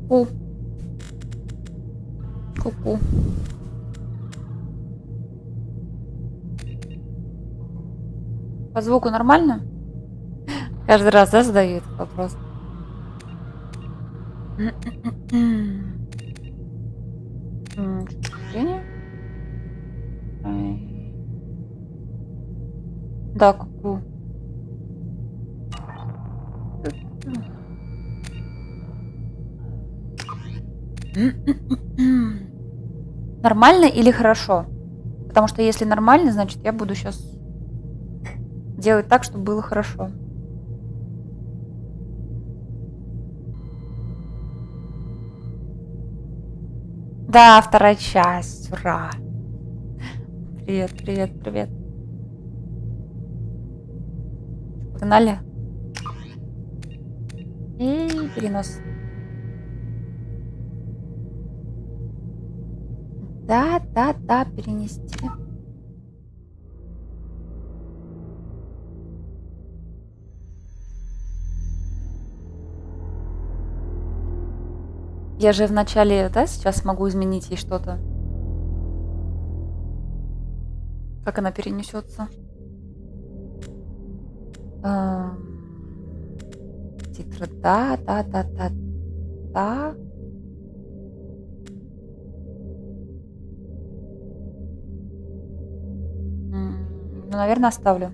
Ку-ку. Ку-ку. По звуку нормально? Каждый раз, да, задаю этот вопрос? Да, ку-ку. Нормально или хорошо? Потому что если нормально, значит я буду сейчас делать так, чтобы было хорошо. Да, вторая часть. Ура! Привет, привет, привет. Погнали. И перенос. Да, да, да, перенести. Я же в начале, да, сейчас могу изменить ей что-то. Как она перенесется? Титры, да, да, да, да, да. Ну, наверное, оставлю.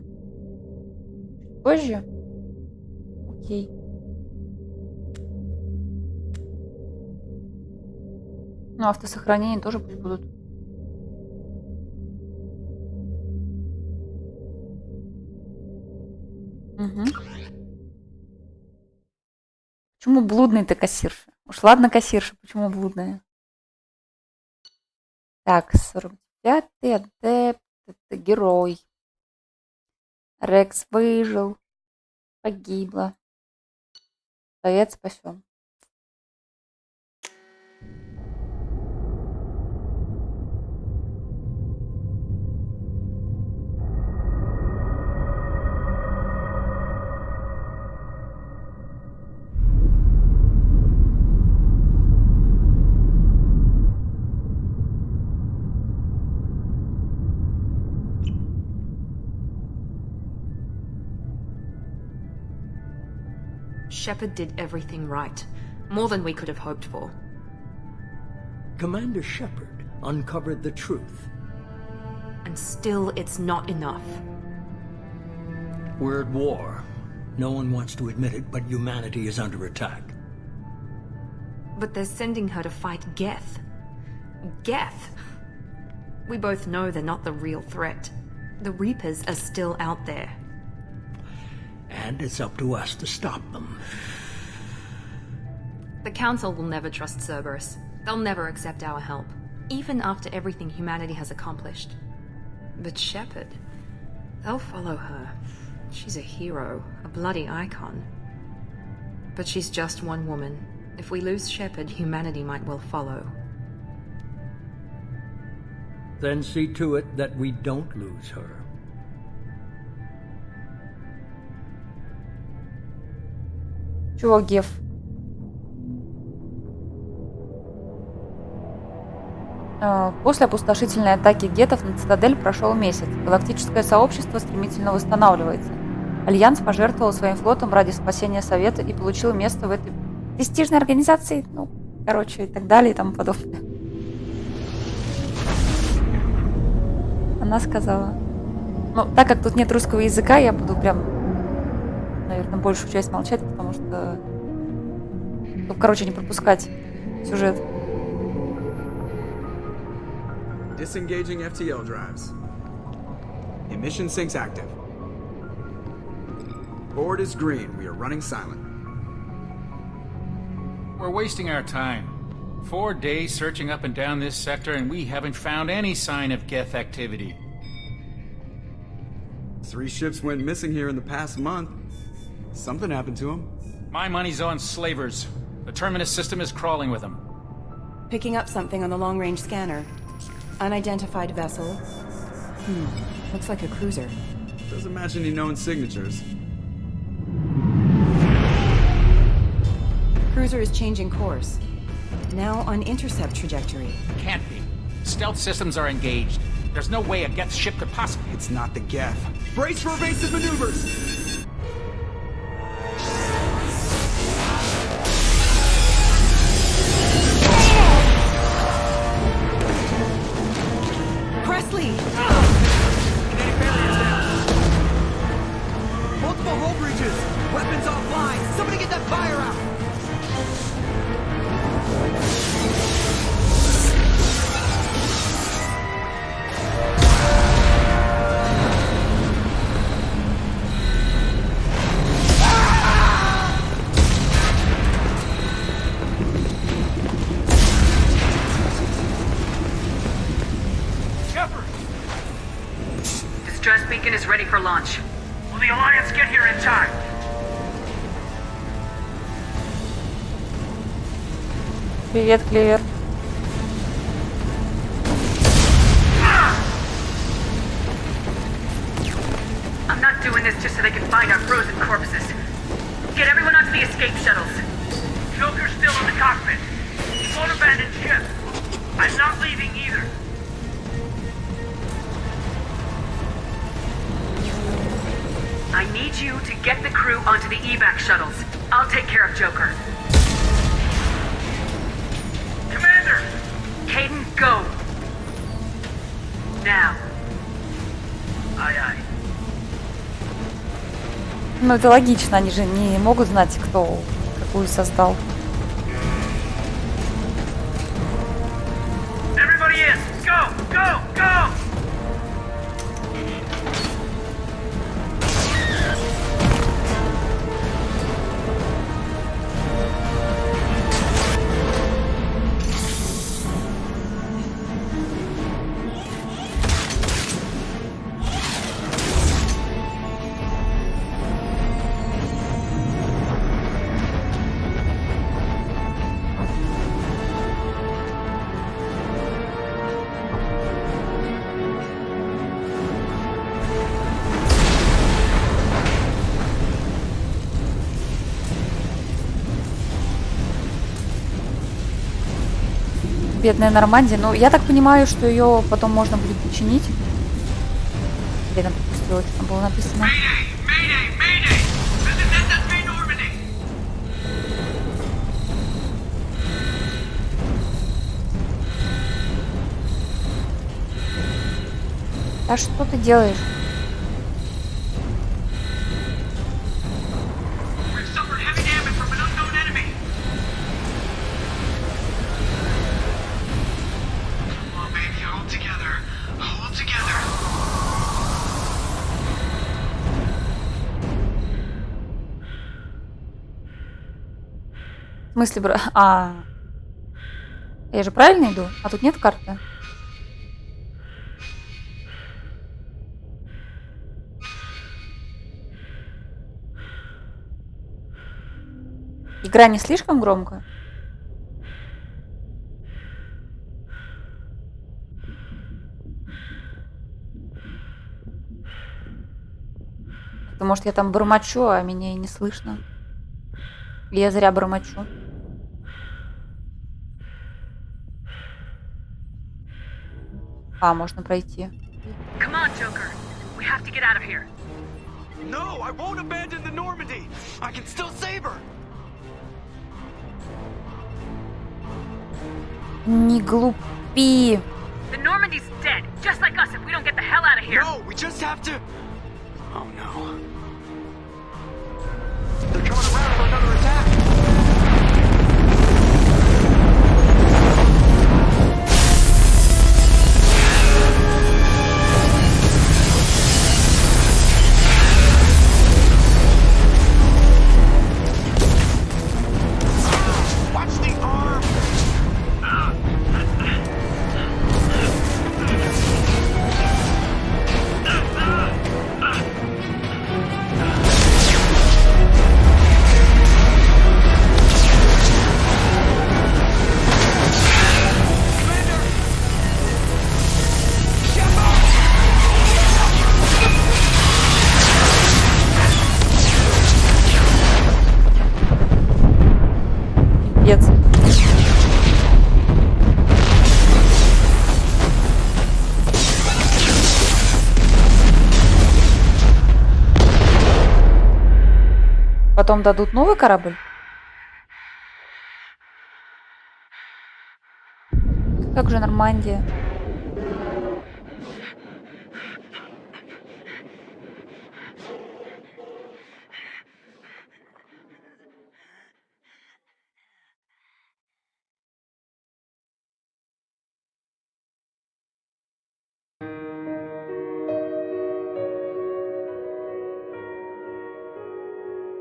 Позже? Окей. Ну, автосохранение тоже пусть будут. Угу. Почему блудный-то кассирша? Уж ладно кассирша, почему блудная? Так, 45-й адепт, это герой. Рекс выжил, погибла. Совет спасен. Shepard did everything right. More than we could have hoped for. Commander Shepard uncovered the truth. And still, it's not enough. We're at war. No one wants to admit it, but humanity is under attack. But they're sending her to fight Geth. Geth! We both know they're not the real threat. The Reapers are still out there. And it's up to us to stop them. The Council will never trust Cerberus. They'll never accept our help, even after everything humanity has accomplished. But Shepard, they'll follow her. She's a hero, a bloody icon. But she's just one woman. If we lose Shepard, humanity might well follow. Then see to it that we don't lose her. Чего, Геф? После опустошительной атаки гетов на цитадель прошел месяц. Галактическое сообщество стремительно восстанавливается. Альянс пожертвовал своим флотом ради спасения Совета и получил место в этой престижной организации. Ну, короче, и так далее, и тому подобное. Она сказала. Ну, так как тут нет русского языка, я буду прям, наверное, большую часть молчать, потому что... Чтобы, короче, не пропускать сюжет. Disengaging FTL drives. Emission sinks active. Board is green. We are running silent. We're wasting our time. 4 days searching up and down this sector, and we haven't found any sign of Geth activity. 3 ships went missing here in the past month. Something happened to them. My money's on slavers. The Terminus system is crawling with them. Picking up something on the long-range scanner. Unidentified vessel. Looks like a cruiser. Doesn't match any known signatures. Cruiser is changing course. Now on intercept trajectory. Can't be. Stealth systems are engaged. There's no way a Geth ship could possibly... It's not the Geth. Brace for evasive maneuvers! Presley! Kinetic barriers down. Multiple hull breaches. Weapons offline. Somebody get that fire out. Shepard! Distress beacon is ready for launch. Will the Alliance get here in time? Привет, Клевер. I'm not doing this just so they can find our frozen corpses. Get everyone onto the escape shuttles. Joker's still in the cockpit. He won't abandon ship. I'm not leaving either. I need you to get the crew onto the evac shuttles. I'll take care of Joker. Commander! Caden, go! Now. Aye, aye. Ну, это логично, они же не могут знать, кто какую создал. Everybody in! Go! Go! Go! Бедная Нормандия. Ну, я так понимаю, что ее потом можно будет починить. Где там пропустила, что там было написано? Mayday! Mayday! Mayday! Resistance main Normandy! А что ты делаешь? We've suffered heavy damage from an unknown enemy! Come on, baby, hold together. Hold together. В смысле, я же правильно иду? А тут нет карты? Игра не слишком громко? Может, я там бормочу, а меня и не слышно. И я зря бормочу. А, можно пройти. Come on, Joker. We have to get out of here. No, I won't abandon the Normandy. I can still save her. Не глупи. The Normandy's dead, just like us if we don't get the hell out of here. No, we just have to... Oh no. They're coming around for another attack. Watch the arm. Пипец. Потом дадут новый корабль? Как же Нормандия?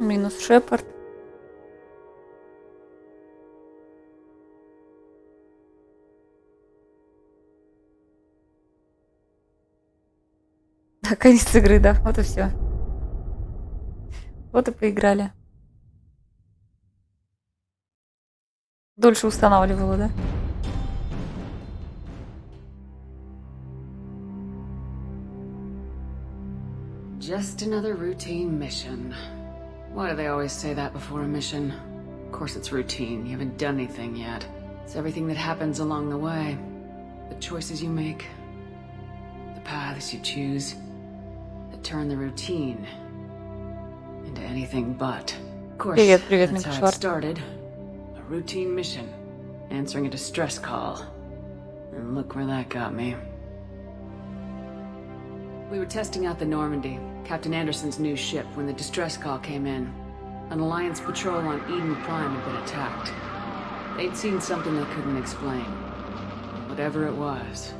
Минус Шепард. Да, конец игры, да. Вот и все. Вот и поиграли. Дольше устанавливала, да? Just another routine mission. Why do they always say that before a mission? Of course it's routine. You haven't done anything yet. It's everything that happens along the way. The choices you make. The paths you choose. That turn the routine into anything but. Of course, Привет, that's how it started. A routine mission. Answering a distress call. And look where that got me. We were testing out the Normandy, Captain Anderson's new ship, when the distress call came in. An Alliance patrol on Eden Prime had been attacked. They'd seen something they couldn't explain. Whatever it was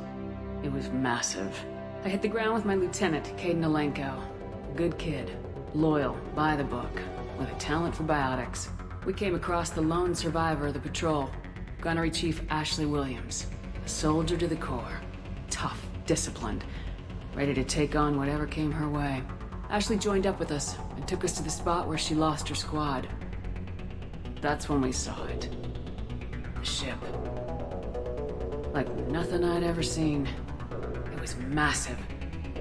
massive. I hit the ground with my lieutenant, Caden Alenko. A good kid, loyal, by the book, with a talent for biotics. We came across the lone survivor of the patrol, Gunnery Chief Ashley Williams. A soldier to the core. Tough, disciplined. Ready to take on whatever came her way. Ashley joined up with us and took us to the spot where she lost her squad. That's when we saw it. The ship. Like nothing I'd ever seen. It was massive,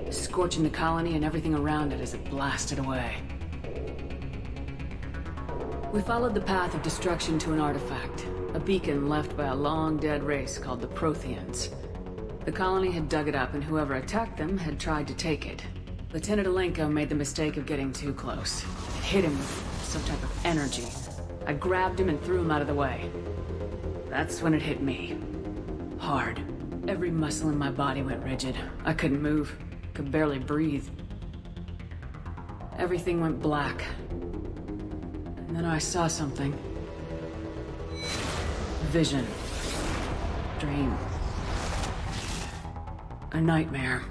scorching the colony and everything around it as it blasted away. We followed the path of destruction to an artifact, a beacon left by a long-dead race called the Protheans. The colony had dug it up, and whoever attacked them had tried to take it. Lieutenant Alenko made the mistake of getting too close. It hit him with some type of energy. I grabbed him and threw him out of the way. That's when it hit me. Hard. Every muscle in my body went rigid. I couldn't move. Could barely breathe. Everything went black. And then I saw something. Vision. Dream. A nightmare.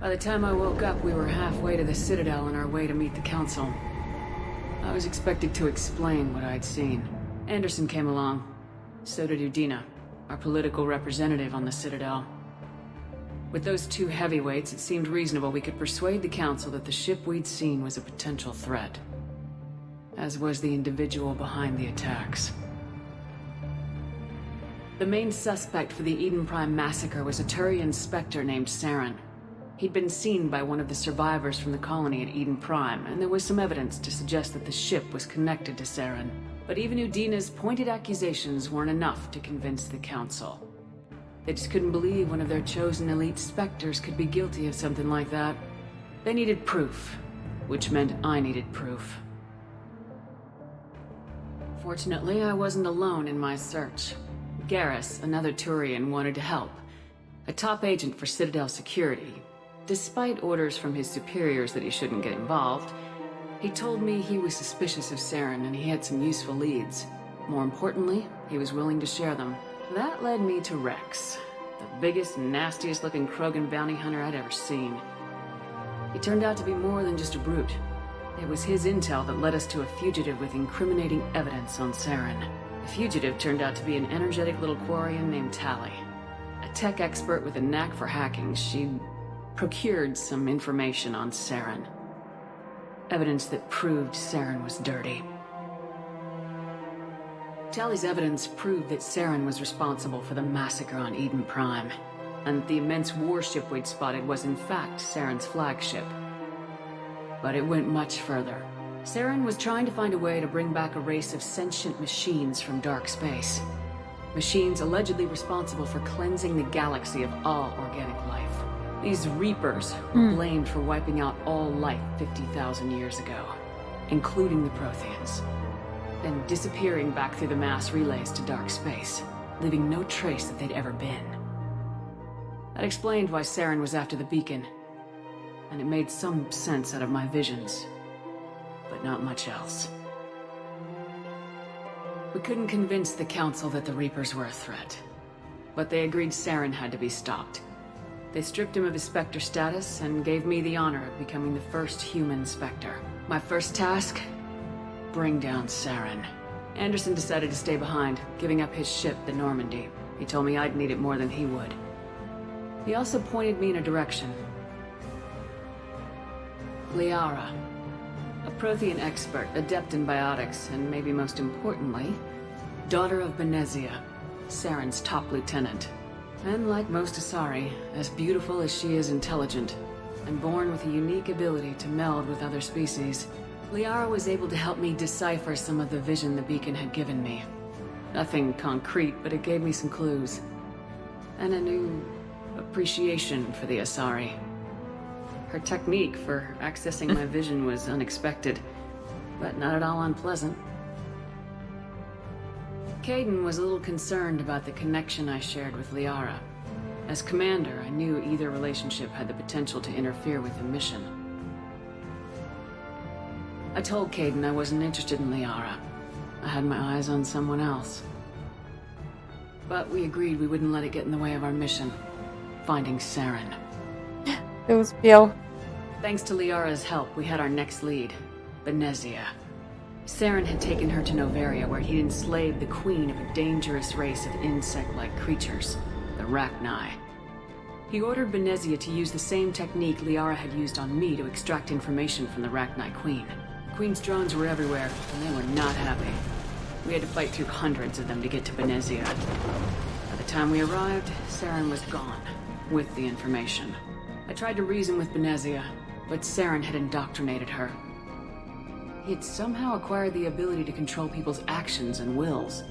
By the time I woke up, we were halfway to the Citadel on our way to meet the Council. I was expected to explain what I'd seen. Anderson came along. So did Udina, our political representative on the Citadel. With those two heavyweights, it seemed reasonable we could persuade the Council that the ship we'd seen was a potential threat. As was the individual behind the attacks. The main suspect for the Eden Prime massacre was a Turian Spectre named Saren. He'd been seen by one of the survivors from the colony at Eden Prime, and there was some evidence to suggest that the ship was connected to Saren. But even Udina's pointed accusations weren't enough to convince the Council. They just couldn't believe one of their chosen elite Spectres could be guilty of something like that. They needed proof, which meant I needed proof. Fortunately, I wasn't alone in my search. Garrus, another Turian, wanted to help. A top agent for Citadel security. Despite orders from his superiors that he shouldn't get involved, he told me he was suspicious of Saren and he had some useful leads. More importantly, he was willing to share them. That led me to Rex, the biggest, nastiest looking Krogan bounty hunter I'd ever seen. He turned out to be more than just a brute. It was his intel that led us to a fugitive with incriminating evidence on Saren. The fugitive turned out to be an energetic little Quarian named Tally. A tech expert with a knack for hacking, she'd procured some information on Saren. Evidence that proved Saren was dirty. Tally's evidence proved that Saren was responsible for the massacre on Eden Prime, and the immense warship we'd spotted was in fact Saren's flagship. But it went much further. Saren was trying to find a way to bring back a race of sentient machines from dark space. Machines allegedly responsible for cleansing the galaxy of all organic life. These Reapers were blamed for wiping out all life 50,000 years ago, including the Protheans, then disappearing back through the mass relays to dark space, leaving no trace that they'd ever been. That explained why Saren was after the beacon, and it made some sense out of my visions, but not much else. We couldn't convince the Council that the Reapers were a threat, but they agreed Saren had to be stopped. They stripped him of his Spectre status and gave me the honor of becoming the first human Spectre. My first task? Bring down Saren. Anderson decided to stay behind, giving up his ship, the Normandy. He told me I'd need it more than he would. He also pointed me in a direction. Liara. A Prothean expert, adept in biotics, and maybe most importantly, daughter of Benezia, Saren's top lieutenant. And like most Asari, as beautiful as she is intelligent, and born with a unique ability to meld with other species, Liara was able to help me decipher some of the vision the beacon had given me. Nothing concrete, but it gave me some clues. And a new appreciation for the Asari. Her technique for accessing my vision was unexpected, but not at all unpleasant. Caden was a little concerned about the connection I shared with Liara. As commander, I knew either relationship had the potential to interfere with the mission. I told Caden I wasn't interested in Liara. I had my eyes on someone else. But we agreed we wouldn't let it get in the way of our mission, finding Saren. Ты успел. Thanks to Liara's help, we had our next lead, Benezia. Saren had taken her to Noveria, where he'd enslaved the queen of a dangerous race of insect-like creatures, the Rachni. He ordered Benezia to use the same technique Liara had used on me to extract information from the Rachni queen. The queen's drones were everywhere, and they were not happy. We had to fight through hundreds of them to get to Benezia. By the time we arrived, Saren was gone, with the information. I tried to reason with Benezia, but Saren had indoctrinated her. He had somehow acquired the ability to control people's actions and wills.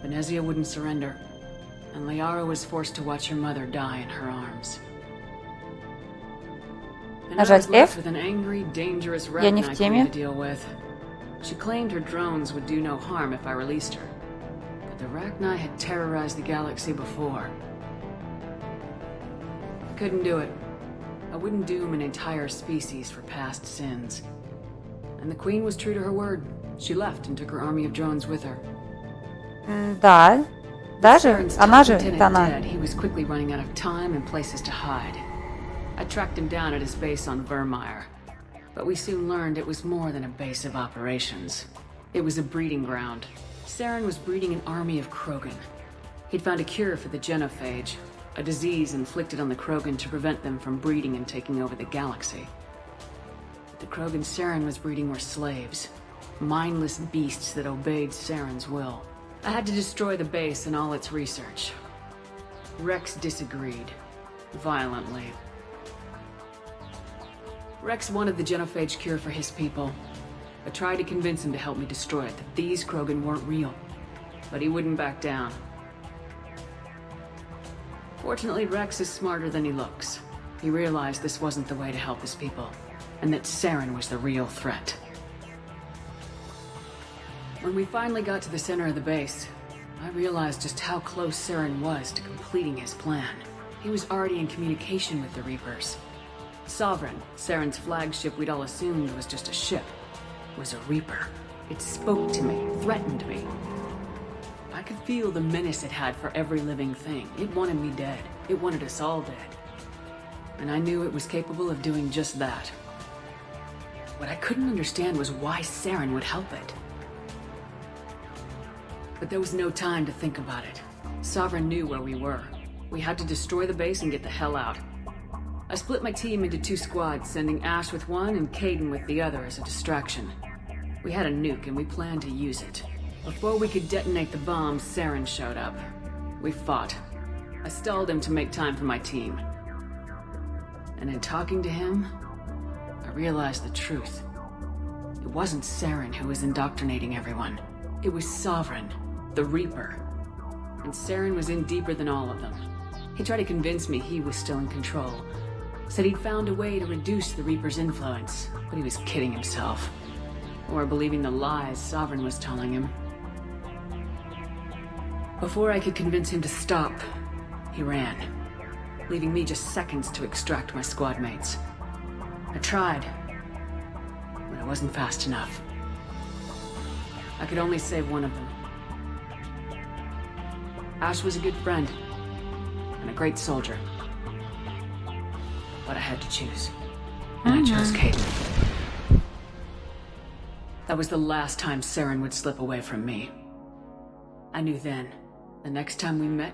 Benezia wouldn't surrender, and Liara was forced to watch her mother die in her arms. And I was Нажать left F? with an angry, dangerous Я не Rachni в queen теме. to deal with. She claimed her drones would do no harm if I released her, but the Rachni had terrorized the galaxy before. I couldn't do it. I wouldn't doom an entire species for past sins. And the queen was true to her word. She left and took her army of drones with her. Да. Даже? Saren's Она top же, lieutenant это она. dead, he was quickly running out of time and places to hide. I tracked him down at his base on Vermeer, but we soon learned it was more than a base of operations. It was a breeding ground. Saren was breeding an army of Krogan. He'd found a cure for the genophage, a disease inflicted on the Krogan to prevent them from breeding and taking over the galaxy. But the Krogan Saren was breeding were slaves, mindless beasts that obeyed Saren's will. I had to destroy the base and all its research. Rex disagreed, violently. Rex wanted the genophage cure for his people. I tried to convince him to help me destroy it, that these Krogan weren't real. But he wouldn't back down. Fortunately, Rex is smarter than he looks. He realized this wasn't the way to help his people, and that Saren was the real threat. When we finally got to the center of the base, I realized just how close Saren was to completing his plan. He was already in communication with the Reapers. Sovereign, Saren's flagship we'd all assumed was just a ship, was a Reaper. It spoke to me, threatened me. I could feel the menace it had for every living thing. It wanted me dead. It wanted us all dead. And I knew it was capable of doing just that. What I couldn't understand was why Saren would help it. But there was no time to think about it. Sovereign knew where we were. We had to destroy the base and get the hell out. I split my team into 2 squads, sending Ash with one and Caden with the other as a distraction. We had a nuke and we planned to use it. Before we could detonate the bomb, Saren showed up. We fought. I stalled him to make time for my team. And in talking to him, I realized the truth. It wasn't Saren who was indoctrinating everyone. It was Sovereign, the Reaper. And Saren was in deeper than all of them. He tried to convince me he was still in control. Said he'd found a way to reduce the Reaper's influence, but he was kidding himself. Or believing the lies Sovereign was telling him. Before I could convince him to stop, he ran, leaving me just seconds to extract my squad mates. I tried, but I wasn't fast enough. I could only save one of them. Ash was a good friend, and a great soldier. But I had to choose. And I chose Caden. That was the last time Saren would slip away from me. I knew then, the next time we met,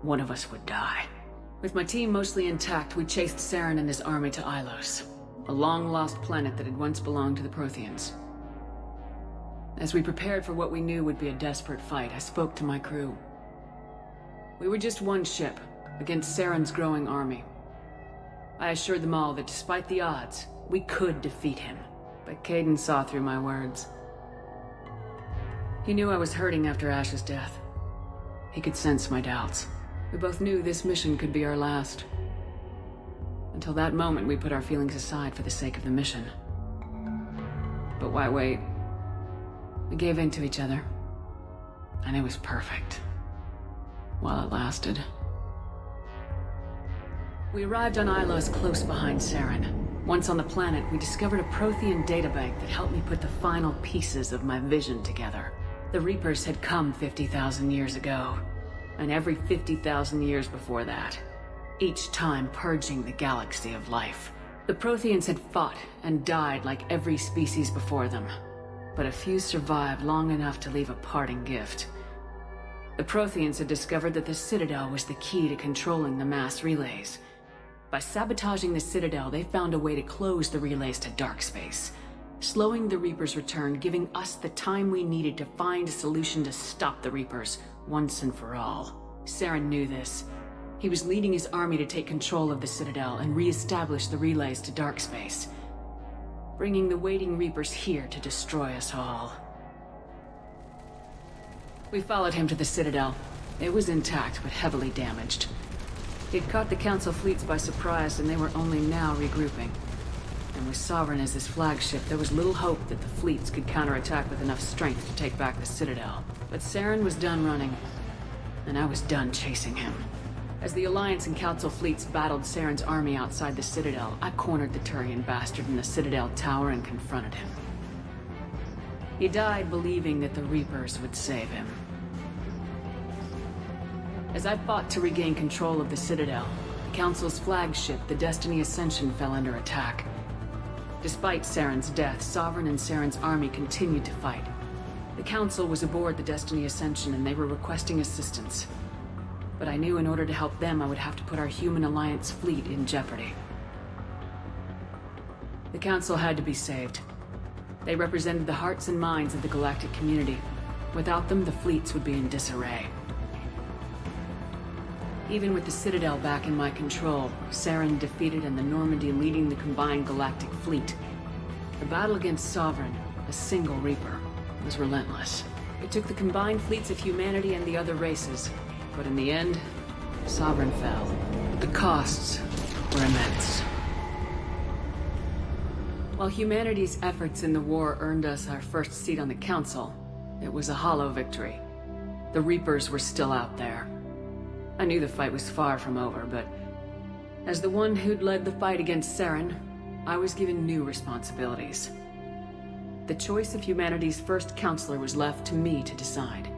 one of us would die. With my team mostly intact, we chased Saren and his army to Ilos, a long-lost planet that had once belonged to the Protheans. As we prepared for what we knew would be a desperate fight, I spoke to my crew. We were just one ship, against Saren's growing army. I assured them all that despite the odds, we could defeat him. But Caden saw through my words. He knew I was hurting after Ash's death. He could sense my doubts. We both knew this mission could be our last. Until that moment, we put our feelings aside for the sake of the mission. But why wait? We gave in to each other. And it was perfect. While it lasted. We arrived on Ilos close behind Saren. Once on the planet, we discovered a Prothean databank that helped me put the final pieces of my vision together. The Reapers had come 50,000 years ago, and every 50,000 years before that, each time purging the galaxy of life. The Protheans had fought and died like every species before them, but a few survived long enough to leave a parting gift. The Protheans had discovered that the Citadel was the key to controlling the mass relays. By sabotaging the Citadel, they found a way to close the relays to dark space, slowing the Reapers' return, giving us the time we needed to find a solution to stop the Reapers once and for all. Saren knew this. He was leading his army to take control of the Citadel and re-establish the relays to dark space, bringing the waiting Reapers here to destroy us all. We followed him to the Citadel. It was intact, but heavily damaged. He'd caught the Council fleets by surprise, and they were only now regrouping. And with Sovereign as his flagship, there was little hope that the fleets could counterattack with enough strength to take back the Citadel. But Saren was done running, and I was done chasing him. As the Alliance and Council fleets battled Saren's army outside the Citadel, I cornered the Turian bastard in the Citadel tower and confronted him. He died believing that the Reapers would save him. As I fought to regain control of the Citadel, the Council's flagship, the Destiny Ascension, fell under attack. Despite Saren's death, Sovereign and Saren's army continued to fight. The Council was aboard the Destiny Ascension and they were requesting assistance. But I knew in order to help them, I would have to put our human Alliance fleet in jeopardy. The Council had to be saved. They represented the hearts and minds of the galactic community. Without them, the fleets would be in disarray. Even with the Citadel back in my control, Saren defeated and the Normandy leading the combined galactic fleet. The battle against Sovereign, a single Reaper, was relentless. It took the combined fleets of humanity and the other races, but in the end, Sovereign fell. The costs were immense. While humanity's efforts in the war earned us our first seat on the Council, it was a hollow victory. The Reapers were still out there. I knew the fight was far from over, but as the one who'd led the fight against Saren, I was given new responsibilities. The choice of humanity's first counselor was left to me to decide.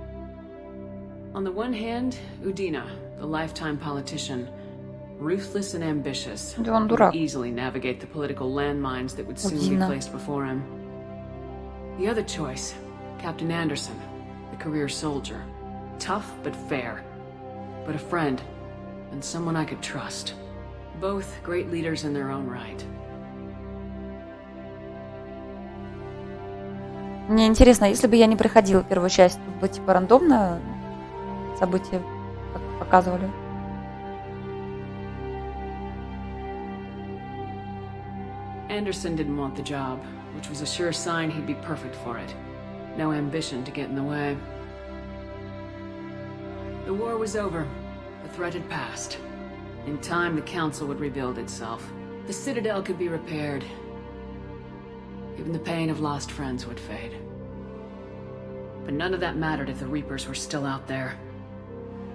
On the one hand, Udina, the lifetime politician, ruthless and ambitious, Да он could дурак. easily navigate the political landmines that would soon be Udina. placed before him. The other choice, Captain Anderson, the career soldier, tough but fair, but a friend, and someone I could trust. Both great leaders in their own right. Мне интересно, если бы я не проходила первую часть, тут бы типа рандомно события показывали. Anderson didn't want the job, which was a sure sign he'd be perfect for it. No ambition to get in the way. The war was over. The threat had passed. In time, the Council would rebuild itself. The Citadel could be repaired. Even the pain of lost friends would fade. But none of that mattered if the Reapers were still out there.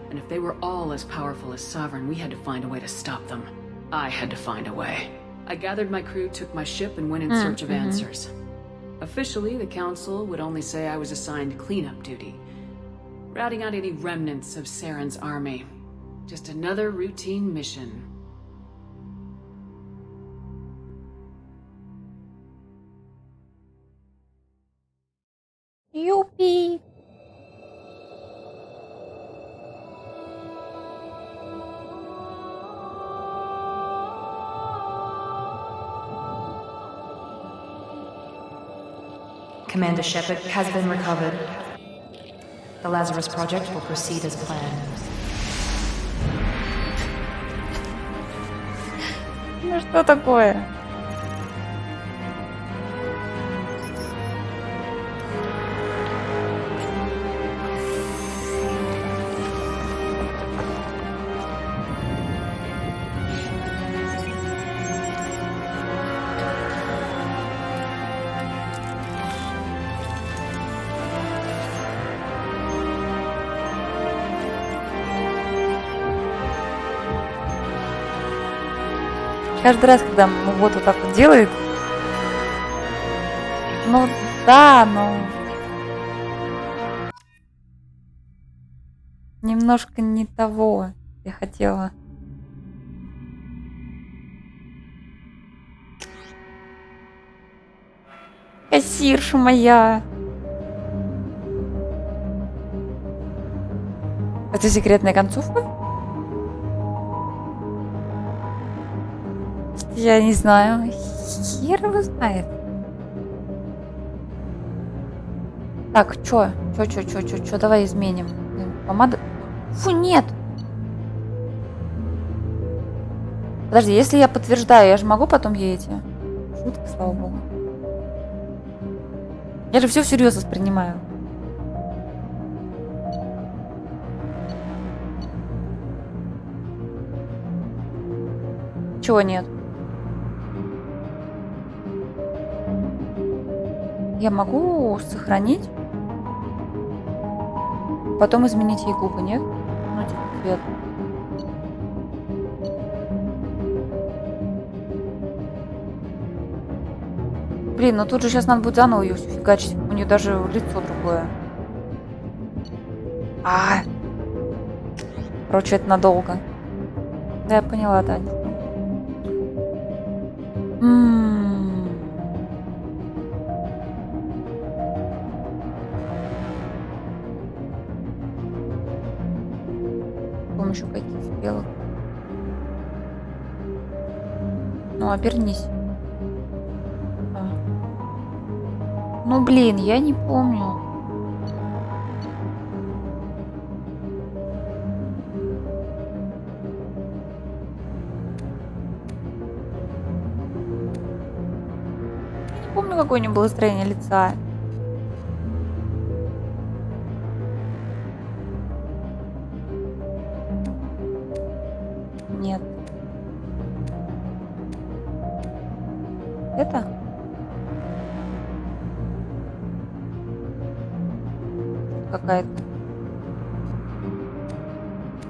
And if they were all as powerful as Sovereign, we had to find a way to stop them. I had to find a way. I gathered my crew, took my ship, and went in search of answers. Officially, the Council would only say I was assigned cleanup duty, routing out any remnants of Saren's army. Just another routine mission. Юпи! Commander Shepard has been recovered. The Lazarus Project will proceed as planned. Ну что такое? Каждый раз, когда вот так вот делает, ну да, но немножко не того я хотела. Кассирша моя. Это секретная концовка? Я не знаю. Хер его знает. Так, чё, давай изменим. Помада... Фу, нет! Подожди, если я подтверждаю, я же могу потом ей эти... Шутка, слава богу. Я же все всерьез воспринимаю. Чего нет? Я могу сохранить, потом изменить ей губы, нет? Ну, типа цвет. Блин, ну тут же сейчас надо будет заново ее всю фигачить. У нее даже лицо другое. Короче, это надолго. Да, я поняла, да. С помощью каких спелок? Ну, обернись. Ну, блин, я не помню. Я не помню, какое у него было строение лица. Нет. Это? Какая-то.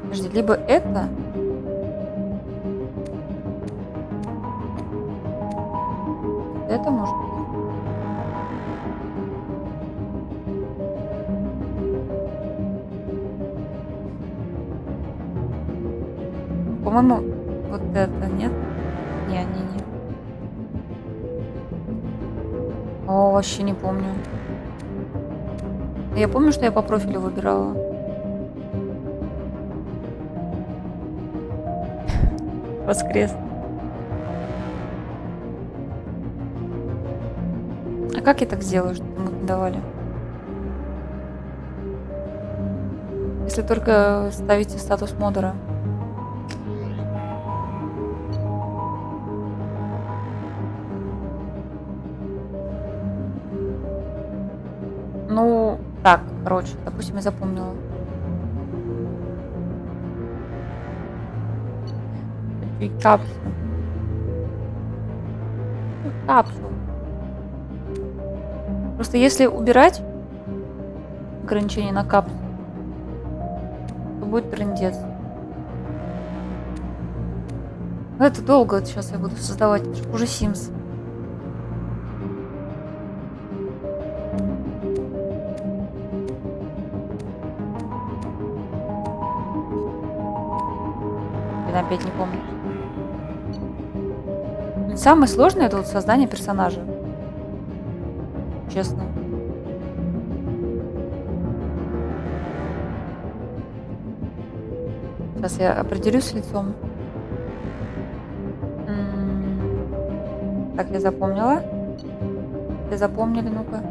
Подожди, либо это. Это может быть. По-моему, вот это, нет? Не. О, вообще не помню. Я помню, что я по профилю выбирала. Воскрес. А как я так сделаю, что ему не давали? Если только ставите статус модера. Ну, так, короче, допустим, я запомнила. И капсул. Капсул. Просто если убирать ограничение на капсул, то будет трындец. Но это долго, вот сейчас я буду создавать. Это же хуже Sims. Блин, опять не помню. Самое сложное это вот создание персонажа. Честно. Сейчас я определюсь с лицом. Так, я запомнила. Вы запомнили, ну-ка.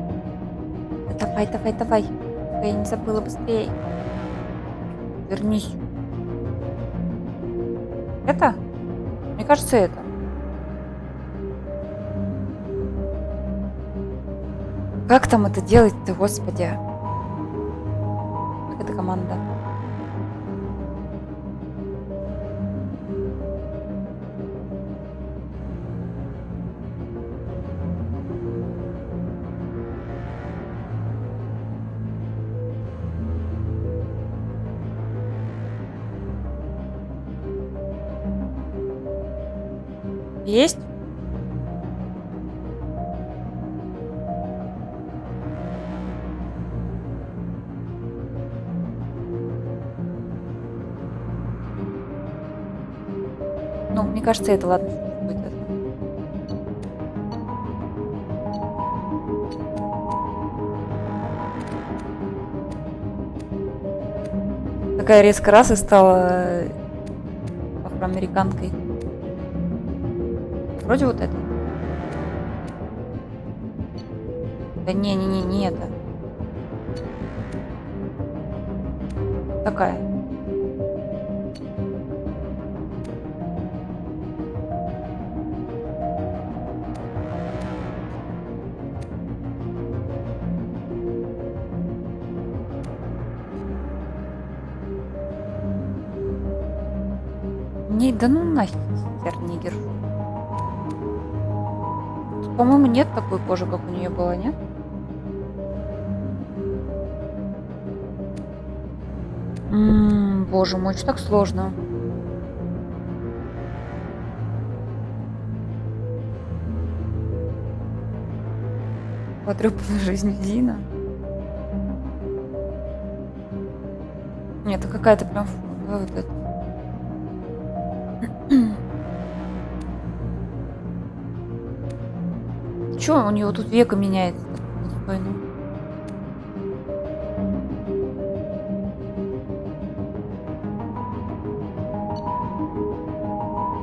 Давай, давай, давай. Я не забыла, быстрее. Вернись. Это? Мне кажется, это. Как там это делать-то, господи? Как эта команда? Есть? Ну, мне кажется, это ладно. Будет это. Такая резко раз и стала афроамериканкой. Вроде вот это. Да не это. Такая. Не, да ну нахер нигер. По-моему, нет такой кожи, как у нее была, нет? Боже мой, что так сложно. Потрепанная жизнь Дина. Нет, это какая-то прям вот это. Чё у нее тут века меняется? Спокойно.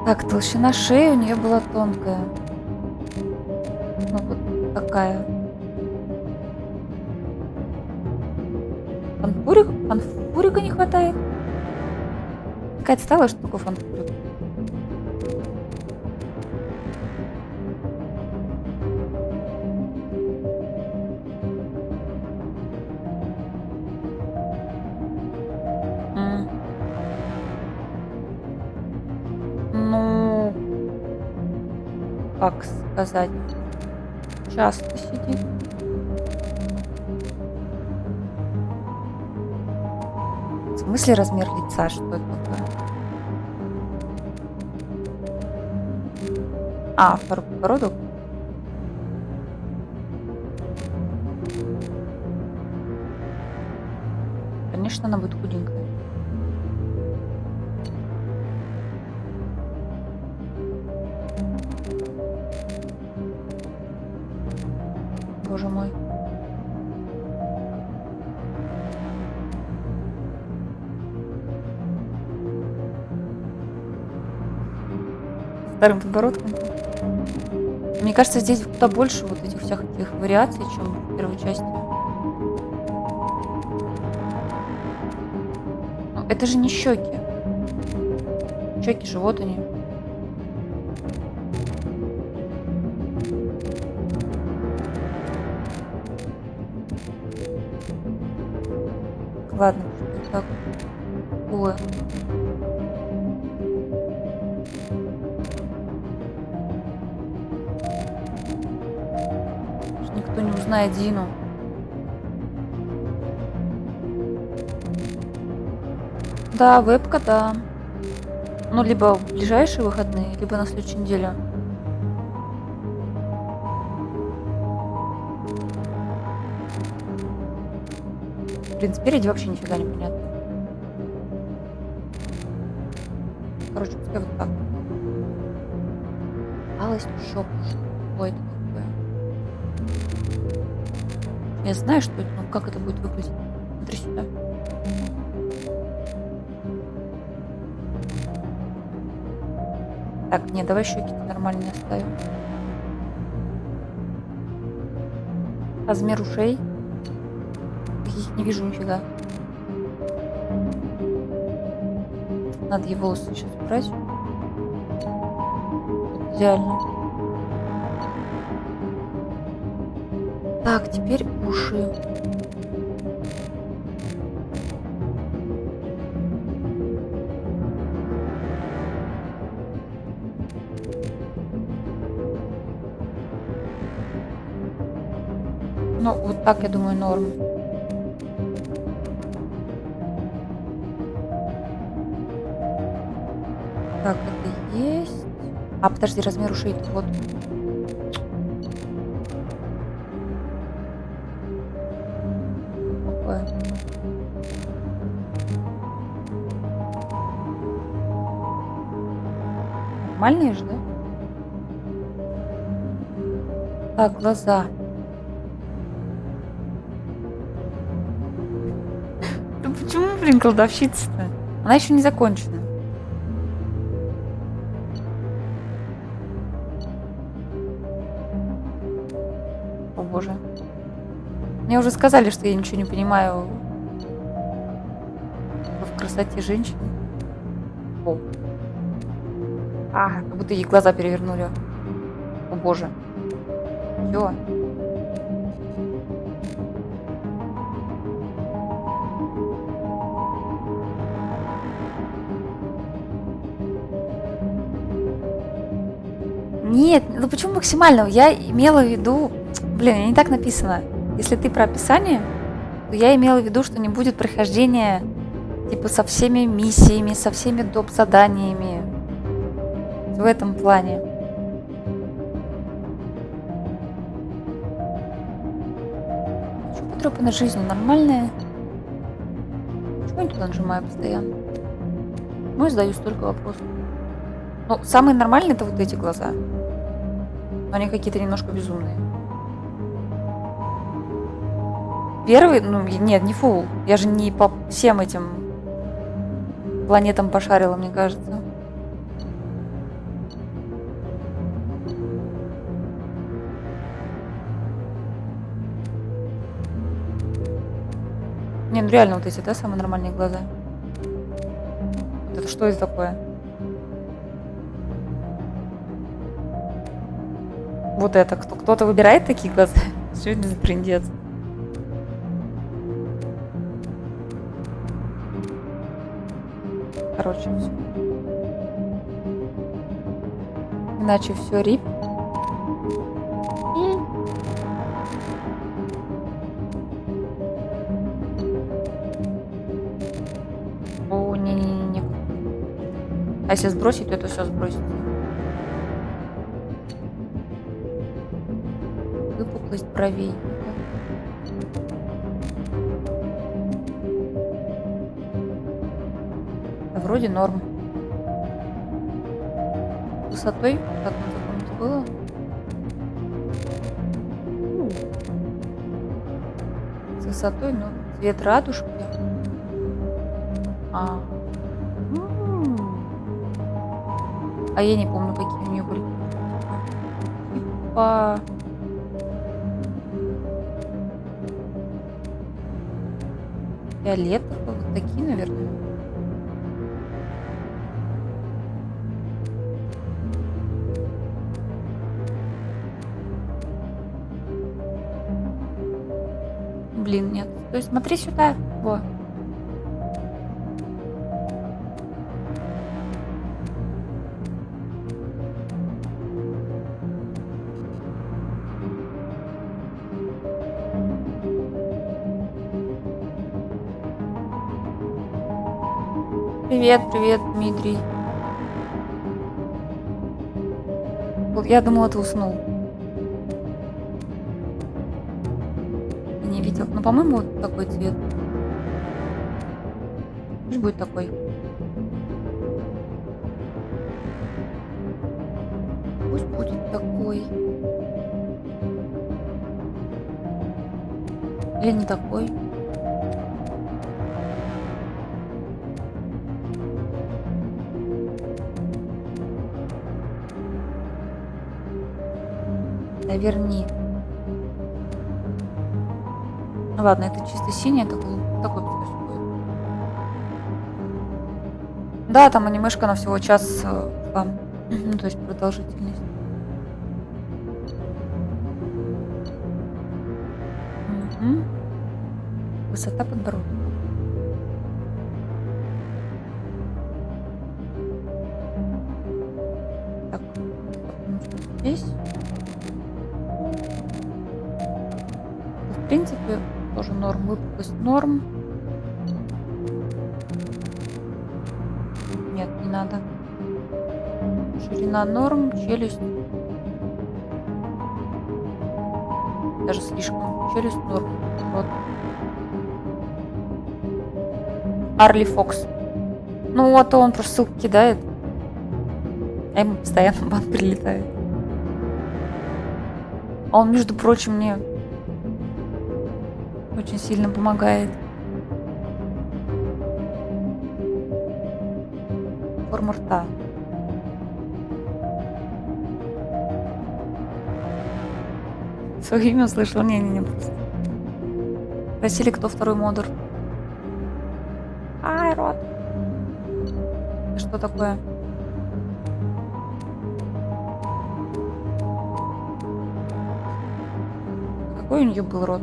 Так, толщина шеи у нее была тонкая. Ну, вот такая. Фанфурика не хватает. Какая-то стала, что такое фанфурик? Ну, как сказать, часто сидит. В смысле размер лица? Что это такое? А, второй подбородок? Конечно, она будет худенькая. Боже мой. Вторым подбородком. Мне кажется, здесь куда больше вот этих всех этих вариаций, чем в первой части. Но это же не щеки. Щеки же, вот они. Ладно, так. Ой. знает Зину. Да, вебка, да. Ну, либо в ближайшие выходные, либо на следующей неделе. Блин, спереди вообще нифига не понятно. Короче, пускай вот так. Алость шоп. Что это такое? Я знаю, что это, но как это будет выглядеть? Смотри сюда. Так, не, давай щеки нормальные оставим. Размер ушей. Таких не вижу нифига. Надо ей волосы сейчас убрать. Вот, идеально. Так, теперь уши. Ну, вот так, я думаю, норм. Так, это есть. А, подожди, размер ушей тут вот. Какое? Нормальные же, да? Так, глаза. Да почему, блин, кладовщица-то? Она еще не закончена. О боже. Мне уже сказали, что я ничего не понимаю в красоте женщин. О. А, как будто ей глаза перевернули. О боже. Всё. Нет, ну почему максимально? Я имела в виду... Блин, не так написано. Если ты про описание, то я имела в виду, что не будет прохождения типа со всеми миссиями, со всеми доп. Заданиями. В этом плане. Что потрепанная жизнь? Нормальная? Почему я туда нажимаю постоянно? Ну, я задаю столько вопросов. Ну, самые нормальные это вот эти глаза. Но они какие-то немножко безумные. Первый, ну, нет, не фул. Я же не по всем этим планетам пошарила, мне кажется. Не, ну реально вот эти, да, самые нормальные глаза. Вот это что это такое? Вот это. Кто-то выбирает такие глаза? Что это за трындец? Короче, все. Иначе все рип. О, не-не-не. А если сбросить, то это все сбросится. Выпуклость бровей. Вроде норм. С высотой, как мы запомнить было. С высотой, ну, цвет радужки. А я не помню, какие у нее были. Типа... фиолетовые, вот такие, наверное. Блин, нет. То есть смотри сюда. Во. Привет, привет, Дмитрий. Вот я думала, ты уснул. Я не видел. Ну, по-моему, вот такой цвет. Пусть будет такой. Пусть будет такой. Или не такой. Да верни. Ну ладно, это чисто синий, это такой пускай будет. Да, там анимешка на всего час шла. Ну, то есть продолжительность. Мгм. Высота подбородка. Так, здесь. В принципе, тоже норм. Выпуклость норм. Нет, не надо. Ширина норм, челюсть. Даже слишком. Челюсть норм. Вот. Арли Фокс. Ну, а то он просто ссылку кидает. А ему постоянно бан прилетает. А он, между прочим, мне очень сильно помогает. Форма рта. Свое имя услышал? Не, просто. Спросили, кто второй модер. Ай, рот. Это что такое? Какой у нее был рот?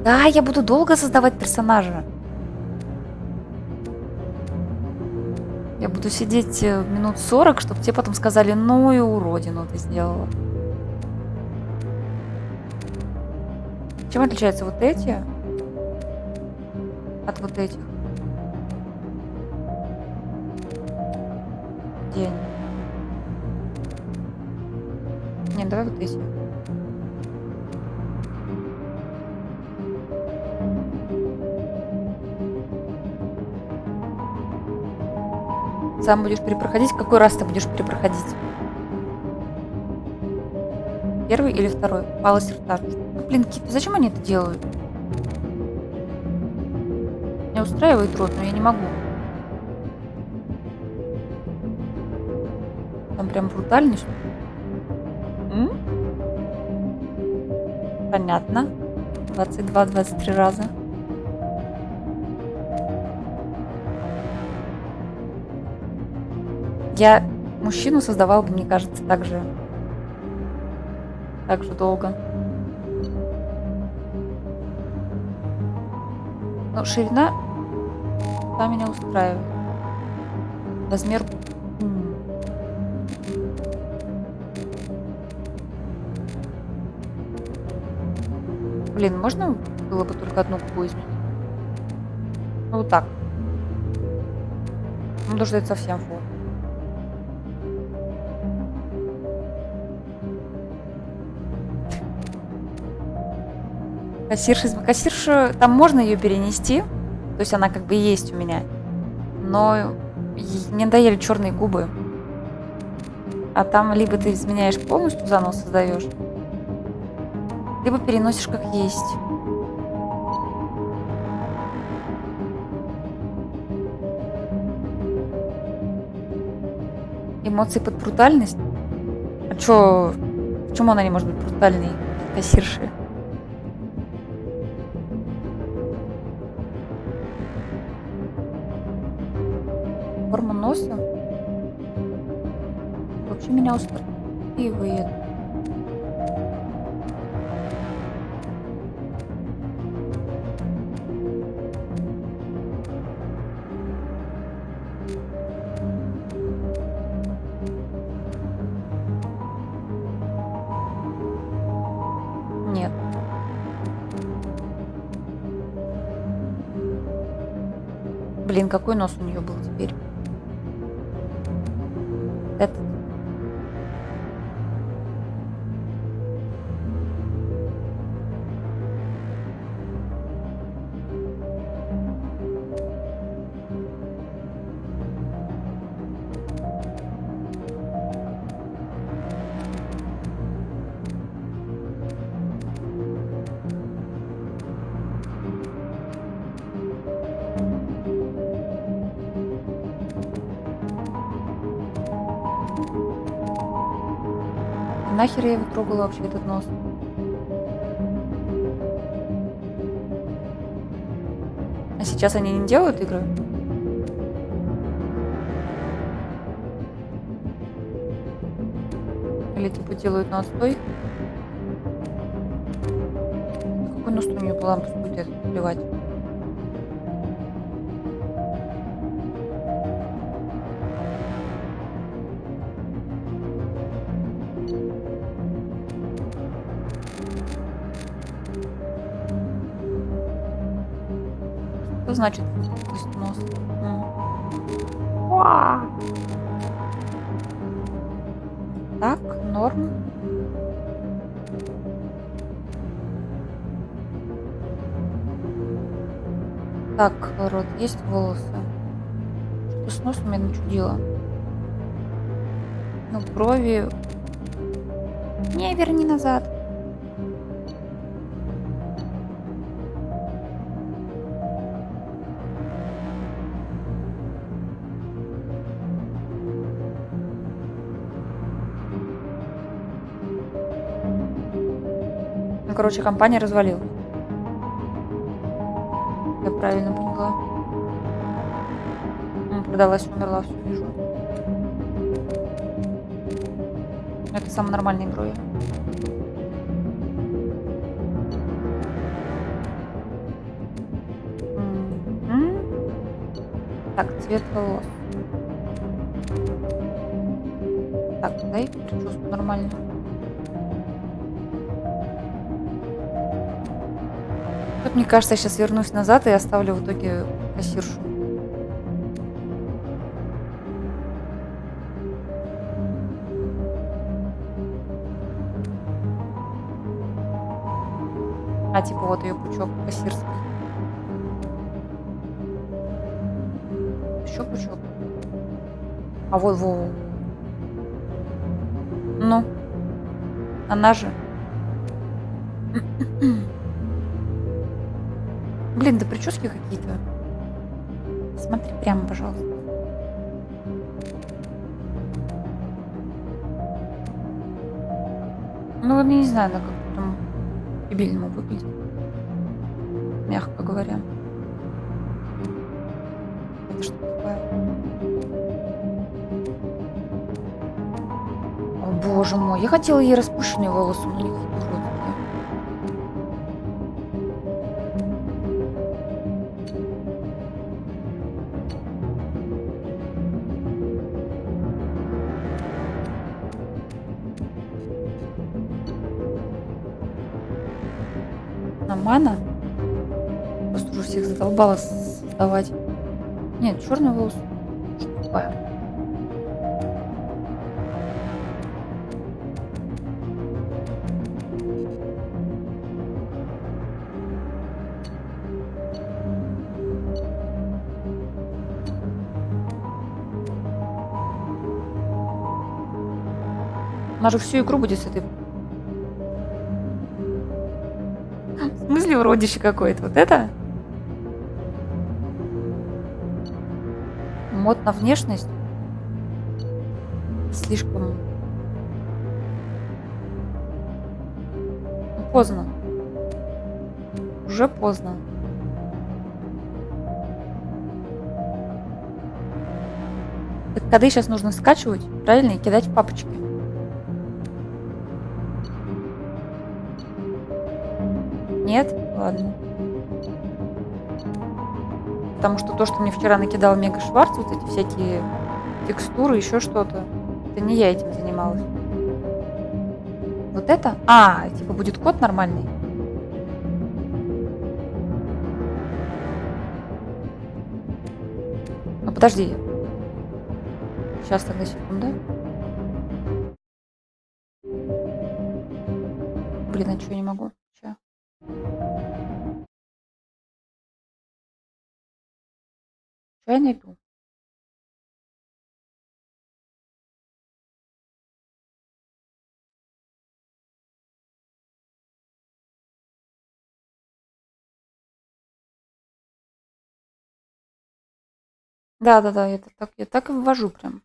Да, я буду долго создавать персонажа. Я буду сидеть минут 40, чтобы те потом сказали, ну и уродину ты сделала. Чем отличаются вот эти от вот этих? Где они? Не, давай вот эти. Сам будешь перепроходить? Какой раз ты будешь перепроходить? Первый или второй? Палость рта. Ну, блин, Кит, зачем они это делают? Меня устраивает рот, но я не могу. Там прям брутальность. Понятно. 22-23 раза. Я мужчину создавала бы, мне кажется, так же долго. Но ширина та меня устраивает. Размер... Блин, можно было бы только одну губу изменить? Ну, вот так. Ну, потому что это совсем фу. Кассирша, там можно ее перенести, то есть она как бы есть у меня, но мне надоели черные губы, а там либо ты изменяешь полностью, заново создаешь, либо переносишь как есть. Эмоции под брутальность? А чё, почему она не может быть брутальной, кассирши? Форма носа вообще меня устраивает. Нет. Блин, какой нос у нее был теперь? Этот. Нахер я его трогала вообще, этот нос? А сейчас они не делают игры? Или типа делают на отстой? Какой нос у нее был, лампу будет плевать? Что значит пусть нос? Уа! Так, норм. Так, рот, есть волосы. Что с носом я начудила? Ну, брови. Не, верни назад. Ну, короче, компания развалилась. Я правильно поняла. Продалась, умерла, все вижу. Это самые нормальные брови. Так, цвет волос. Так, дай прическу нормально. Тут, мне кажется, я сейчас вернусь назад и оставлю в итоге кассиршу. А, типа вот ее пучок кассирский. Еще пучок. А вот, во. Ну. Она же. Блин, да прически какие-то. Смотри прямо, пожалуйста. Ну, я не знаю, она как-то там дебильно выглядит. Мягко говоря. Это что такое? О, боже мой. Я хотела ей распущенные волосы, но у них уродские. Мана? Просто уже всех задолбала создавать. Нет, черный волос. Что такое? Она же всю игру будет с этой. В смысле уродище какое-то? Вот это? Мод на внешность? Слишком... Поздно. Уже поздно. Так коды сейчас нужно скачивать, правильно, и кидать в папочки. Нет? Ладно. Потому что то, что мне вчера накидал Мега Шварц, вот эти всякие текстуры, еще что-то, это не я этим занималась. Вот это? А, типа будет код нормальный. Подожди. Сейчас тогда, секунду. Блин, а чё я не могу? Ща. Чё я найду? Да-да-да, я так и ввожу прям.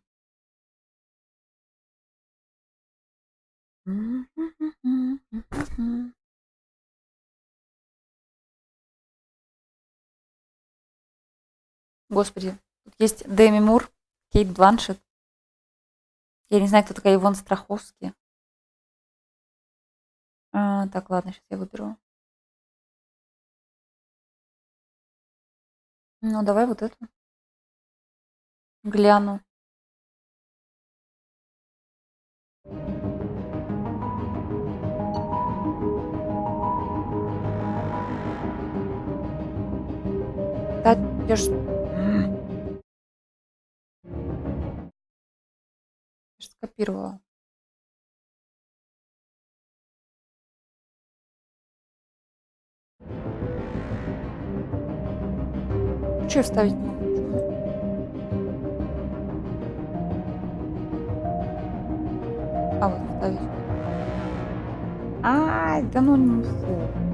Господи, тут есть Деми Мур, Кейт Бланшетт. Я не знаю, кто такая Ивон Страховский. Так, ладно, сейчас я выберу. Ну, давай вот эту. Гляну. Да, я ж... Я ж скопировала. Чё я вставить не могу? А, вот вставить. Ай, да ну фу.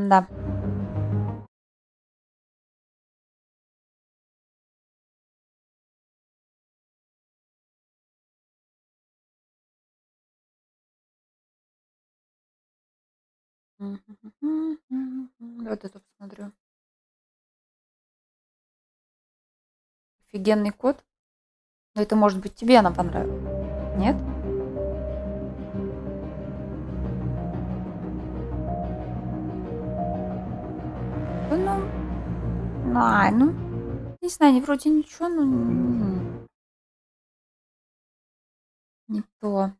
Да. Вот это посмотрю. Офигенный кот. Но это, может быть, тебе она понравилась. Нет? Да ну, не знаю, не вроде ничего, но не то.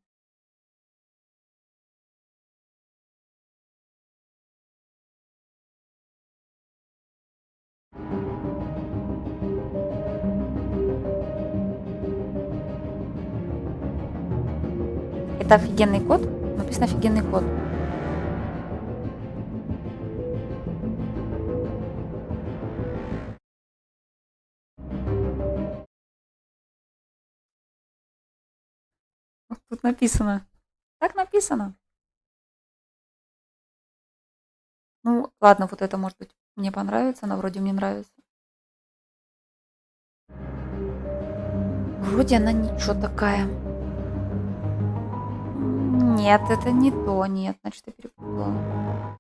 Это офигенный кот. Написано офигенный кот. Вот тут написано. Так написано. Ну, ладно, вот это, может быть, мне понравится. Она вроде мне нравится. Вроде она ничего такая. Нет, это не то. Нет, значит, я перепутала.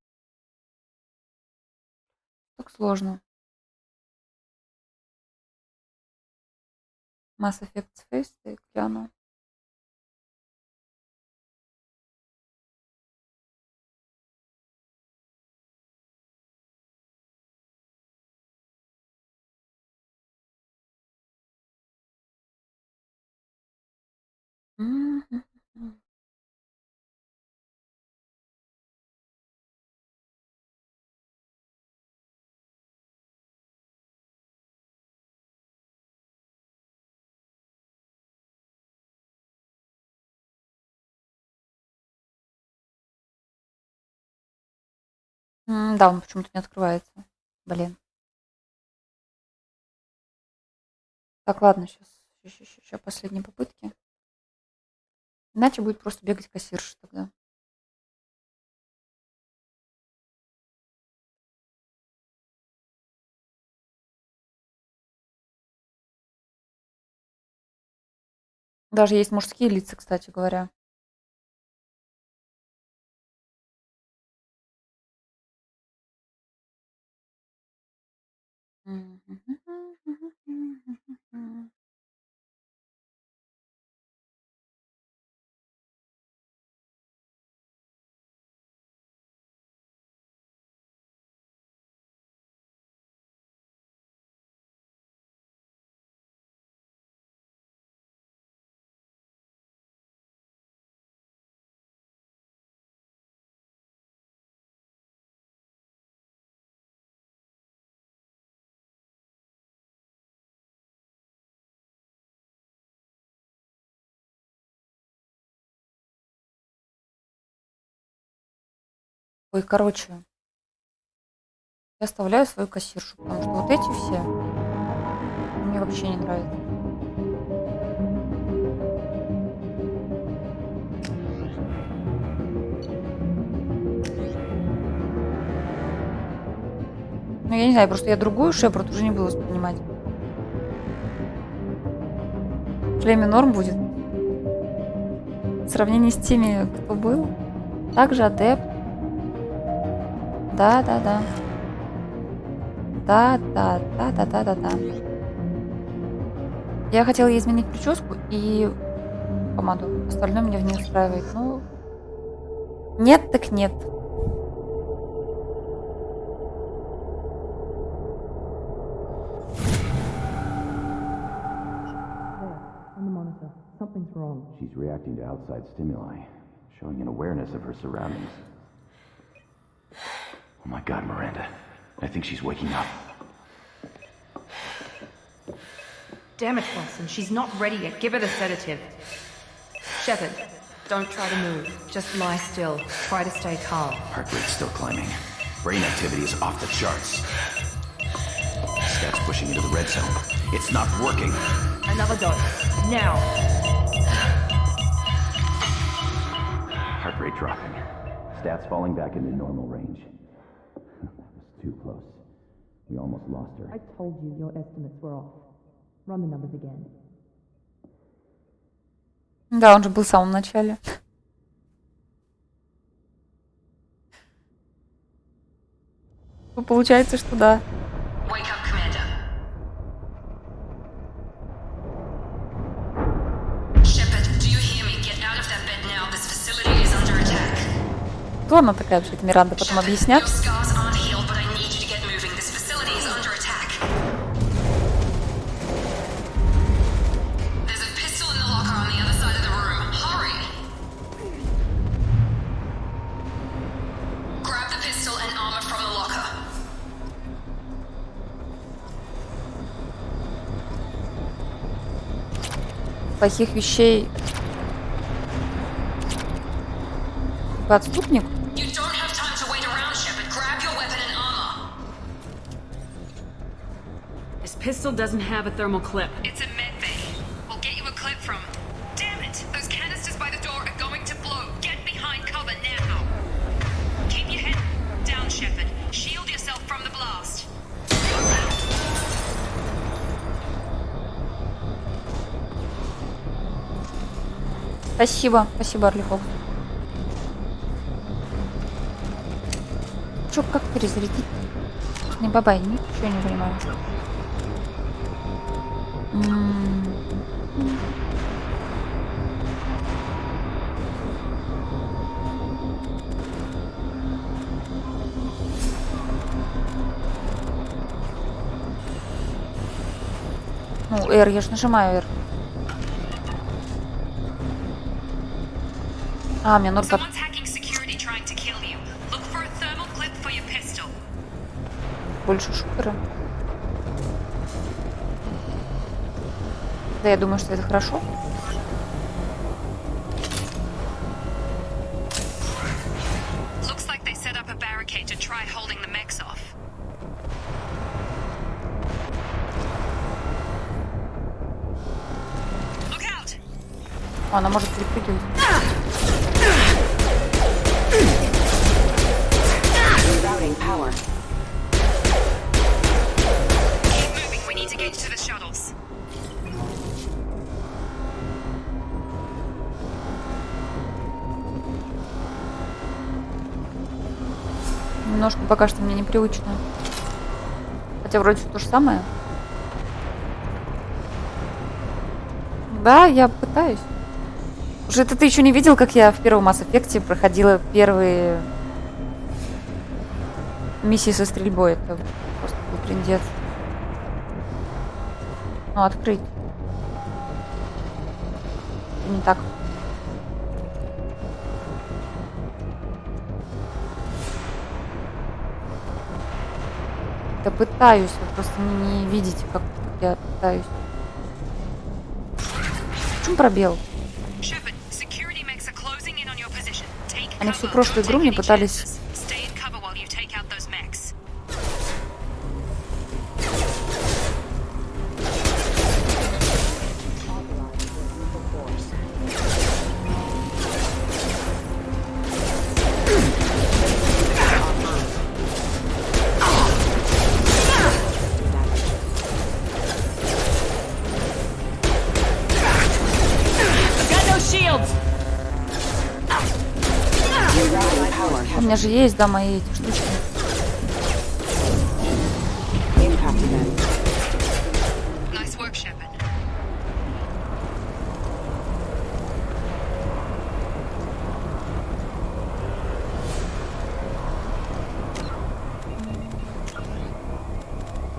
Так сложно. Mass Effect Space, я гляну. Да, он почему-то не открывается. Блин. Так, ладно, сейчас последние попытки. Иначе будет просто бегать кассирша тогда. Даже есть мужские лица, кстати говоря. Ой, короче. Я оставляю свою кассиршу, потому что вот эти все мне вообще не нравятся. Ну, я не знаю, просто я другую Шепард уже не буду воспринимать. Племя норм будет. В сравнении с теми, кто был. Также адепт. Да. Да. Я хотела ей изменить прическу и помаду. Остальное меня в ней устраивает. Ну, нет так нет. On the monitor. Something's wrong. She's reacting to outside stimuli, showing an awareness of her surroundings. Oh my God, Miranda. I think she's waking up. Damn it, Watson. She's not ready yet. Give her the sedative. Shepard, don't try to move. Just lie still. Try to stay calm. Heart rate's still climbing. Brain activity is off the charts. Stats pushing into the red zone. It's not working. Another dose. Now. Heart rate dropping. Stats falling back into normal range. That was too close. We almost lost her. I told you your estimates were off. Run the numbers again. Да, он же был в самом начале. Ну, получается, что да. Wake up, Commander. Shepard, do you hear me? Get out of that bed now. This facility is under attack. Кто она такая вообще, это Миранда, потом объяснят. Your scars aren't healed, but I need you to get moving. This facility is under attack. There's a pistol in the locker on the other side of the room. Hurry! Grab the pistol and armor from the locker. Плохих вещей. Типа отступник. You don't have time to wait around, Shepard. Grab your weapon and armor. This pistol doesn't have a thermal clip. It's a med bay. We'll get you a clip from. Damn it! Those canisters by the door are going to blow. Get behind cover now. Keep your head down, Shepard. Shield yourself from the blast. Спасибо, Орликов. Чё, как перезарядить? Не бабай, ничего не понимаю. Ну, R, я же нажимаю R. А, мне нужно... Someone's hacking security trying to kill you. Look for a thermal clip for your pistol. Больше шутера. Да, я думаю, что это хорошо. Looks like they set up a barricade to try holding the mechs off. Look out! О, она может перепрыгивать. Routing power. Keep moving. We need to get you to the shuttles. Немножко пока что мне непривычно. Хотя вроде все то же самое. Да, я пытаюсь. Уже ты еще не видел, как я в первом Mass Effect проходила первые миссии со стрельбой. Это просто был трындец. Ну, открыть. Не так. Да пытаюсь, вы просто не видите, как я пытаюсь. В чем пробел? Они всю прошлую игру мне пытались У меня же есть, да, мои эти штучки. Nice work, Shepard.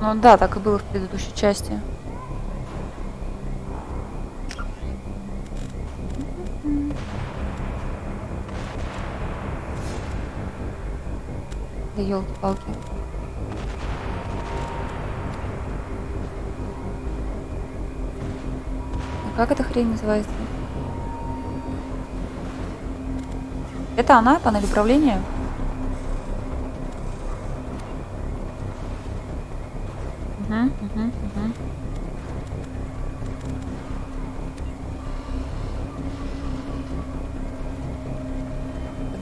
Ну да, так и было в предыдущей части. Да елки-палки. А как эта хрень называется? Это она, панель управления? Угу.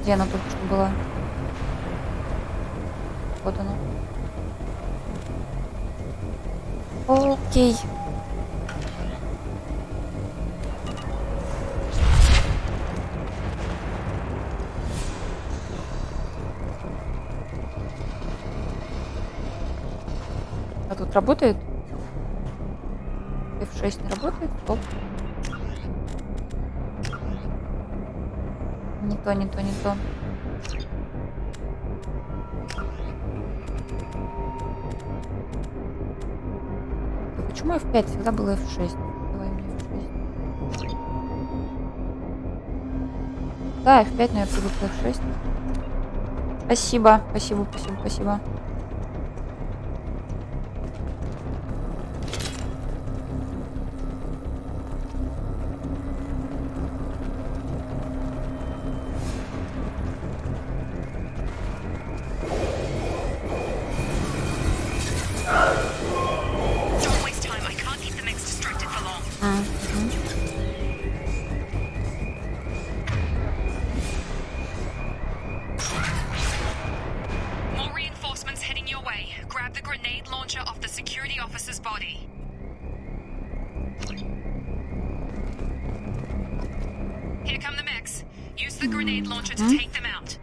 Где она только что была? Вот она. Окей. А тут работает? F6 не работает? Стоп. Не то, не то, не то. Да почему F5 всегда было F6? Давай мне F6. Да, F5, но я привыкла F6. Спасибо, спасибо, спасибо, спасибо. Don't waste time. I can't keep the mix distracted for long. More reinforcements heading your way. Grab the grenade launcher off the security officer's body. Here come the mechs. Use the grenade launcher to take them out.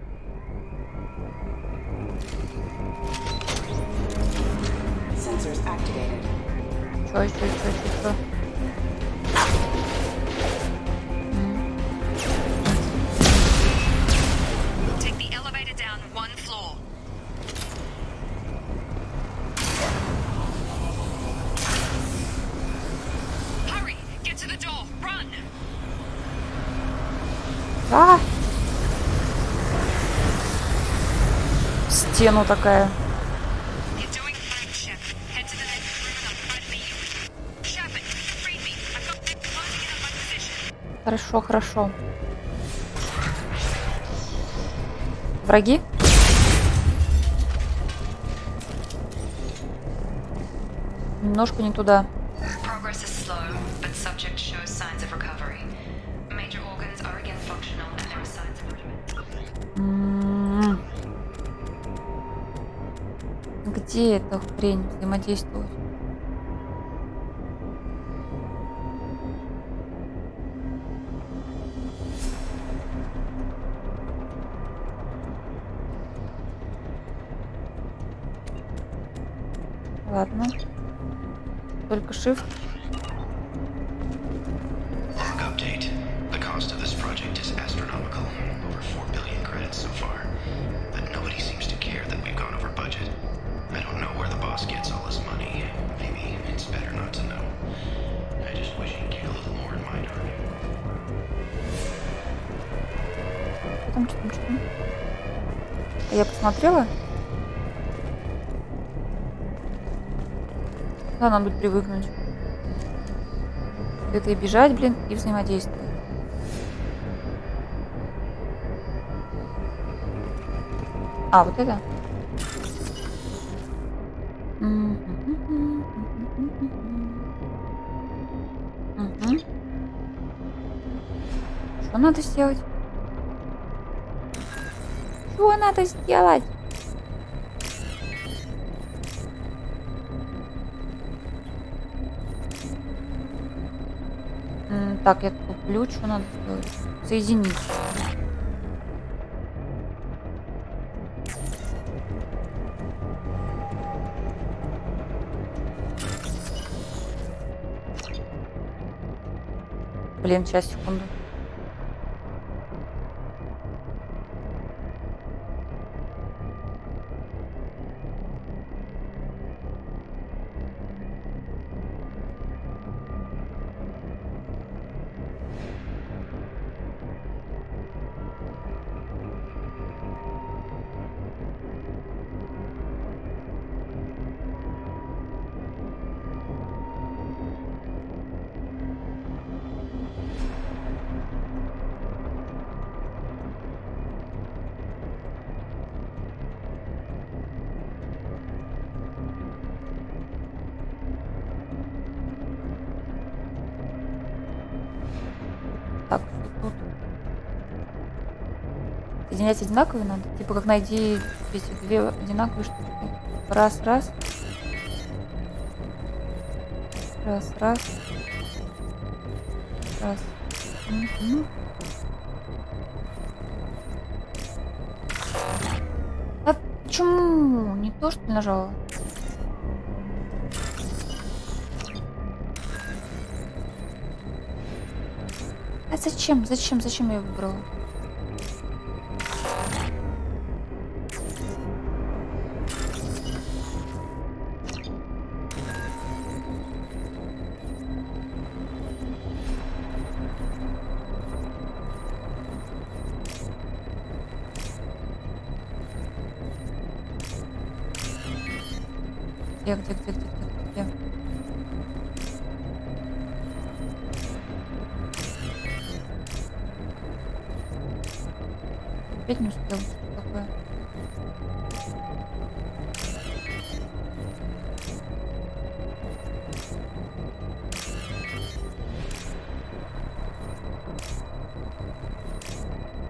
Sensors activated. Чё? Take the elevator down one floor. Hurry! Get to the door! Run! А! В стену такая. You're doing fine, Shep. Head to the next room and I'll try to meet you. Shepard, read me. I've got them closing in on my position. Хорошо, хорошо. Враги? Немножко не туда. Progress is slow, but subject shows signs of recovery. Major organs are again functional and there are signs of regimen. Где эта хрень взаимодействовать? Ладно. Только shift. Log update. The cost of this project is astronomical. Over 4 billion credits so far. But nobody seems to care that we've gone over budget. I don't know where the boss gets all his money. Maybe it's better not to know. I just wish he'd get a little more in mind on it. Что там? Я посмотрела? Да, надо будет привыкнуть. Это и бежать, блин, и взаимодействовать. А, вот это? Что надо сделать? Что надо сделать? Так, я туплю, что надо сделать? Соединить. Блин, сейчас, секунду. Так, что тут? Соединять одинаковые надо? Типа как найди эти две одинаковые штуки. Раз, раз. Раз, раз. Раз. Мгм. А почему? Не то, что ли, нажала? А зачем? Зачем я выбрала? Где? Опять не успел. Что такое?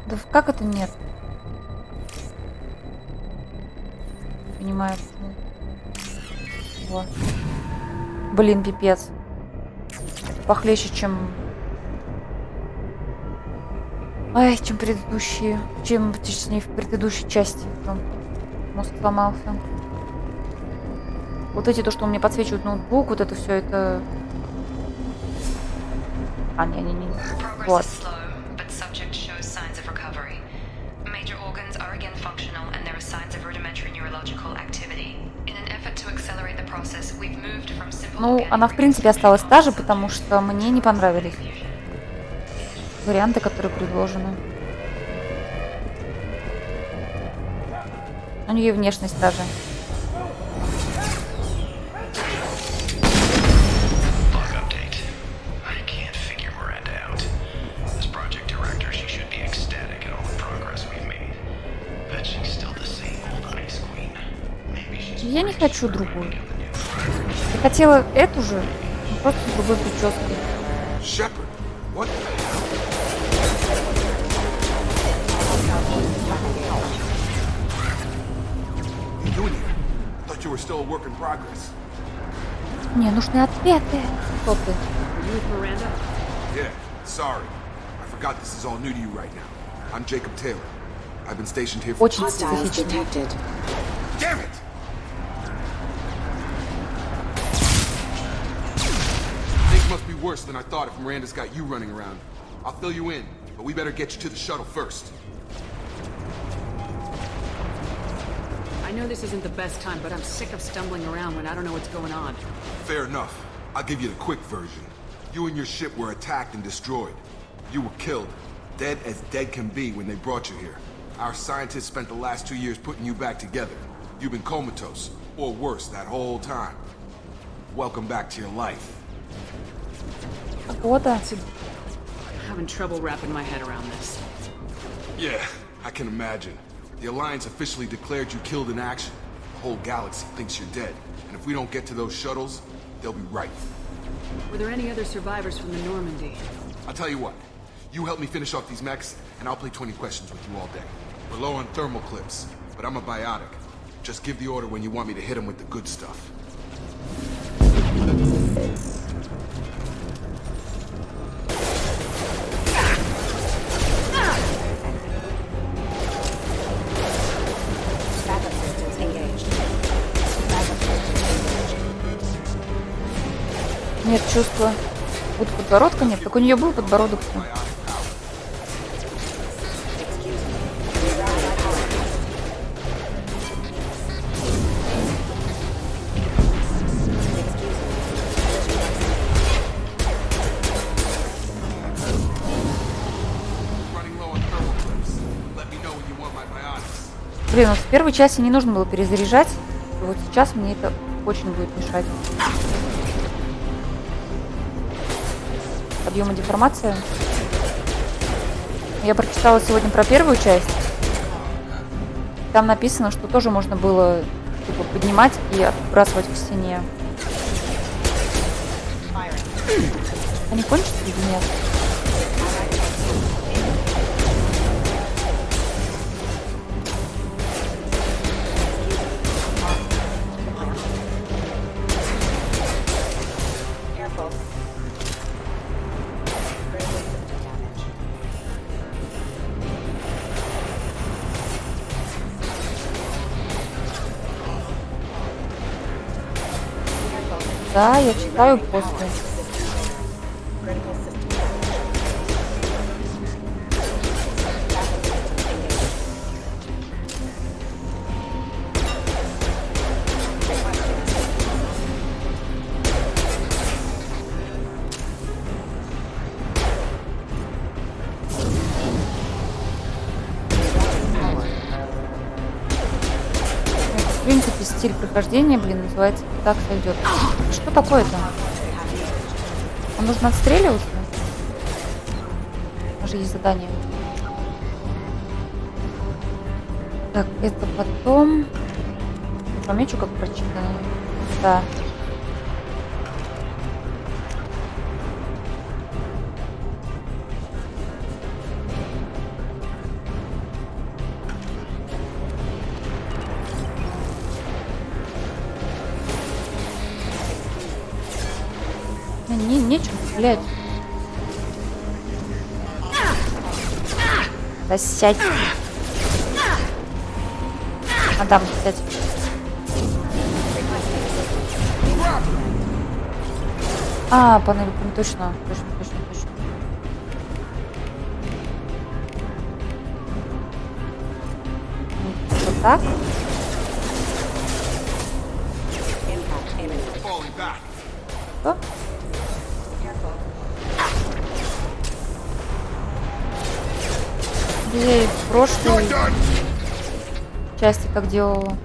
Да как это нет? Не понимаю, почему. Во. Блин, пипец. Похлеще, чем... Ай, чем предыдущие. Чем, точнее, в предыдущей части. Там мозг сломался. Вот эти, то, что у меня подсвечивают ноутбук, вот это все, это... А, не. Вот. Ну, она в принципе осталась та же, потому что мне не понравились варианты, которые предложены. У нее внешность та же. Я не хочу другую. Я хотела эту же, но просто с другой прической. Shepard, what? You doing here? Thought you were still a work in progress. Мне нужны ответы. Кто ты? Yeah, sorry. I forgot this is all new to you right now. I'm Jacob Taylor. I've been stationed here for... Очень специфично. Damn it! Things must be worse than I thought if Miranda's got you running around. I'll fill you in, but we better get you to the shuttle first. I know this isn't the best time, but I'm sick of stumbling around when I don't know what's going on. Fair enough. I'll give you the quick version. You and your ship were attacked and destroyed. You were killed, dead as dead can be when they brought you here. Our scientists spent the last 2 years putting you back together. You've been comatose, or worse, that whole time. Welcome back to your life. Года. I'm having trouble wrapping my head around this. Yeah, I can imagine. The Alliance officially declared you killed in action. The whole galaxy thinks you're dead. And if we don't get to those shuttles, they'll be right. Were there any other survivors from the Normandy? I'll tell you what. You help me finish off these mechs, and I'll play 20 questions with you all day. We're low on thermal clips, but I'm a biotic. Just give the order when you want me to hit them with the good stuff. Нет чувства. Вот подбородка нет, так у нее был подбородок. Блин, вот в первой части не нужно было перезаряжать. И вот сейчас мне это очень будет мешать. Подъем и деформация. Я прочитала сегодня про первую часть. Там написано, что тоже можно было типа, поднимать и отбрасывать к стене. Они кончатся или нет? Да, я читаю после. В принципе, стиль прохождения, блин, называется «Так сойдет». Что такое-то? А нужно отстреливаться? У нас же есть задание. Так, это потом... Помечу, как прочитано. Да. Нечем стрелять. Да сядь. Адам, сядь. А, панель, точно. Вот так. Что? Я и в прошлой части так делала.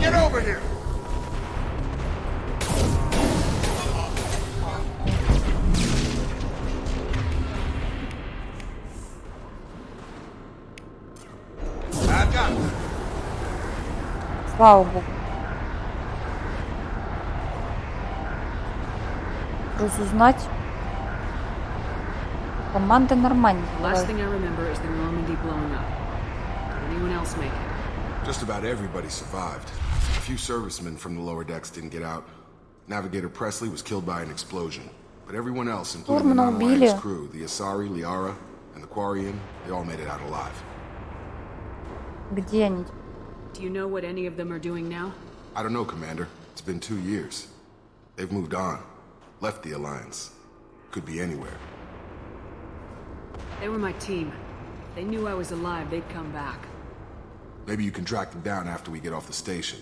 Get over here! Слава богу. Разузнать. Команда нормальная. Last thing I remember is the Normandy blowing up. Did anyone else make it? Just about everybody survived. A few servicemen from the lower decks didn't get out. Navigator Presley was killed by an explosion. But everyone else, including the non-Alliance crew, the Asari, Liara, and the Quarian, they all made it out alive. Где они? Do you know what any of them are doing now? I don't know, Commander. It's been 2 years. They've moved on. Left the Alliance. Could be anywhere. They were my team. If they knew I was alive, they'd come back. Maybe you can track them down after we get off the station.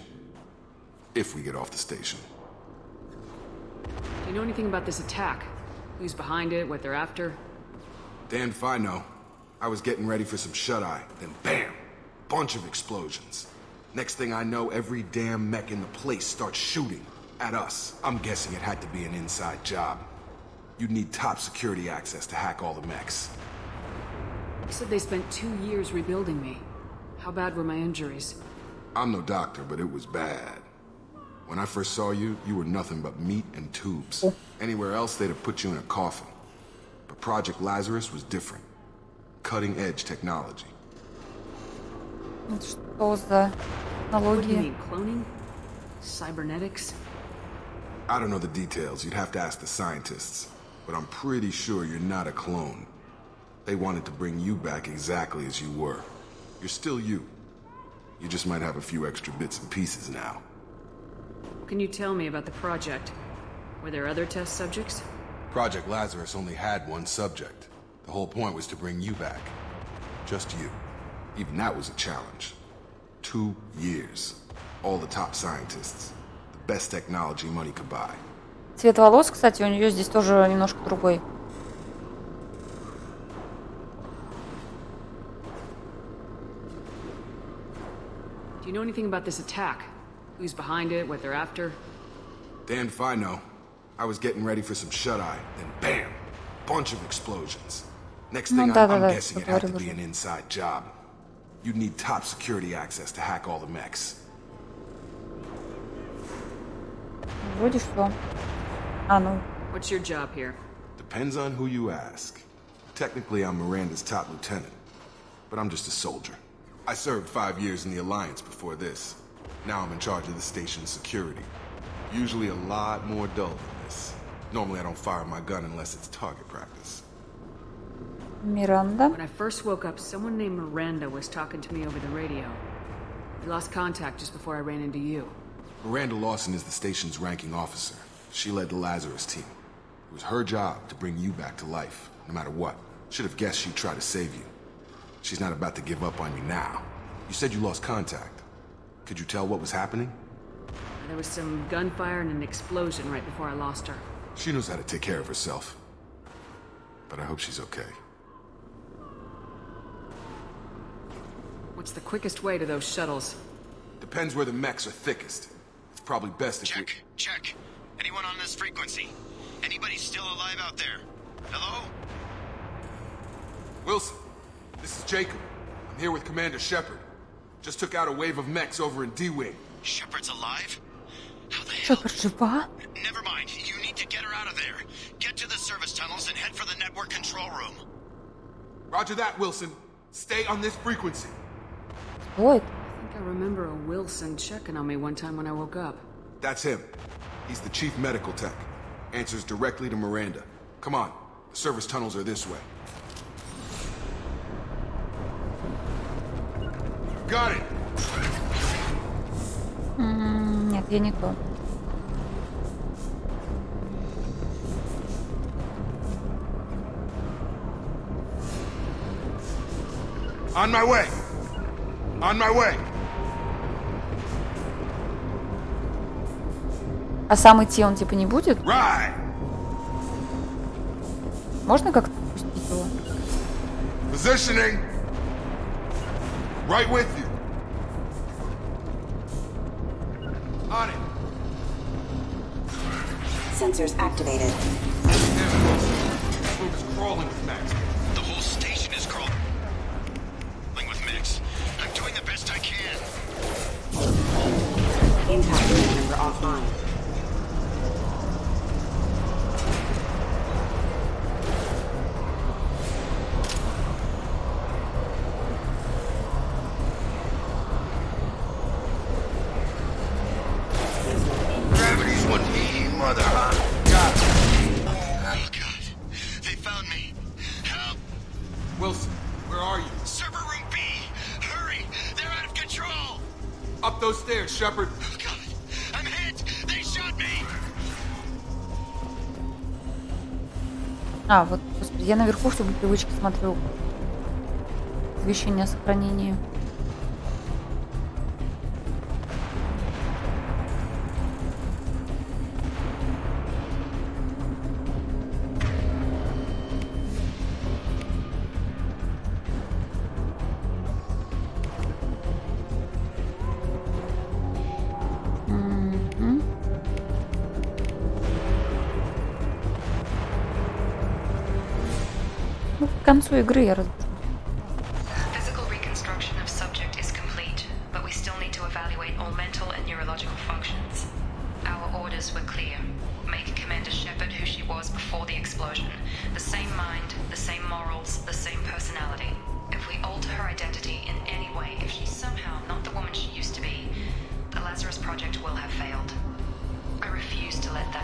If we get off the station. Do you know anything about this attack? Who's behind it, what they're after? Damned if I know. I was getting ready for some shut-eye, then bam! Bunch of explosions. Next thing I know, every damn mech in the place starts shooting at us. I'm guessing it had to be an inside job. You'd need top security access to hack all the mechs. You said they spent 2 years rebuilding me. How bad were my injuries? I'm no doctor, but it was bad. When I first saw you, you were nothing but meat and tubes. Anywhere else, they'd have put you in a coffin. But Project Lazarus was different. Cutting-edge technology. Что за What do you технологии? mean, cloning? Cybernetics? I don't know the details. You'd have to ask the scientists. But I'm pretty sure you're not a clone. They wanted to bring you back exactly as you were. You're still you. You just might have a few extra bits and pieces now. What can you tell me about the project? Were there other test subjects? Project Lazarus only had one subject. The whole point was to bring you back. Just you. Even that was a challenge. 2 years. All the top scientists. The best technology money could buy. Цвет волос, кстати, у нее здесь тоже немножко другой. Do you know anything about this attack? Who's behind it, what they're after? Damned if I know. I was getting ready for some shut-eye, then bam! Bunch of explosions. Next thing I'm guessing it had to be an inside job. You'd need top security access to hack all the mechs. Вроде что. А, ну. What's your job here? Depends on who you ask. Technically, I'm Miranda's top lieutenant, but I'm just a soldier. I served 5 years in the Alliance before this. Now I'm in charge of the station's security. Usually a lot more dull than this. Normally I don't fire my gun unless it's target practice. Miranda. When I first woke up, someone named Miranda was talking to me over the radio. We lost contact just before I ran into you. Miranda Lawson is the station's ranking officer. She led the Lazarus team. It was her job to bring you back to life, no matter what. Should have guessed she'd try to save you. She's not about to give up on you now. You said you lost contact. Could you tell what was happening? There was some gunfire and an explosion right before I lost her. She knows how to take care of herself. But I hope she's okay. What's the quickest way to those shuttles? Depends where the mechs are thickest. It's probably best if Check. Anyone on this frequency? Anybody still alive out there? Hello? Wilson, this is Jacob. I'm here with Commander Shepard. Just took out a wave of mechs over in D-Wing. Shepard's alive? How the Шепард жива? Never mind. You need to get her out of there. Get to the service tunnels and head for the network control room. Roger that, Wilson. Stay on this frequency. Ой. I think I remember a Wilson checking on me one time when I woke up. That's him. He's the chief medical tech. Answers directly to Miranda. Come on. The service tunnels are this way. Got it. Нет, я не то. On my way. On my way. А сам идти он типа не будет? Right. Можно как-то пустить его? Positioning. Right with you. On it. Sensors activated. This room is crawling with mechs. The whole station is crawling with mechs. I'm doing the best I can. Impact remember offline. Gravity's one me, mother, huh? Got it. Oh, God. They found me. Help! Wilson, where are you? Server room B! Hurry! They're out of control! Up those stairs, Shepard. Oh, God. I'm hit! They shot me! А, вот, господи, я наверху, чтобы привычки смотрю. Извещение о сохранении. Ну, к концу игры я разберу. Physical reconstruction of subject is complete, but we still need to evaluate all mental and neurological functions. Our orders were clear. Make Commander Shepard who she was before the explosion. The same mind, the same morals, the same personality. If we alter her identity in any way, if she's somehow not the woman she used to be, the Lazarus Project will have failed. I refuse to let that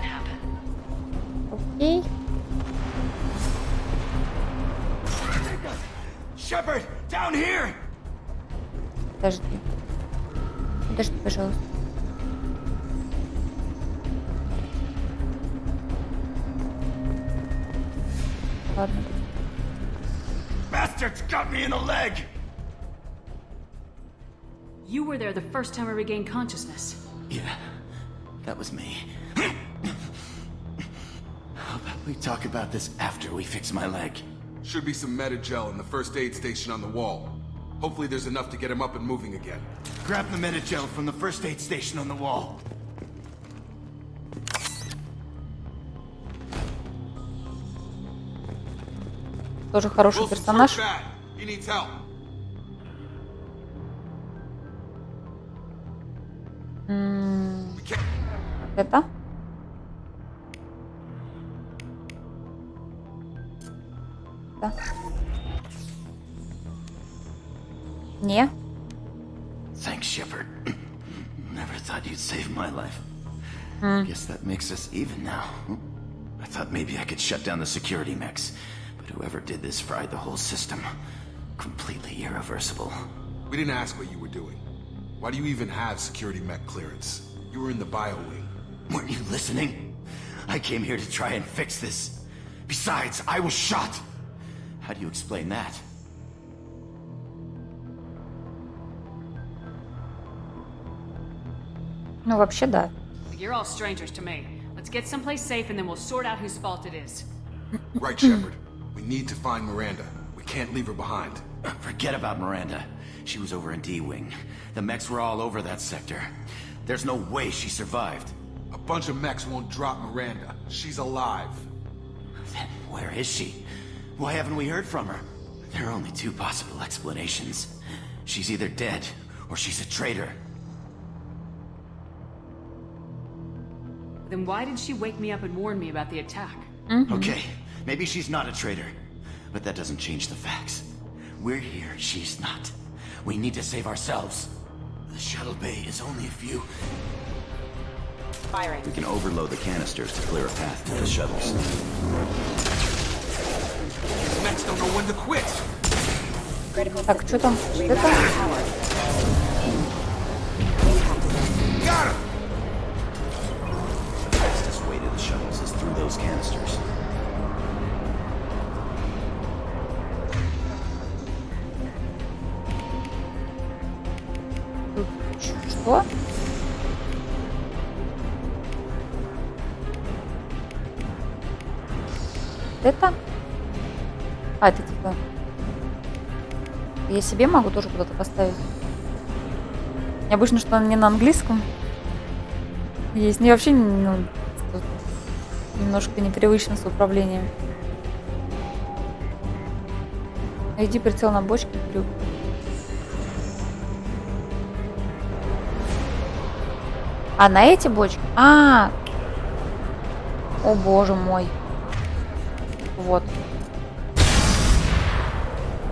Shepard, down here! Подожди. Подожди, пожалуйста. Ладно. Bastards got me in the leg! You were there the first time I regained consciousness. Yeah, that was me. How about we talk about this after we fix my leg? Should be some Metagel in the first aid station on the wall. Hopefully there's enough to get him up and moving again. Grab the Metagel from the first aid station on the wall. Тоже хороший Wilson's персонаж. hurt bad. He needs help. Это? Да. Не. Thanks, Shepard. Never thought you'd save my life. Guess that makes us even now. I thought maybe I could shut down the security mechs, but whoever did this fried the whole system. Completely irreversible. We didn't ask what you were doing. Why do you even have security mech clearance? You were in the bio wing. Weren't you listening? I came here to try and fix this. Besides, I was shot. How do you explain that? Ну, вообще, да. You're all strangers to me. Let's get someplace safe and then we'll sort out whose fault it is. Right, Shepard. We need to find Miranda. We can't leave her behind. Forget about Miranda. She was over in D-Wing. The mechs were all over that sector. There's no way she survived. A bunch of mechs won't drop Miranda. She's alive. Then where is she? Why haven't we heard from her? There are only two possible explanations. She's either dead, or she's a traitor. Then why did she wake me up and warn me about the attack? Okay, maybe she's not a traitor. But that doesn't change the facts. We're here, she's not. We need to save ourselves. The shuttle bay is only a few... Firing. We can overload the canisters to clear a path to the shuttles. These mechs don't know when to quit. Critical Так, что там? Что это? Got him! The fastest way to the shuttles is through those canisters. Что? Это? А, это типа... Я себе могу тоже куда-то поставить. Необычно, что он не на английском есть. Мне вообще немножко непривычно с управлением. Иди прицел на бочке, крюк. А на эти бочки? О, боже мой. Вот.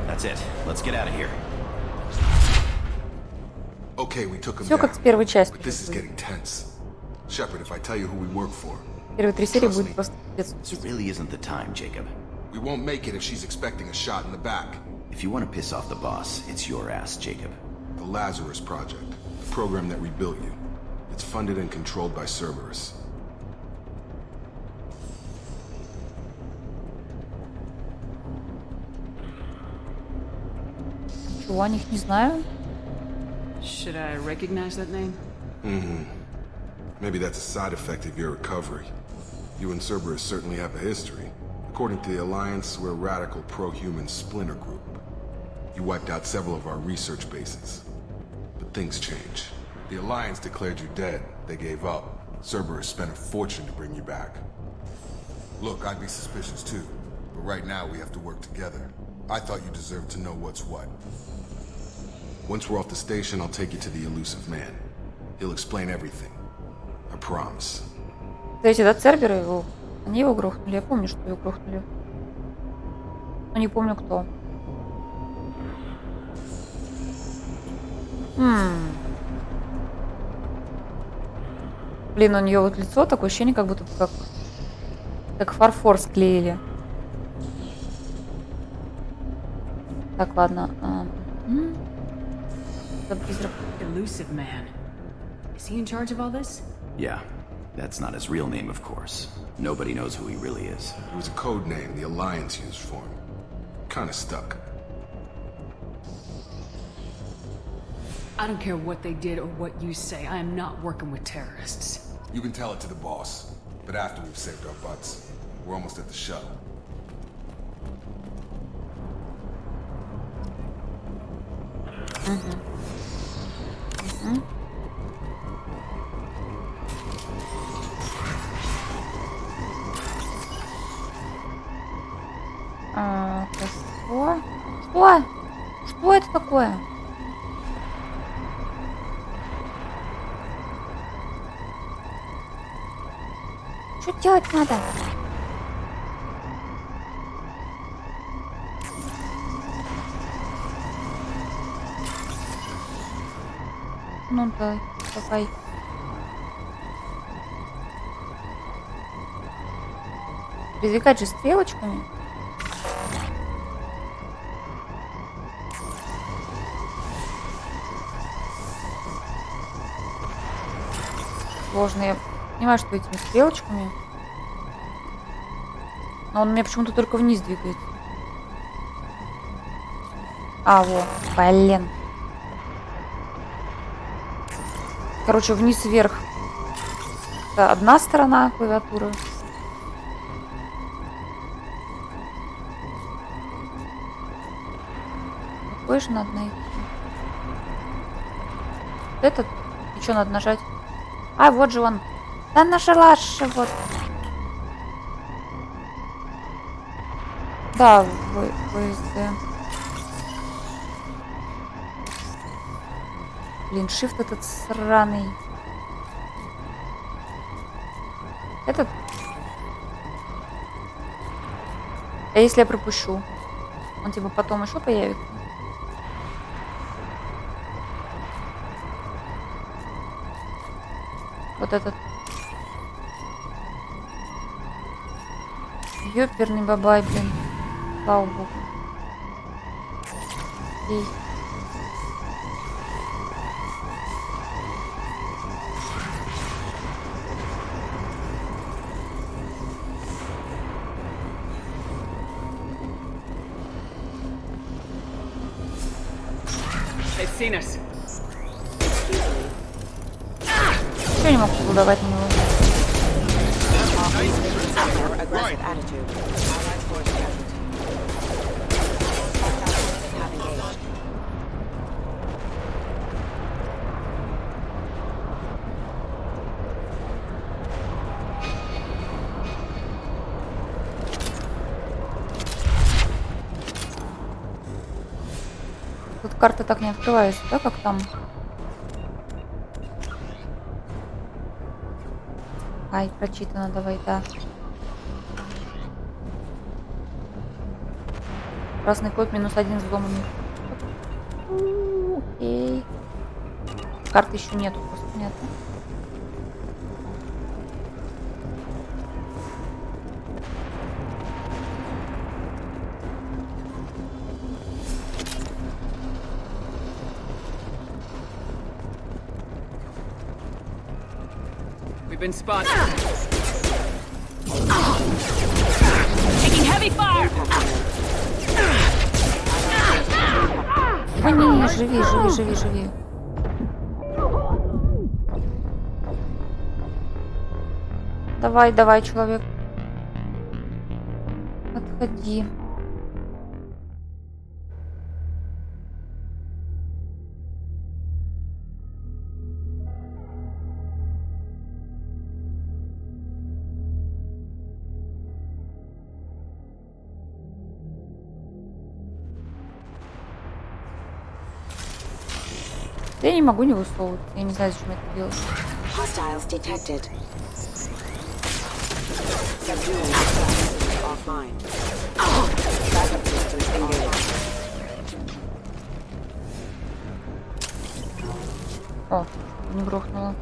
That's it. Let's get out of here. Okay, we took him Все down. как с первой части. But this is getting tense. Shepard, if I tell you who we work for, Первые 3 серии будет просто пипец. This really isn't the time, Jacob. we won't make it if she's expecting a shot in the back. If you want to piss off the boss, it's your ass, Jacob. The Lazarus Project, the program that rebuilt you. It's funded and controlled by Cerberus. Чего о них не знаю? Should I recognize that name? Maybe that's a side effect of your recovery. You and Cerberus certainly have a history. According to the Alliance, we're a radical pro-human splinter group. You wiped out several of our research bases. But things change. The Alliance declared you dead. They gave up. Cerberus spent a fortune to bring you back. Look, I'd be suspicious too. But right now we have to work together. I thought you deserved to know what's what. Once we're off the station, I'll take you to the elusive man. He'll explain everything. I promise. Эти, да, Церберы его... Они его грохнули. Я помню, что его грохнули. Но не помню, кто. Блин, у нее вот лицо такое ощущение, как будто как фарфор склеили. Так, ладно. Это призрак. Elusive man. Is he in charge of all this? Yeah, that's not his real name, of course. Nobody knows who he really is. It was a code name the Alliance used for him. Kinda stuck. I don't care what they did or what you say. I am not working with terrorists. You can tell it to the boss, but after we've saved our butts. We're almost at the shuttle. Что? Что? Что это такое? Что делать надо? Ну да, давай. Передвигать же стрелочками. Сложно. Я понимаю, что этими стрелочками. Но он у меня почему-то только вниз двигается. А, вот. Блин. Короче, вниз-вверх. Это одна сторона клавиатуры. Какой же надо найти? Этот? И что надо нажать? А, вот же он. Да нажала же вот. Да, ВСД. Блин, shift этот сраный. Этот? А если я пропущу? Он типа потом еще появится? Вот этот. Ёперный бабай, блин. Слава богу. Эй. They've seen us. Чего не могу давать на него? Aggressive attitude. Allied force casualty. Have engaged. Тут карта так не открывается, да, как там? Ай, прочитано, давай, да. Красный код -1 взломанный. Окей. Карты еще нету, просто понятно. We've been spotted. Taking heavy fire. Ой, не, живи, живи, живи, живи. Давай, давай, человек. Отходи. Я не могу не высовываться. Я не знаю, зачем я это делаю. Hostiles detected. Offline. Backup systems engaged. О, не грохнуло.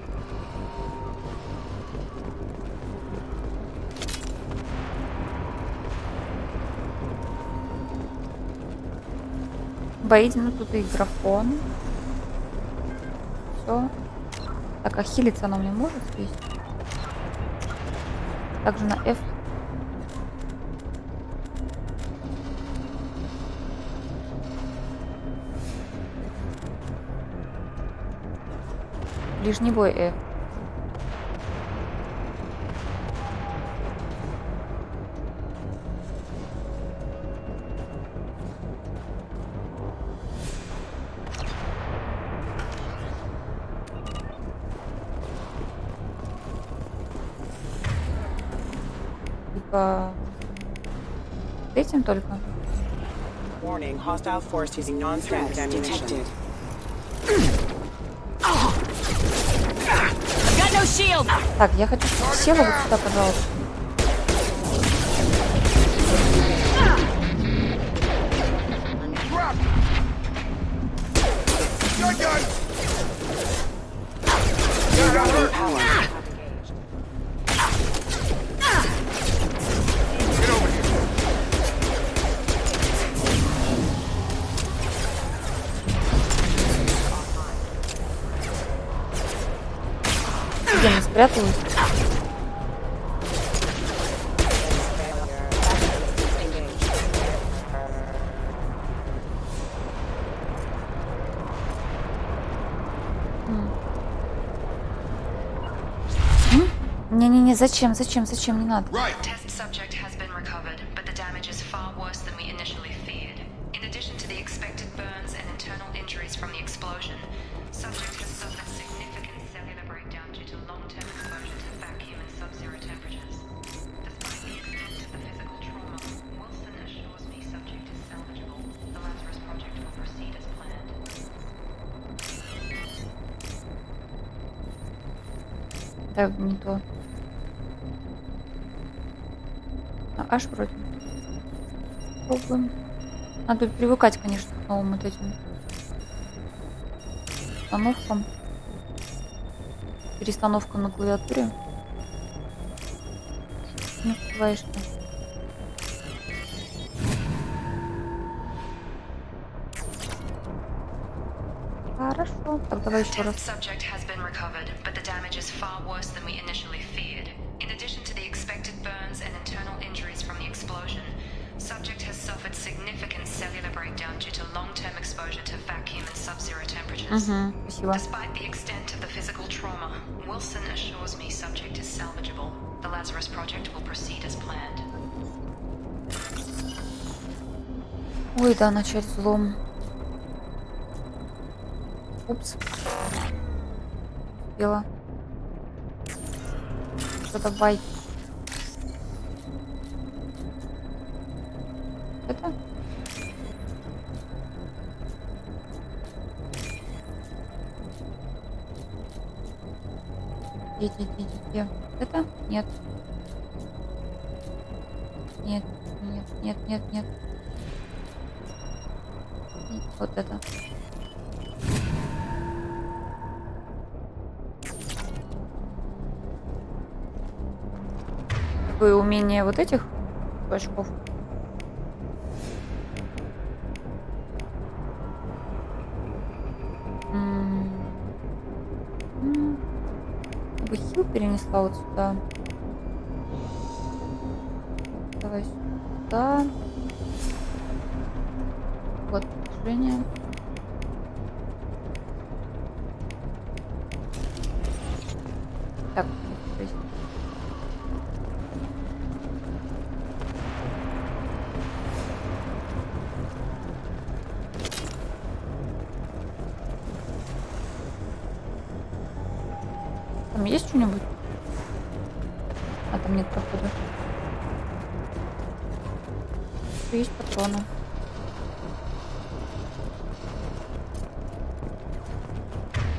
Боите, ну тут и графон. Все. Так, а хилиться оно мне может здесь? Также на F. Ближний бой F. Типа этим только. Warning, hostile force using non-standard ammunition. Got no shield! Так, я хочу села вот сюда, пожалуйста. Где она спряталась? Не-не-не, зачем, не надо. Test subject has been recovered, but the damage is far worse than we initially feared. In addition to the expected burns and internal injuries from the explosion, subject has suffered significant cellular breakdown due to long-term exposure to vacuum and sub-zero temperatures. Despite the extent of the physical trauma, Wilson assures me subject is salvageable. The Lazarus project will proceed as planned. Да, не то. Аж вроде. Пробуем. Надо привыкать, конечно, к новым вот этим установкам. Перестановкам на клавиатуре. Не успеваешь-то. Хорошо. Так, давай еще раз. Subject has been recovered, but the damage is far worse than we initially feared. In addition to the expected burns and internal injuries from the explosion, subject has suffered significant cellular breakdown due to long-term exposure to vacuum and sub-zero temperatures. Спасибо. Despite the extent of the physical trauma, Wilson assures me subject is salvageable. The Lazarus project will proceed as planned. Ой, да, начать взлом. Упс. Успела. Что, давай. Это? Где? Это? Нет. Нет. Вот это. Какое умение вот этих очков? Я бы хил перенесла вот сюда. Давай сюда. Вот движение. Так, здесь. Там есть что-нибудь? А, там нет прохода. Есть патроны.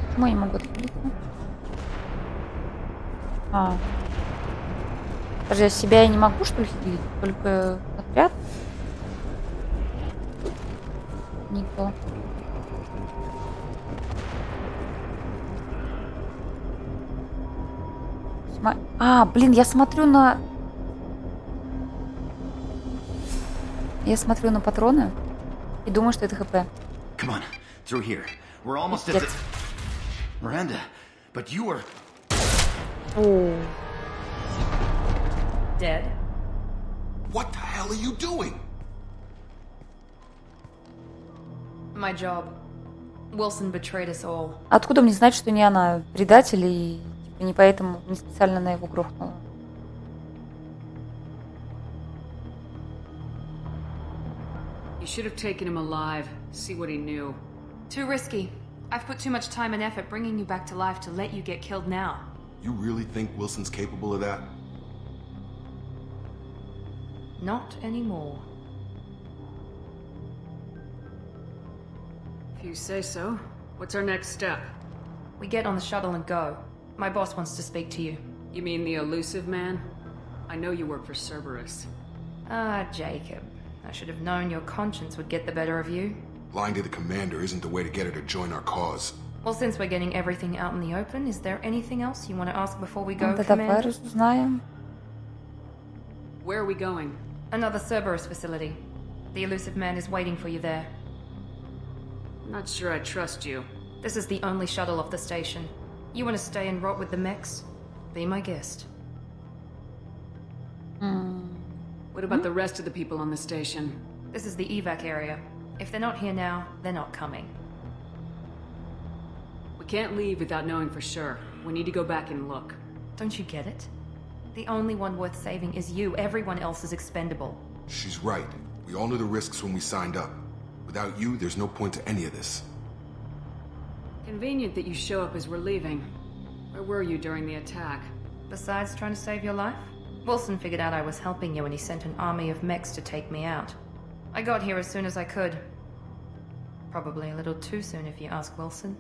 Почему я не могу открыть? А. Даже я себя я не могу, что ли, хилить? Только отряд? Не то. А, блин, я смотрю на патроны и думаю, что это ХП. Come on, through here. We're almost at the... Miranda, but you were... О, Dead? What the hell are you doing? My job. Wilson betrayed us all. откуда мне знать, что не она предатель и типа, не поэтому не специально она его грохнула? You should have taken him alive, see what he knew. Too risky. I've put too much time and effort bringing you back to life to let you get killed now. You really think Wilson's capable of that? Not anymore. If you say so. What's our next step? We get on the shuttle and go. My boss wants to speak to you. You mean the elusive man? I know you work for Cerberus. Ah, Jacob. I should have known your conscience would get the better of you. Lying to the commander isn't the way to get her to join our cause. Well, since we're getting everything out in the open, is there anything else you want to ask before we go, Да давай Commander? разузнаем. Where are we going? Another Cerberus facility. The elusive man is waiting for you there. I'm not sure I trust you. This is the only shuttle off the station. You want to stay and rot with the mechs? Be my guest. What about the rest of the people on the station? This is the evac area. If they're not here now, they're not coming. We can't leave without knowing for sure. We need to go back and look. Don't you get it? The only one worth saving is you. Everyone else is expendable. She's right. We all knew the risks when we signed up. Without you, there's no point to any of this. Convenient that you show up as we're leaving. Where were you during the attack? Besides trying to save your life, Wilson figured out I was helping you and he sent an army of mechs to take me out. I got here as soon as I could. Probably a little too soon if you ask Wilson.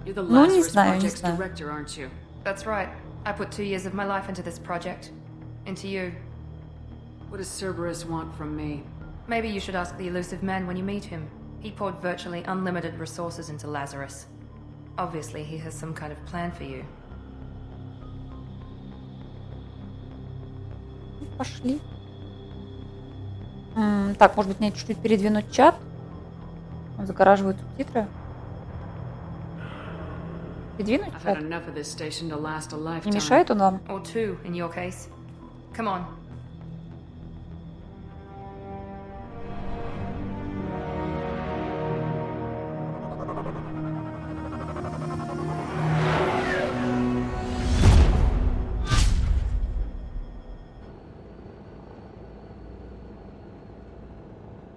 You're the Ну, не Lazarus знаю, не Project's знаю. director, aren't you? That's right. I put 2 years of my life into this project. Into you. What does Cerberus want from me? Maybe you should ask the elusive man when you meet him. He poured virtually unlimited resources into Lazarus. Obviously, he has some kind of plan for you. Пошли. Так, может быть, мне чуть-чуть передвинуть чат? Он загораживает субтитры. Передвинуть I've чат? had enough of this station to last a Не lifetime. мешает он вам? Or 2, in your case. Come on.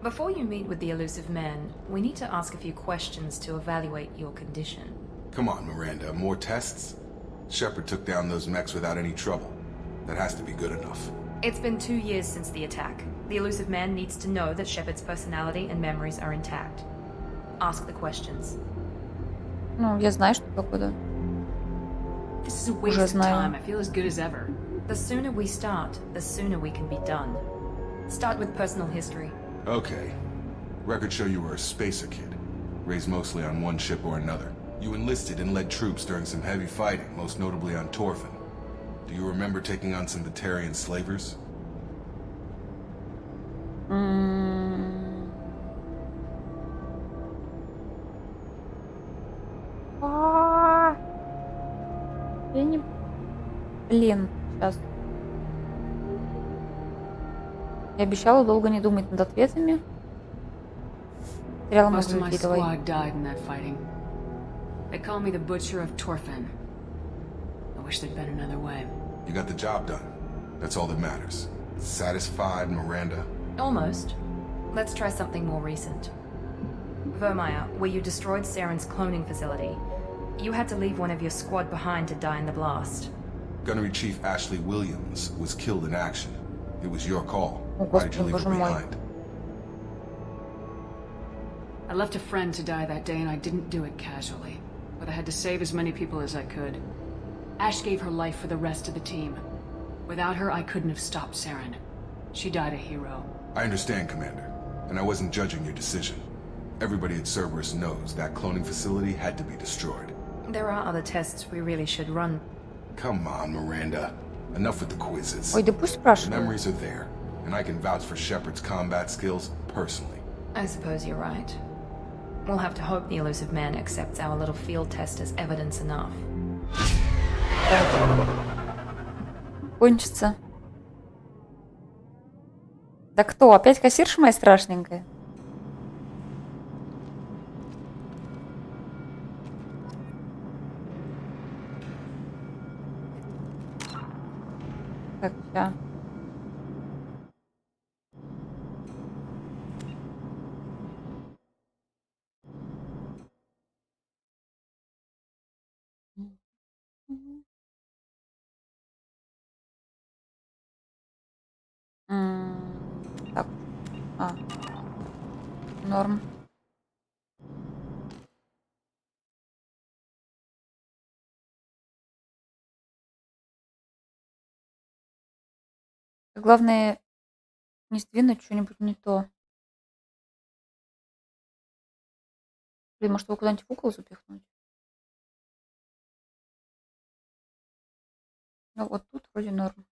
Before you meet with the elusive man, we need to ask a few questions to evaluate your condition. Come on, Miranda, more tests? Shepard took down those mechs without any trouble. That has to be good enough. It's been 2 years since the attack. The elusive man needs to know that Shepard's personality and memories are intact. Ask the questions. Ну, я знаю, что такое. This is a waste Уже of знаю. time. I feel as good as ever. The sooner we start, the sooner we can be done. Start with personal history. Okay. Records show you were a spacer kid, raised mostly on one ship or another. You enlisted and led troops during some heavy fighting, most notably on Torfin. Do you remember taking on some Batarian slavers? Я не... Блин, сейчас. Я обещала долго не думать над ответами. Потеряла Most of много my людей, давай. squad died in that fighting. They call me the Butcher of Torfin. I wish there'd been another way. You got the job done. That's all that matters. Satisfied, Miranda? Almost. Let's try something more recent. Vermeer, where you destroyed Saren's cloning facility, you had to leave one of your squad behind to die in the blast. Gunnery Chief Ashley Williams was killed in action. It was your call. О, Why did you Господи, leave her боже мой. behind? I left a friend to die that day and I didn't do it casually. But I had to save as many people as I could. Ash gave her life for the rest of the team. Without her, I couldn't have stopped Saren. She died a hero. I understand, Commander. And I wasn't judging your decision. Everybody at Cerberus knows that cloning facility had to be destroyed. There are other tests we really should run. Come on, Miranda. Enough with the quizzes. Ой, да пусть спрашивают. Memories are there. and I can vouch for Shepard's combat skills personally. I suppose you're right. We'll have to hope the elusive man accepts our little field test as evidence enough. Кончится. Да кто? Опять кассирша моя страшненькая? Так, ща. Так. Норм. Главное не сдвинуть что-нибудь не то. Блин, может его куда-нибудь в угол запихнуть? Ну вот тут вроде норм.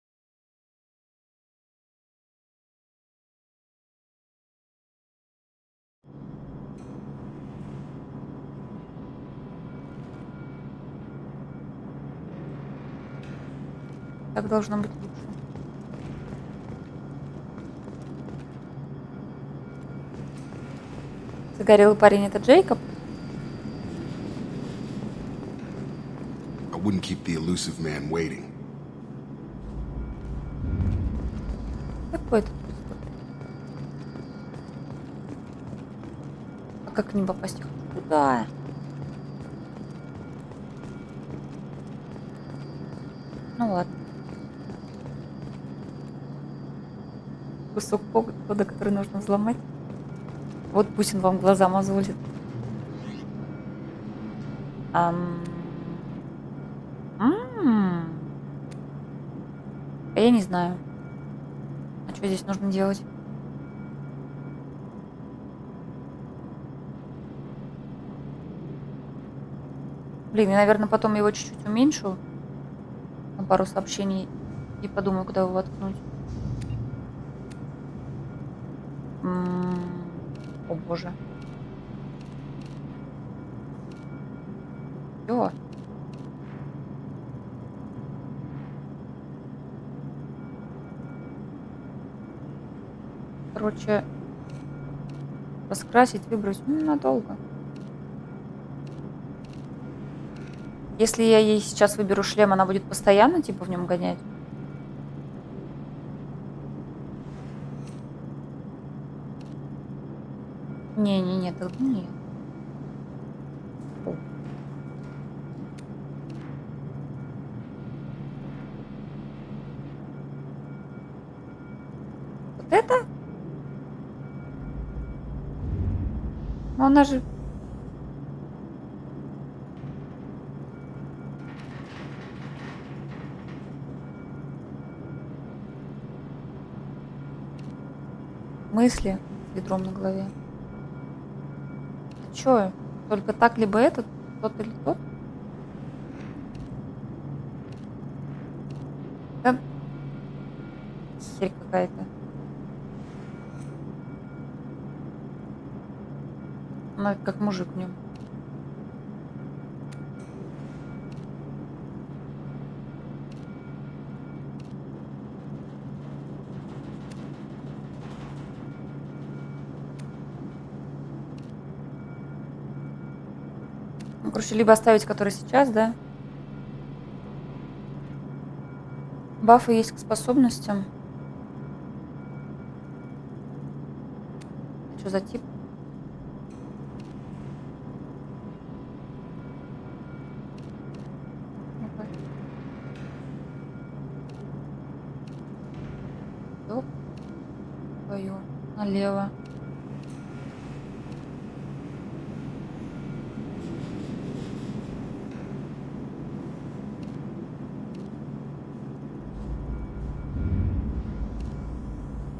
Так должно быть лучше. Загорелый парень — это Джейкоб? I wouldn't keep the elusive man waiting. Какой это происходит? А как к ним попасть? Куда? Ну ладно. Кусок кода, который нужно взломать. Вот пусть он вам глаза мозолит. Я не знаю. А что здесь нужно делать? Блин, я, наверное, потом его чуть-чуть уменьшу на пару сообщений и подумаю, куда его воткнуть. О боже. Всё. Короче, раскрасить, выбрать ненадолго. Если я ей сейчас выберу шлем, она будет постоянно типа в нем гонять? Не-не-не, так нет. О. Вот это? Но она же... Мысли с ведром на голове. А чё? Только так либо этот, тот или тот? Да... Херь какая-то. Она как мужик в нем. Ну, короче, либо оставить, который сейчас, да? Бафы есть к способностям. Что за тип? Ну-ка. Стоп. Твою. Налево.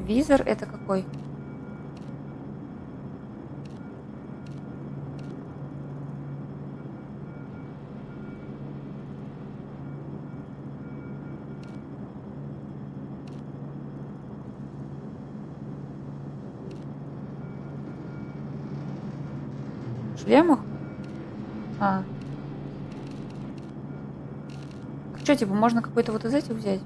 Визор это какой? шлемах? А. Что, типа, можно какой-то вот из этих взять?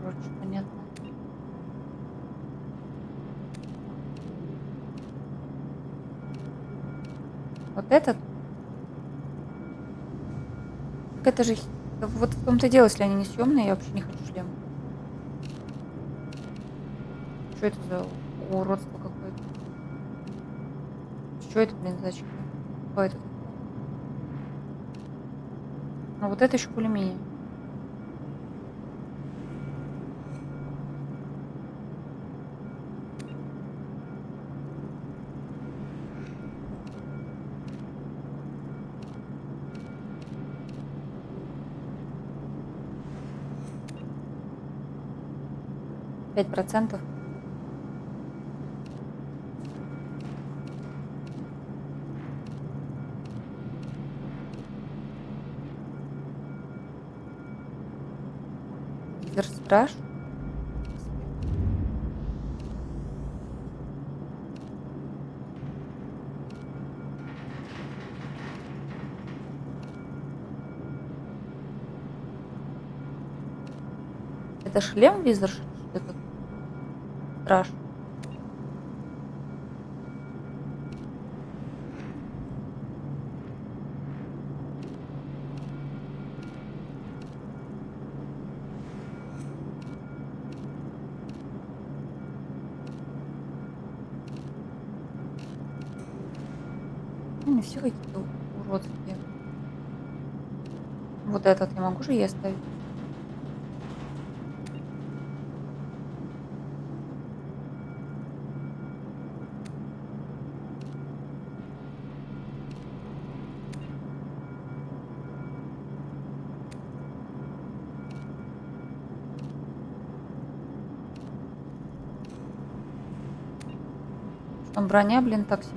Короче, понятно. Вот этот? Так это же... Вот в том-то и дело, если они не съемные, я вообще не хочу шлем. Что это за уродство какое-то? Что это, блин, за очки? Что это? Ну вот это еще более-менее. %. Страж. Это шлем визор? Этот страж. Они все какие-то уродские. Вот этот я могу же ей оставить? Там броня, блин, так себе.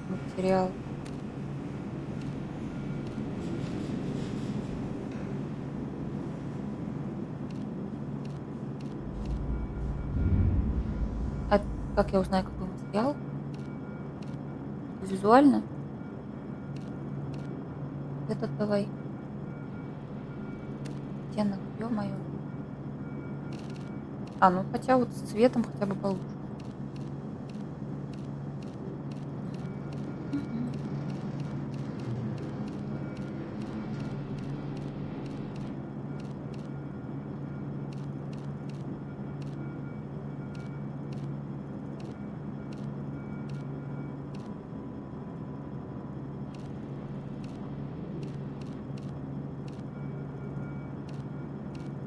Материал. А как я узнаю, какой материал? Визуально? Этот давай. Оттенок, ё-моё. А, ну хотя вот с цветом хотя бы получше.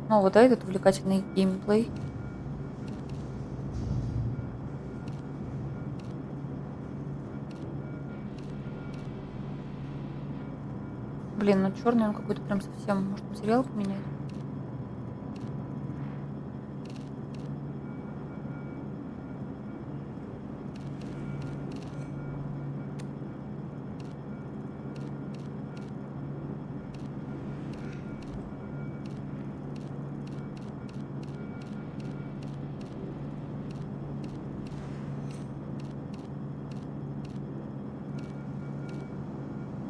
Ну, вот этот увлекательный геймплей. Блин, ну черный он какой-то прям совсем. Может, материал поменять?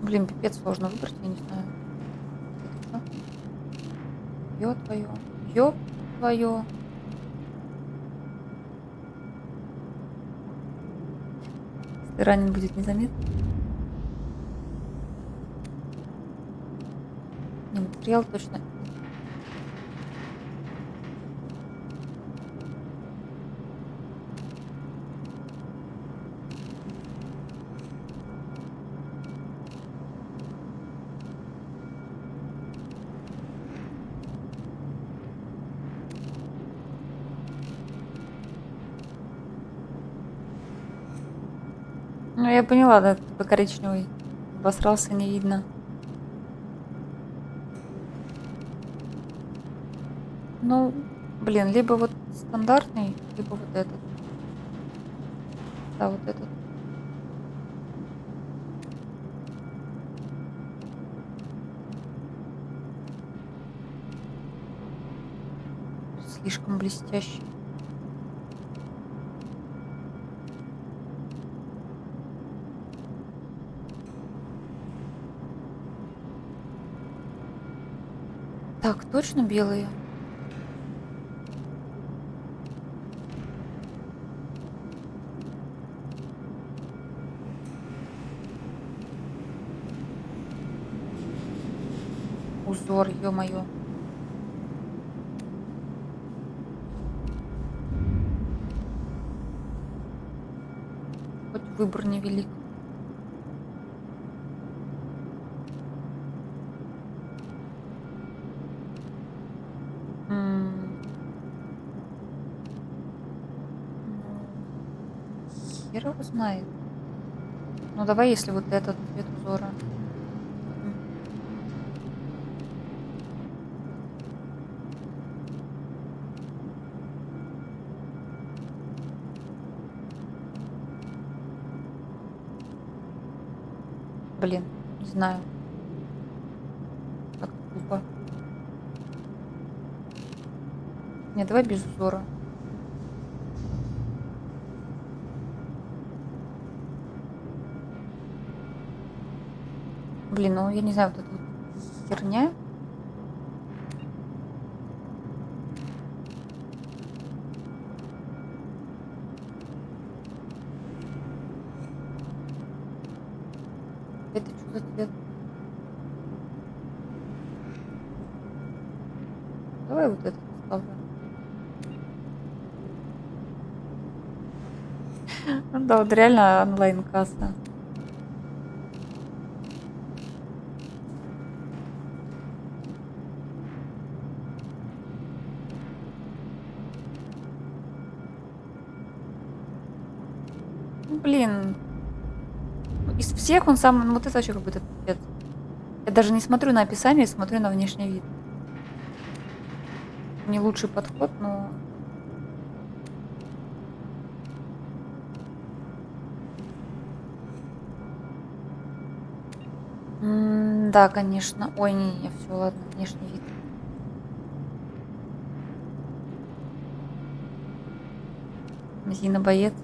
Блин, пипец сложно выбрать, я не знаю. Это что? Ё твое. Ё твое. Если ранен будет незаметно. Не, материал точно. Ну, я поняла, да, такой коричневый. Обосрался, не видно. Ну, блин, либо вот стандартный, либо вот этот. Да, вот этот. слишком блестящий. Так, точно белые? Узор, ё-моё. Хоть выбор невелик. Хер его знает. Ну давай, если вот этот цвет узора. Блин, не знаю. Как тупо. Не, давай без узора. Блин, ну я не знаю, вот эта вот херня. Это что за цвет? Давай вот этот поставлю. Ну да, вот реально онлайн-касса. Ну, блин. Из всех он самый... Ну, вот это вообще какой-то пипец. Я даже не смотрю на описание, смотрю на внешний вид. Не лучший подход, но... Да, конечно. Ой, не, все, ладно, внешний вид. Мазина боец.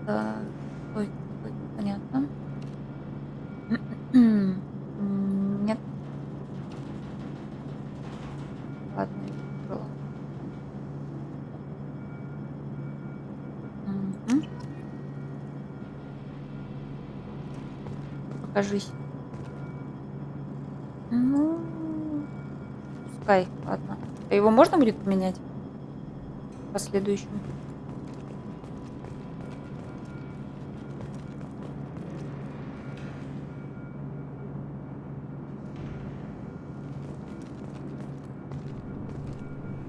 Да, ой, понятно. Нет. Ладно, было. Покажись. Ну, пускай, ладно. А его можно будет поменять? В последующем.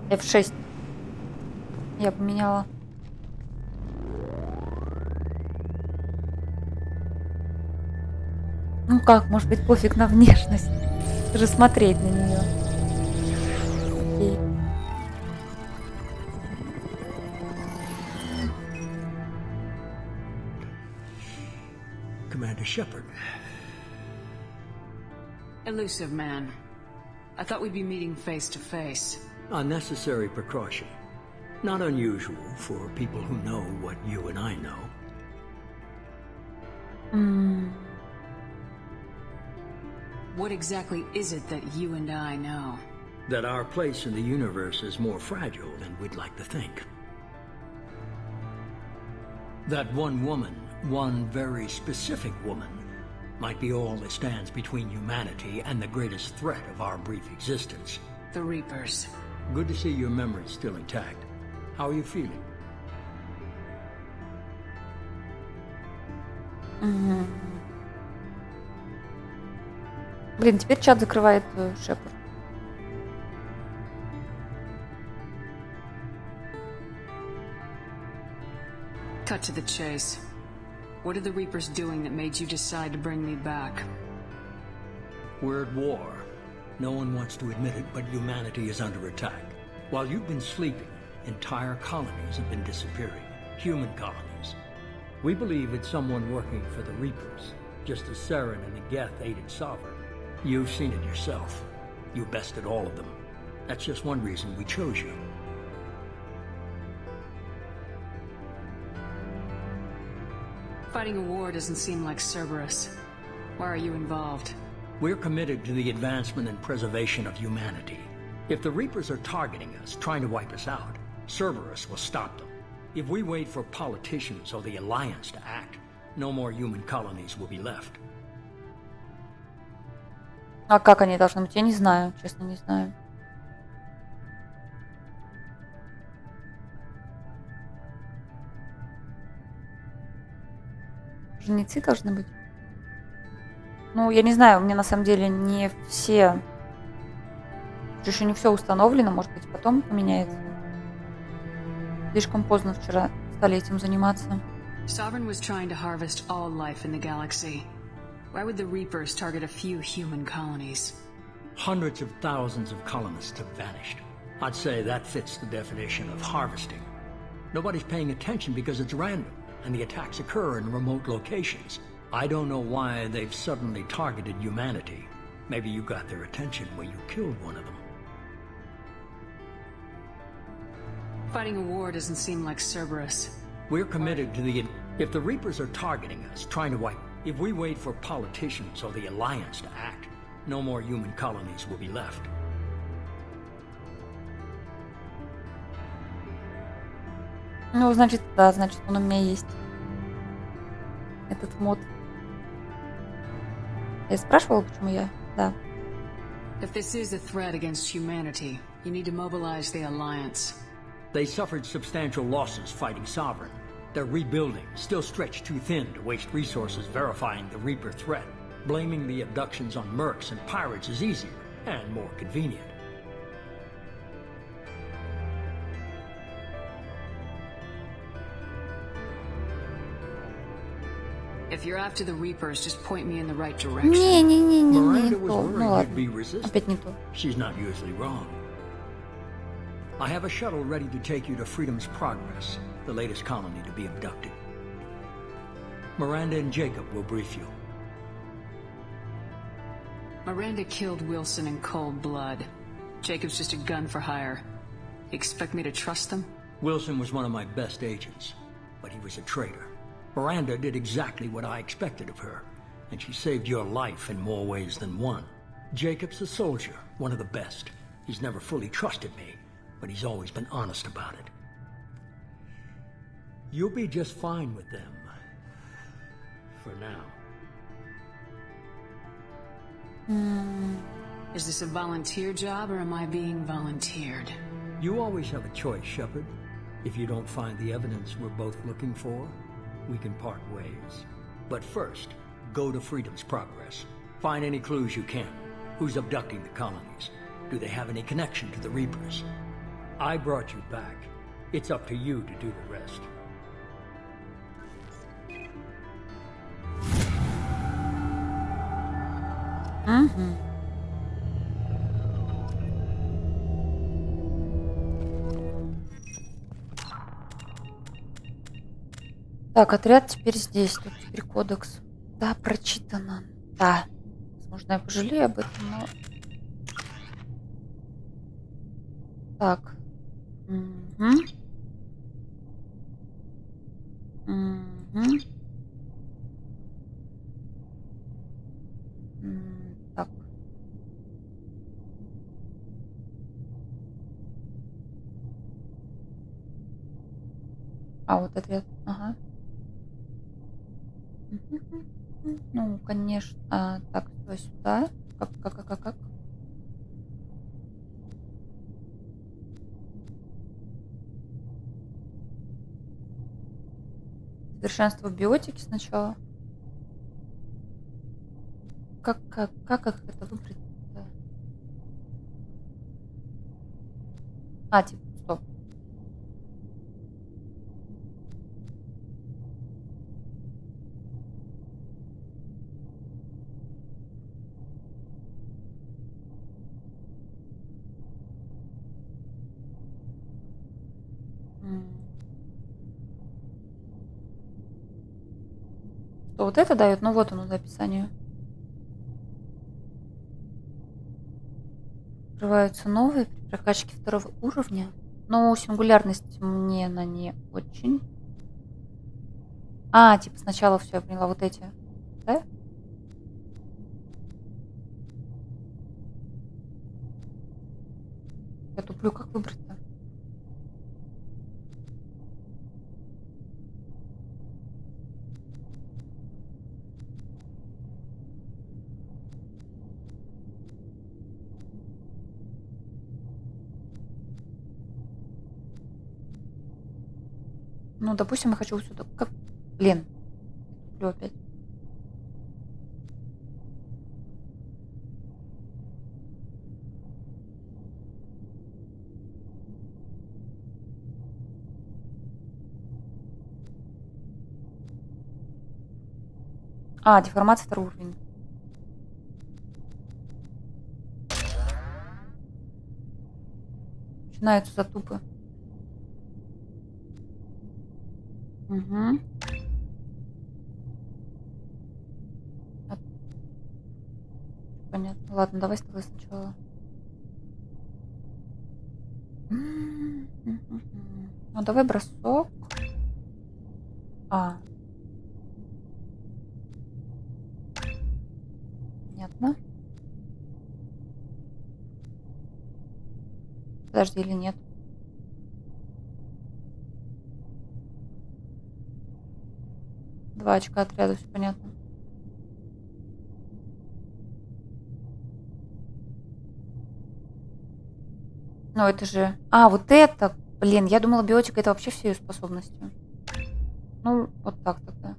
F6. Я поменяла. Ну как, может быть, пофиг на внешность. Даже смотреть на нее. Окей. Commander Shepard. Elusive man. I thought we'd be meeting face to face. Unnecessary precaution. Not unusual for people who know what you and I know. What exactly is it that you and I know? That our place in the universe is more fragile than we'd like to think. That one woman, one very specific woman, might be all that stands between humanity and the greatest threat of our brief existence. The Reapers. Good to see your memory's still intact. How are you feeling? Блин, теперь чат закрывает Шепард. Cut to the chase. What are the Reapers doing that made you decide to bring me back? We're at war. No one wants to admit it, but humanity is under attack. While you've been sleeping, entire colonies have been disappearing. Human colonies. We believe it's someone working for the Reapers. just as Saren and the Geth aided Sovereign. You've seen it yourself. You bested all of them. That's just one reason we chose you. Fighting a war doesn't seem like Cerberus. Why are you involved? We're committed to the advancement and preservation of humanity. If the Reapers are targeting us, trying to wipe us out, Cerberus will stop them. If we wait for politicians or the Alliance to act, no more human colonies will be left. А как они должны быть? Я не знаю, честно, не знаю. Жнецы должны быть? Ну, я не знаю, у меня на самом деле не все... Еще не все установлено, может быть, потом поменяется. Слишком поздно вчера стали этим заниматься. Sovereign was trying to harvest all life in the galaxy. Why would the Reapers target a few human colonies? Hundreds of thousands of colonists have vanished. I'd say that fits the definition of harvesting. Nobody's paying attention because it's random, and the attacks occur in remote locations. I don't know why they've suddenly targeted humanity. Maybe you got their attention when you killed one of them. Fighting a war doesn't seem like Cerberus. We're committed to the... If the Reapers are targeting us, trying to wipe... If we wait for politicians or the Alliance to act, no more human colonies will be left. Ну, значит, да, значит, он у меня есть. Этот мод. Я спрашивала, почему я... Да. If this is a threat against humanity, you need to mobilize the Alliance. They suffered substantial losses fighting Sovereign. They're rebuilding, still stretched too thin to waste resources verifying the Reaper threat. Blaming the abductions on mercs and pirates is easier and more convenient. If you're after the Reapers, just point me in the right direction. Не Miranda то. was Ну worried you'd ладно. be resistant. Опять не то. She's not usually wrong. I have a shuttle ready to take you to Freedom's Progress, the latest colony to be abducted. Miranda and Jacob will brief you. Miranda killed Wilson in cold blood. Jacob's just a gun for hire. You expect me to trust them? Wilson was one of my best agents, but he was a traitor. Miranda did exactly what I expected of her, and she saved your life in more ways than one. Jacob's a soldier, one of the best. He's never fully trusted me, but he's always been honest about it. You'll be just fine with them. For now. Is this a volunteer job, or am I being volunteered? You always have a choice, Shepard. If you don't find the evidence we're both looking for, we can part ways. But first, go to Freedom's Progress. Find any clues you can. Who's abducting the colonies? Do they have any connection to the Reapers? I brought you back. It's up to you to do the rest. Угу. Так, отряд теперь здесь. Тут теперь кодекс. Да, прочитано. Да. Возможно, я пожалею об этом, но... Так. Угу. Угу. Так. А, вот ответ. Ага. Ну, конечно. Так, то сюда. Как? Совершенство биотики сначала. Как их это выбрать-то? Типа, стоп. То вот это дает, ну вот оно за описание. Открываются новые при прокачке второго уровня. Но сингулярность мне она не очень. А, типа сначала все, я поняла, вот эти. Да? Я туплю, как выбрать-то? Ну, допустим, я хочу вот сюда. Как? Блин. Туплю опять. А, деформация второй уровень. Начинаются затупы. Угу. Понятно. Ладно, давай с тобой сначала. Ну, давай бросок. А. Понятно. Подожди, или нет? Два очка отряда, все понятно. Ну, это же... А, вот это! Блин, я думала, биотика это вообще все ее способности. Ну, вот так тогда.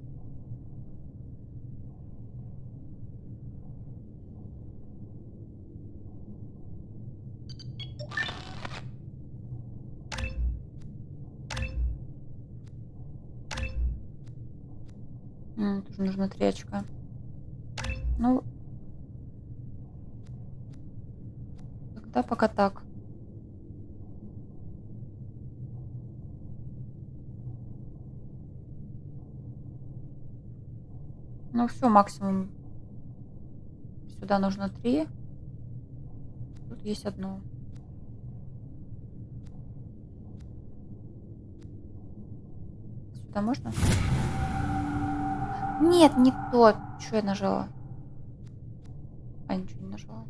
Тоже нужно 3 очка. Ну, тогда пока так. Ну, все, максимум. Сюда нужно 3. Тут есть одно. Сюда можно? Нет, не то. Что я нажала? А, ничего не нажала.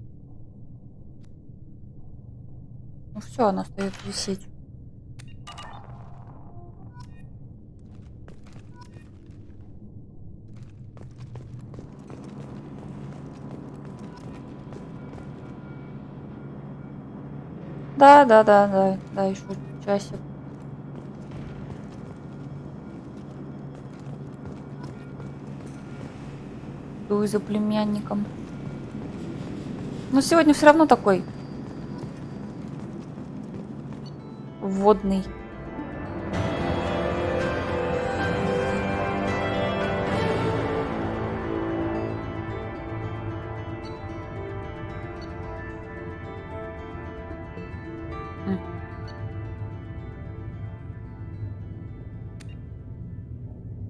Ну все, оно остается висеть. Да, еще часик. Иду за племянником. Но сегодня все равно такой водный.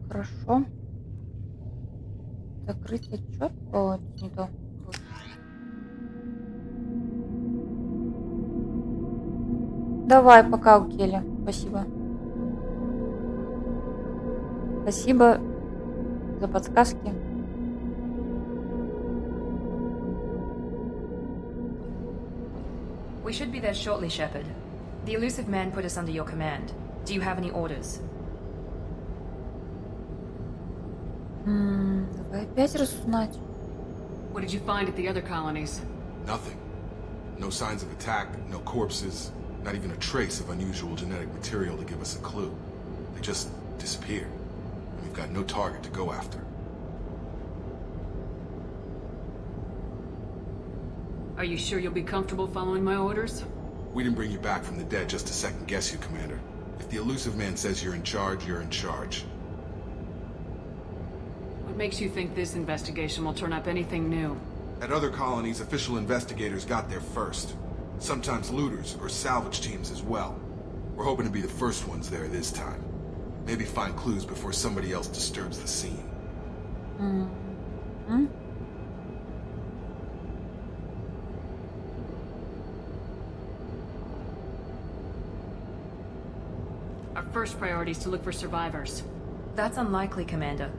Хорошо. Закрыть отчет. О, это не то. Давай, пока, Укели. Спасибо. Спасибо за подсказки. We should be there shortly, Shepard. The elusive man put us under your command. Do you have any orders? Давай опять разузнать. What did you find at the other colonies? Nothing. No signs of attack, no corpses, not even a trace of unusual genetic material to give us a clue. They just disappeared. And we've got no target to go after. Are you sure you'll be comfortable following my orders? We didn't bring you back from the dead just to second guess you, Commander. If the elusive man says you're in charge, you're in charge. What makes you think this investigation will turn up anything new? At other colonies, official investigators got there first. Sometimes looters or salvage teams as well. We're hoping to be the first ones there this time. Maybe find clues before somebody else disturbs the scene. Our first priority is to look for survivors. That's unlikely, Commander.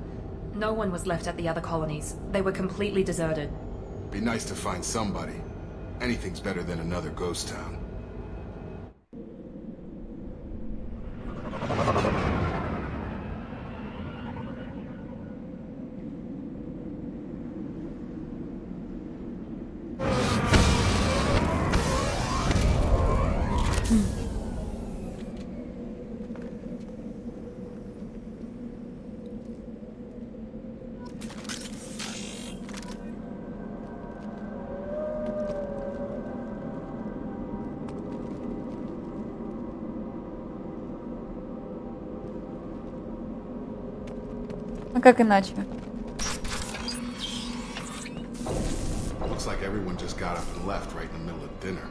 No one was left at the other colonies. They were completely deserted. Be nice to find somebody. Anything's better than another ghost town. А как иначе? Looks like everyone just got up and left right in the middle of dinner.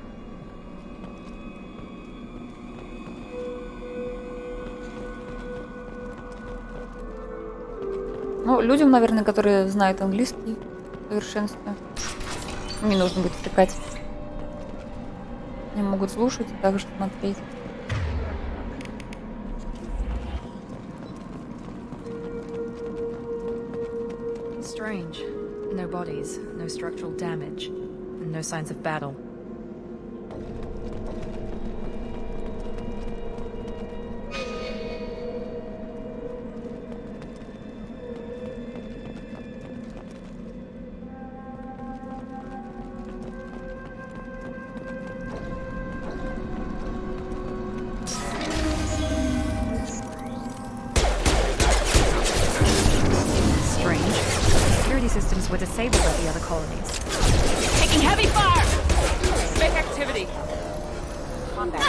Ну, людям, наверное, которые знают английский в совершенстве, не нужно будет втыкать. Они могут слушать и также смотреть. Strange. No bodies, no structural damage, and no signs of battle. Systems were disabled at the other colonies. Taking heavy fire! Make activity! Combat.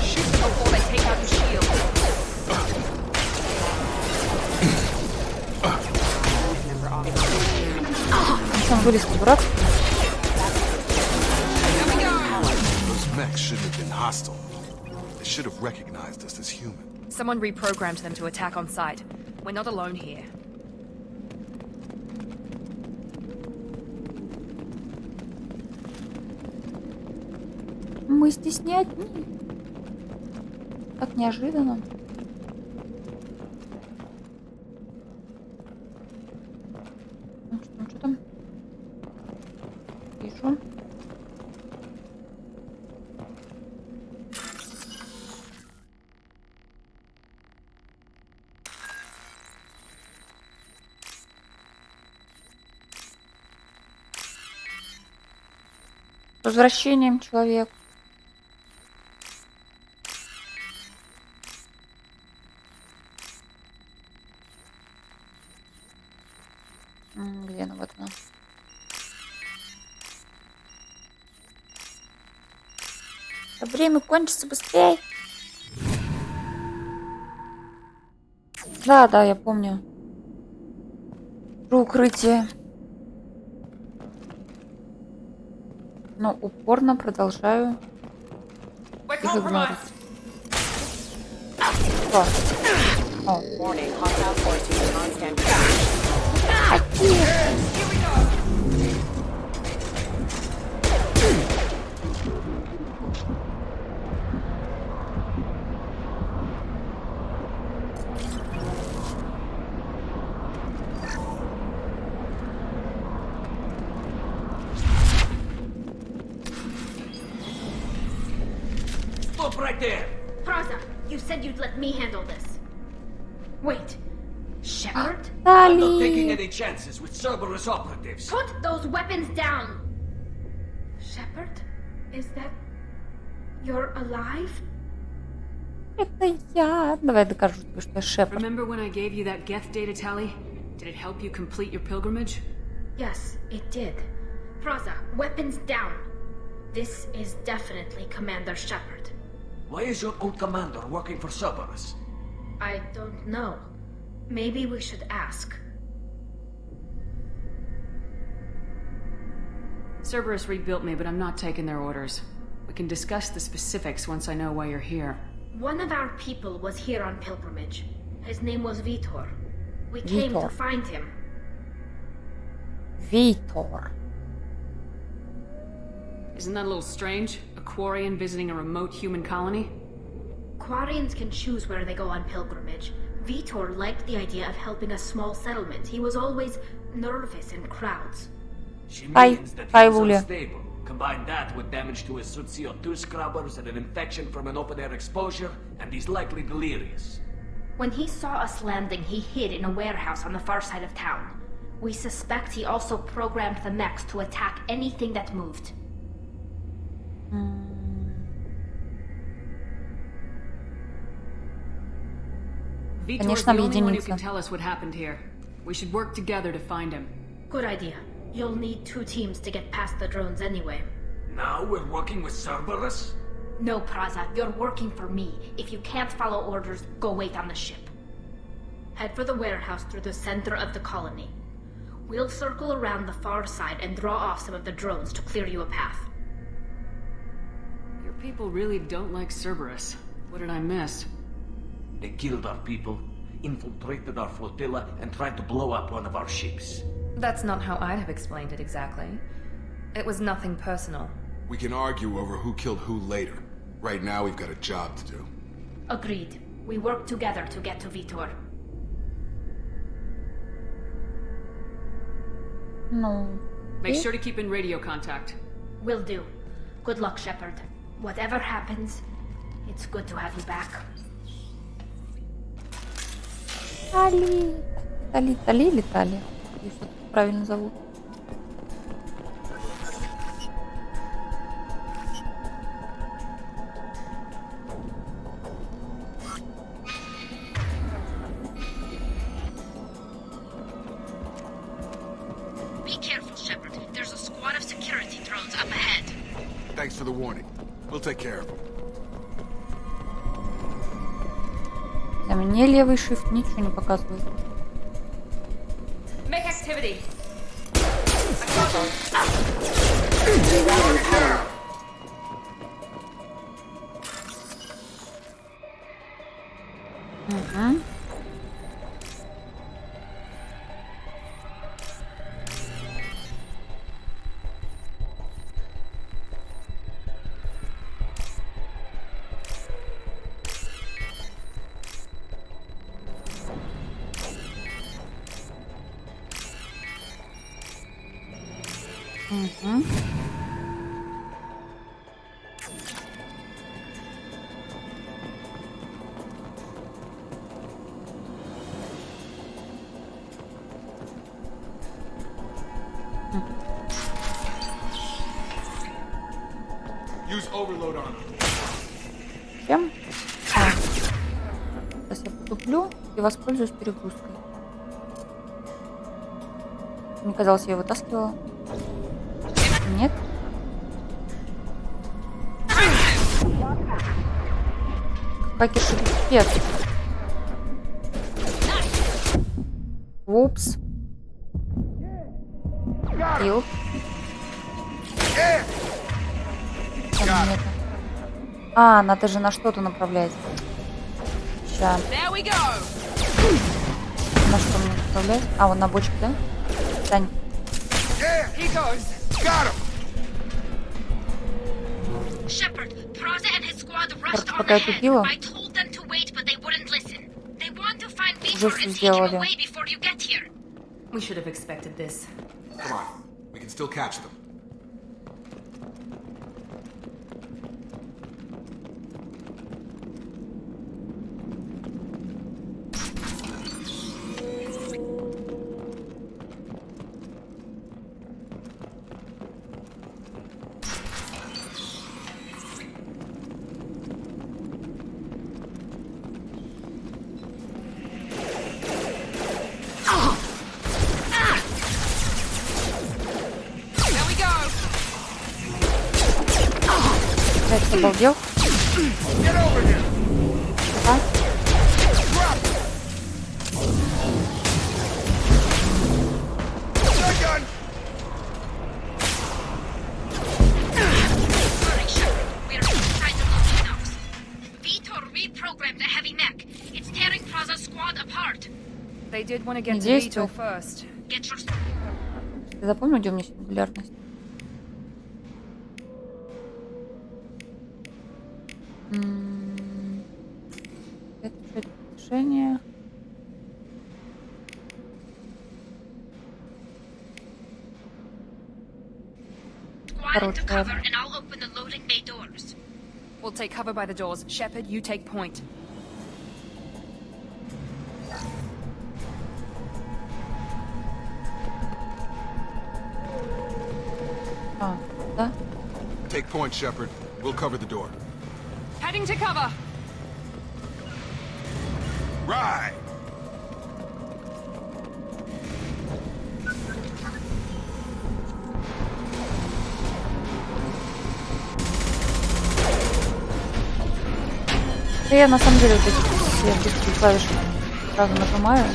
Shoot them before they take out the shield. Сам вылез дурак. Those mechs shouldn't have been hostile. They should have recognized us as human. Someone reprogrammed them to attack on sight. We're not alone here. Мы здесь не одни. Так неожиданно. Что там? Вижу. С возвращением, человек. Где она? Вот она. Да время кончится быстрее. Да, я помню. Про укрытие. Но упорно продолжаю их игнорить. О. Stop right there! Praza, you said you'd let me handle this. Wait, Shepard? I'm not taking any chances with Cerberus operatives. Put those weapons down! Shepard? Is that... You're alive? Это я. Давай докажу тебе, что я Шепард. Remember when I gave you that Geth data tally? Did it help you complete your pilgrimage? Yes, it did. Praza, weapons down. This is definitely Commander Shepard. Why is your old commander working for Cerberus? I don't know. Maybe we should ask. Cerberus rebuilt me, but I'm not taking their orders. We can discuss the specifics once I know why you're here. One of our people was here on pilgrimage. His name was Vitor. We came to find him. Vitor. Isn't that a little strange? A Quarian visiting a remote human colony? Quarians can choose where they go on pilgrimage. Vitor liked the idea of helping a small settlement. He was always nervous in crowds. She means that Hi, he's Julia. unstable. Combine that with damage to his suit CO2 scrubbers and an infection from an open-air exposure, and he's likely delirious. When he saw us landing, he hid in a warehouse on the far side of town. We suspect he also programmed the mechs to attack anything that moved. Vitor's the only one who can tell us what happened here. We should work together to find him. Good idea. You'll need 2 teams to get past the drones anyway. Now we're working with Cerberus? No, Praza, you're working for me. If you can't follow orders, go wait on the ship. Head for the warehouse through the center of the colony. We'll circle around the far side and draw off some of the drones to clear you a path. Your people really don't like Cerberus. What did I miss? They killed our people, infiltrated our flotilla, and tried to blow up one of our ships. That's not how I'd have explained it exactly. It was nothing personal. We can argue over who killed who later. Right now, we've got a job to do. Agreed. We work together to get to Vitor. No. Make sure to keep in radio contact. Will do. Good luck, Shepard. Whatever happens, it's good to have you back. Летали. Если это правильно зовут. Be careful, Shepard. There's a squad of security drones up ahead. Thanks for the warning. We'll take care of them. Мне левый shift ничего не показывает. Make activity. Use overload on. Чем? Сейчас я потуплю и воспользуюсь перегрузкой. Мне казалось, я его вытаскивала. Нет. Какой-то пипец. Упс. Килл. А, надо же на что-то направлять. Сейчас. На что мне направлять? А, вон на бочку, да? Стань. Shepard, Praza and his squad rushed on Пока я ahead. тупила. I told them to wait, but they wouldn't listen. They want to find Уже Vitor все and take him сделали. away before you get here. We should have expected this. Come on. We can still catch them. Обалдел? А? Hurry, Shepard. We're inside the loading nose. Vitor reprogrammed the heavy mech. It's tearing Praza's squad did want to Не get to Vito действует. first. Ты запомнил, где у меня сингулярность? Это решение. Squad into cover, and I'll open the loading bay doors. We'll take cover by the doors. Shepard, you take point. Да? Take point, Shepard. We'll cover the door. Heading to cover. Right! Да я на самом деле вот эти все быстрые клавиши сразу нажимаю.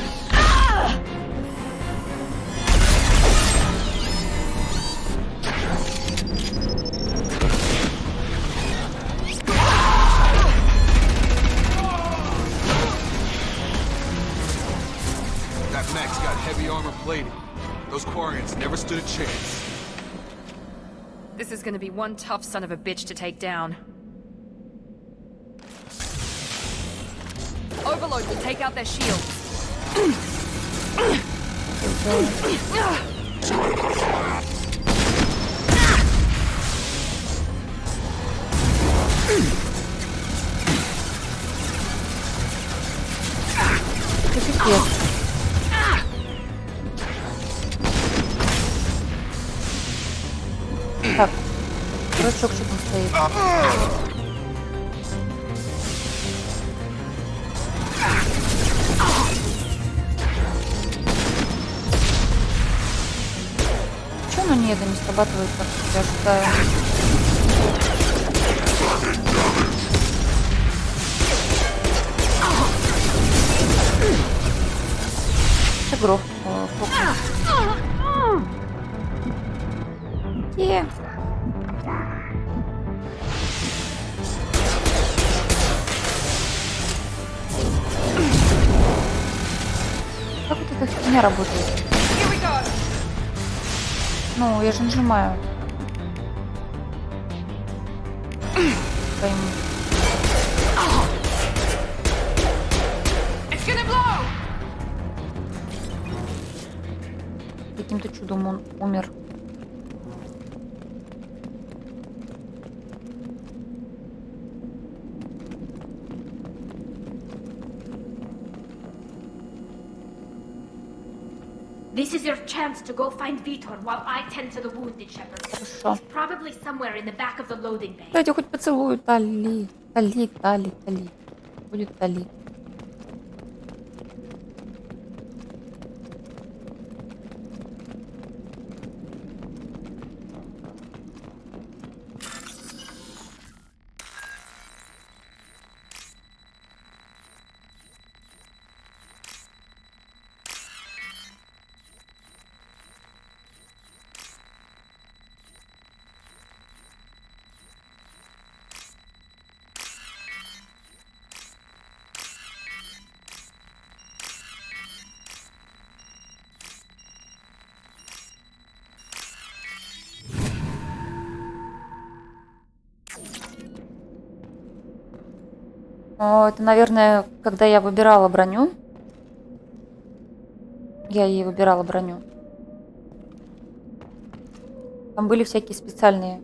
That mech's got heavy armor plating. Those Quarians never stood a chance. This is gonna be one tough son of a bitch to take down. Overload will take out their shields. Так, дурачок что там стоит? Чё на ней это не срабатывает, как я ожидаю? Игров. Где? Как вот эта фигня работает? Ну, я же нажимаю. Пойму. Каким-то чудом он умер. This is your chance to go find Vitor while I tend to the wounded, Shepard. Хорошо. He's probably somewhere in the back of the loading bay. Я тебя хоть поцелую, Тали. Тали, Тали, Тали. Будет Тали. Это, наверное, когда я выбирала броню. Я ей выбирала броню. Там были всякие специальные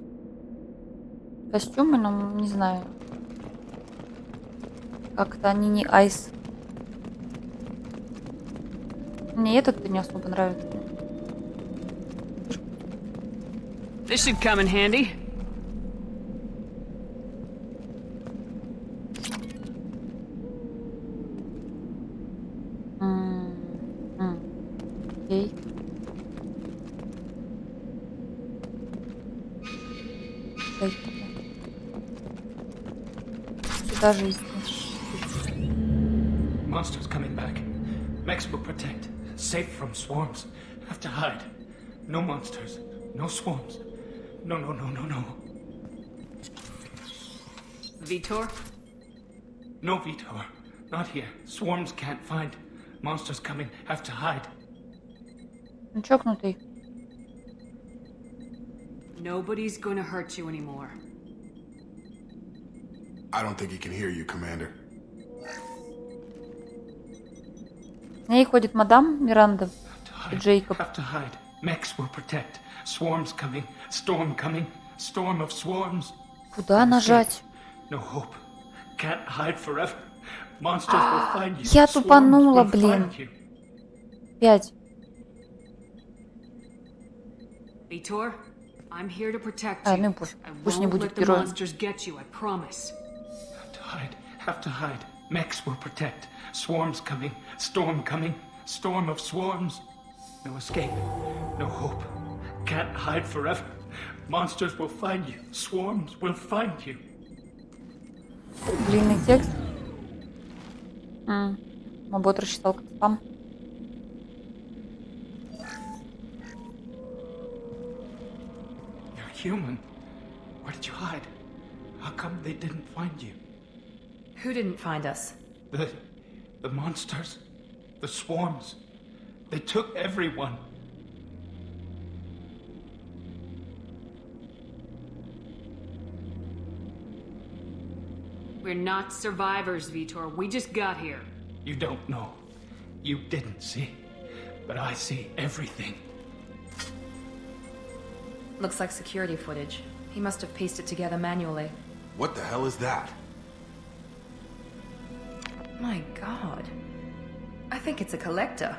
костюмы, но не знаю. Как-то они не айс. Мне этот не особо нравится. This should come in handy. Окей. Сюда жизнь. Monsters coming back. Mechs will protect. Safe from swarms. Have to hide. No monsters. No swarms. No, no, no, no, no. Vitor? No Vitor. Not here. Swarms can't find. Monsters coming. Have to hide. Он чокнутый. Nobody's gonna hurt you anymore. I don't think he can hear you, Commander. С ней ходит мадам Миранда и Джейкоб. Have to hide. Mechs will protect. Swarms coming. Storm coming. Storm of swarms. Куда нажать? No hope. Can't hide forever. Monsters will find you. Я тупанула, блин. 5. Vitor, I'm here to protect А, you. ну пусть. I Пусть не won't будет let the героем. monsters get you, I promise. Have to hide. Have to hide. Mechs will protect. Swarms coming. Storm coming. Storm of swarms. No escape. No hope. Can't hide forever. Monsters will find you. Swarms will find you. Длинный текст. Мобот рассчитал как спам. You're human. Where did you hide? How come they didn't find you? Who didn't find us? The monsters. The swarms. They took everyone. We're not survivors, Vitor. We just got here. You don't know. You didn't see. But I see everything. Looks like security footage. He must have pieced it together manually. What the hell is that? My god. I think it's a collector.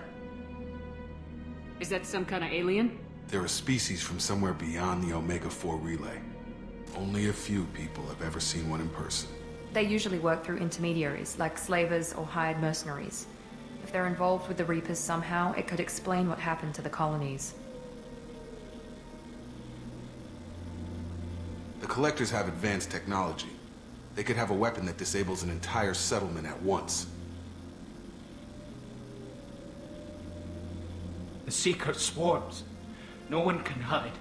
Is that some kind of alien? They're a species from somewhere beyond the Omega-4 relay. Only a few people have ever seen one in person. They usually work through intermediaries, like slavers or hired mercenaries. If they're involved with the Reapers somehow, it could explain what happened to the colonies. The Collectors have advanced technology. They could have a weapon that disables an entire settlement at once. The Seeker swarms. No one can hide.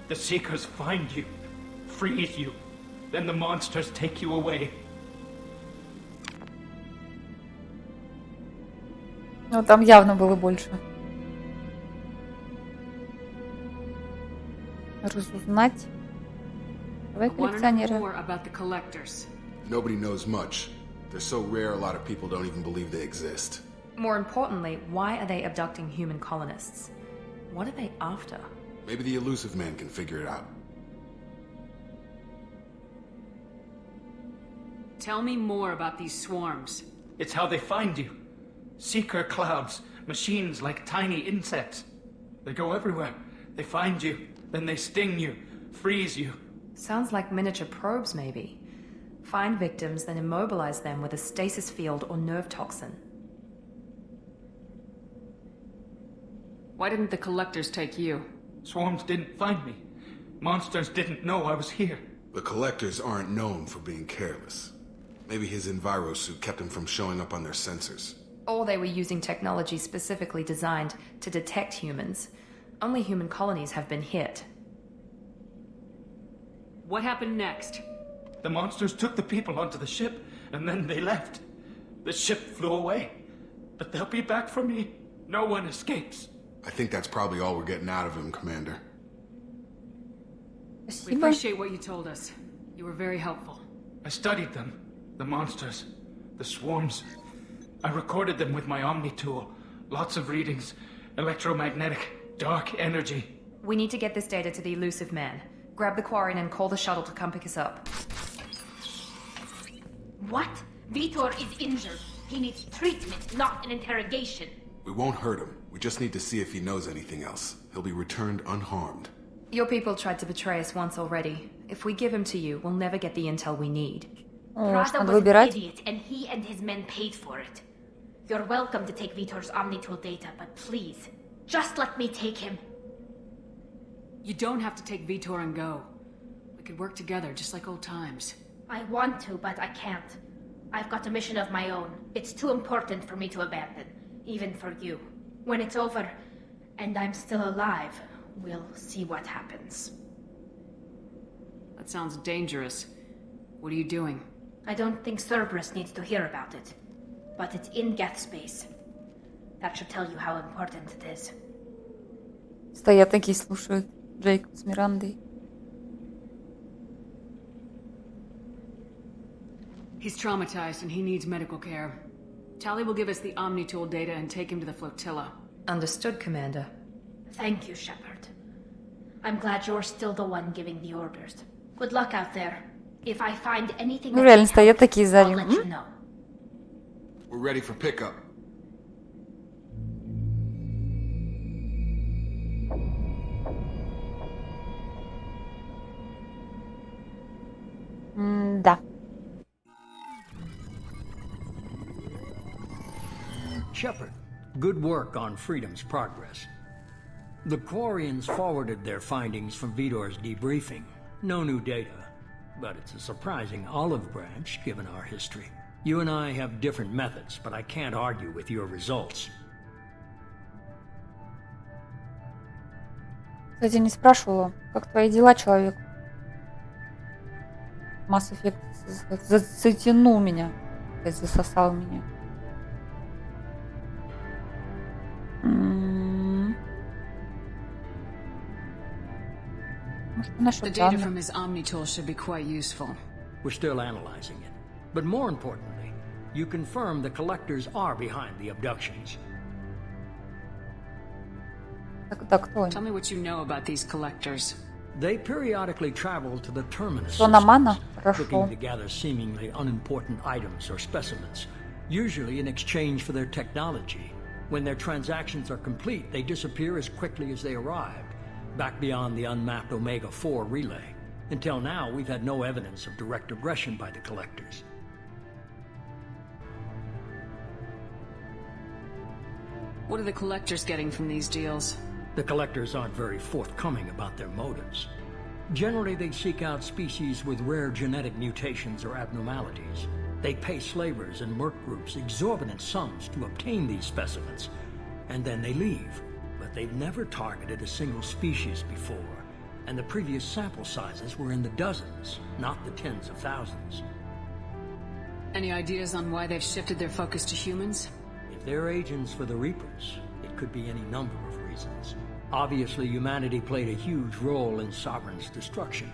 The Seekers find you, freeze you. Then the monsters take you away. Ну, там явно было больше. Разузнать. Давай коллекционеры. More about the collectors. Nobody knows much. They're so rare, a lot of people don't even believe they exist. More importantly, why are they abducting human colonists? What are they after? Maybe the elusive man can figure it out. Tell me more about these swarms. It's how they find you. Seeker clouds, machines like tiny insects. They go everywhere. They find you, then they sting you, freeze you. Sounds like miniature probes, maybe. Find victims, then immobilize them with a stasis field or nerve toxin. Why didn't the collectors take you? Swarms didn't find me. Monsters didn't know I was here. The Collectors aren't known for being careless. Maybe his enviro suit kept him from showing up on their sensors. Or they were using technology specifically designed to detect humans. Only human colonies have been hit. What happened next? The monsters took the people onto the ship, and then they left. The ship flew away. But they'll be back for me. No one escapes. I think that's probably all we're getting out of him, Commander. We appreciate what you told us. You were very helpful. I studied them. The monsters. The swarms. I recorded them with my Omni tool. Lots of readings. Electromagnetic. Dark energy. We need to get this data to the elusive man. Grab the Quarian and call the shuttle to come pick us up. What? Vitor is injured. He needs treatment, not an interrogation. We won't hurt him. We just need to see if he knows anything else. He'll be returned unharmed. Your people tried to betray us once already. If we give him to you, we'll never get the intel we need. Prada was an idiot, and he and his men paid for it. You're welcome to take Vitor's Omnitool data, but please, just let me take him. You don't have to take Vitor and go. We could work together, just like old times. I want to, but I can't. I've got a mission of my own. It's too important for me to abandon, even for you. When it's over, and I'm still alive, we'll see what happens. That sounds dangerous. What are you doing? I don't think Cerberus needs to hear about it. But it's in Geth space. That should tell you how important it is. Стоят такие, слушают Джейкоб с Мирандой. He's traumatized and he needs medical care. Tally will give us the Omni-Tool data and take him to the flotilla. Understood, Commander. Thank you, Shepard. I'm glad you're still the one giving the orders. Good luck out there. If I find anything, Ну реально стоят такие сзади. I'll let you know. We're ready for pickup. Да. Shepard, good work on Freedom's progress. The Quarians forwarded their findings from Vidor's debriefing. No new data, but it's a surprising olive branch given our history. You and I have different methods, but I can't argue with your results. Кстати, не спрашивала, как твои дела, человек? Mass Effect затянул меня, засосал меня. The data from his Omni-Tool should be quite useful. We're still analyzing it. But more importantly, you confirm the collectors are behind the abductions. Tell me what you know about these collectors. They periodically travel to the terminus Нормально? looking to gather seemingly unimportant items or specimens, usually in exchange for their technology. When their transactions are complete, they disappear as quickly as they arrived, back beyond the unmapped Omega-4 relay. Until now, we've had no evidence of direct aggression by the collectors. What are the collectors getting from these deals? The collectors aren't very forthcoming about their motives. Generally, they seek out species with rare genetic mutations or abnormalities. They pay slavers and merc groups exorbitant sums to obtain these specimens, and then they leave. But they've never targeted a single species before, and the previous sample sizes were in the dozens, not the tens of thousands. Any ideas on why they've shifted their focus to humans? If they're agents for the Reapers, it could be any number of reasons. Obviously, humanity played a huge role in Sovereign's destruction.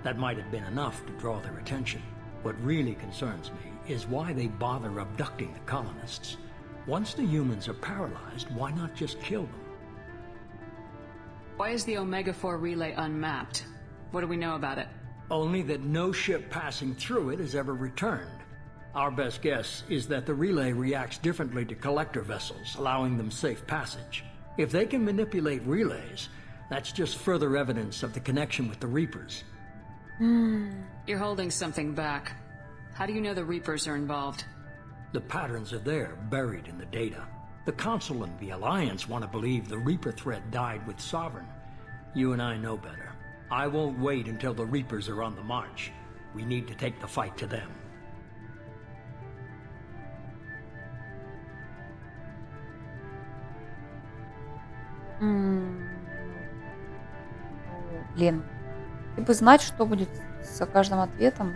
That might have been enough to draw their attention. What really concerns me is why they bother abducting the colonists. Once the humans are paralyzed, why not just kill them? Why is the Omega-4 relay unmapped? What do we know about it? Only that no ship passing through it has ever returned. Our best guess is that the relay reacts differently to collector vessels, allowing them safe passage. If they can manipulate relays, that's just further evidence of the connection with the Reapers. You're holding something back. How do you know the Reapers are involved? The patterns are there, buried in the data. The Council and the Alliance want to believe the Reaper threat died with Sovereign. You and I know better. I won't wait until the Reapers are on the march. We need to take the fight to them. Блин. И бы знать, что будет с каждым ответом.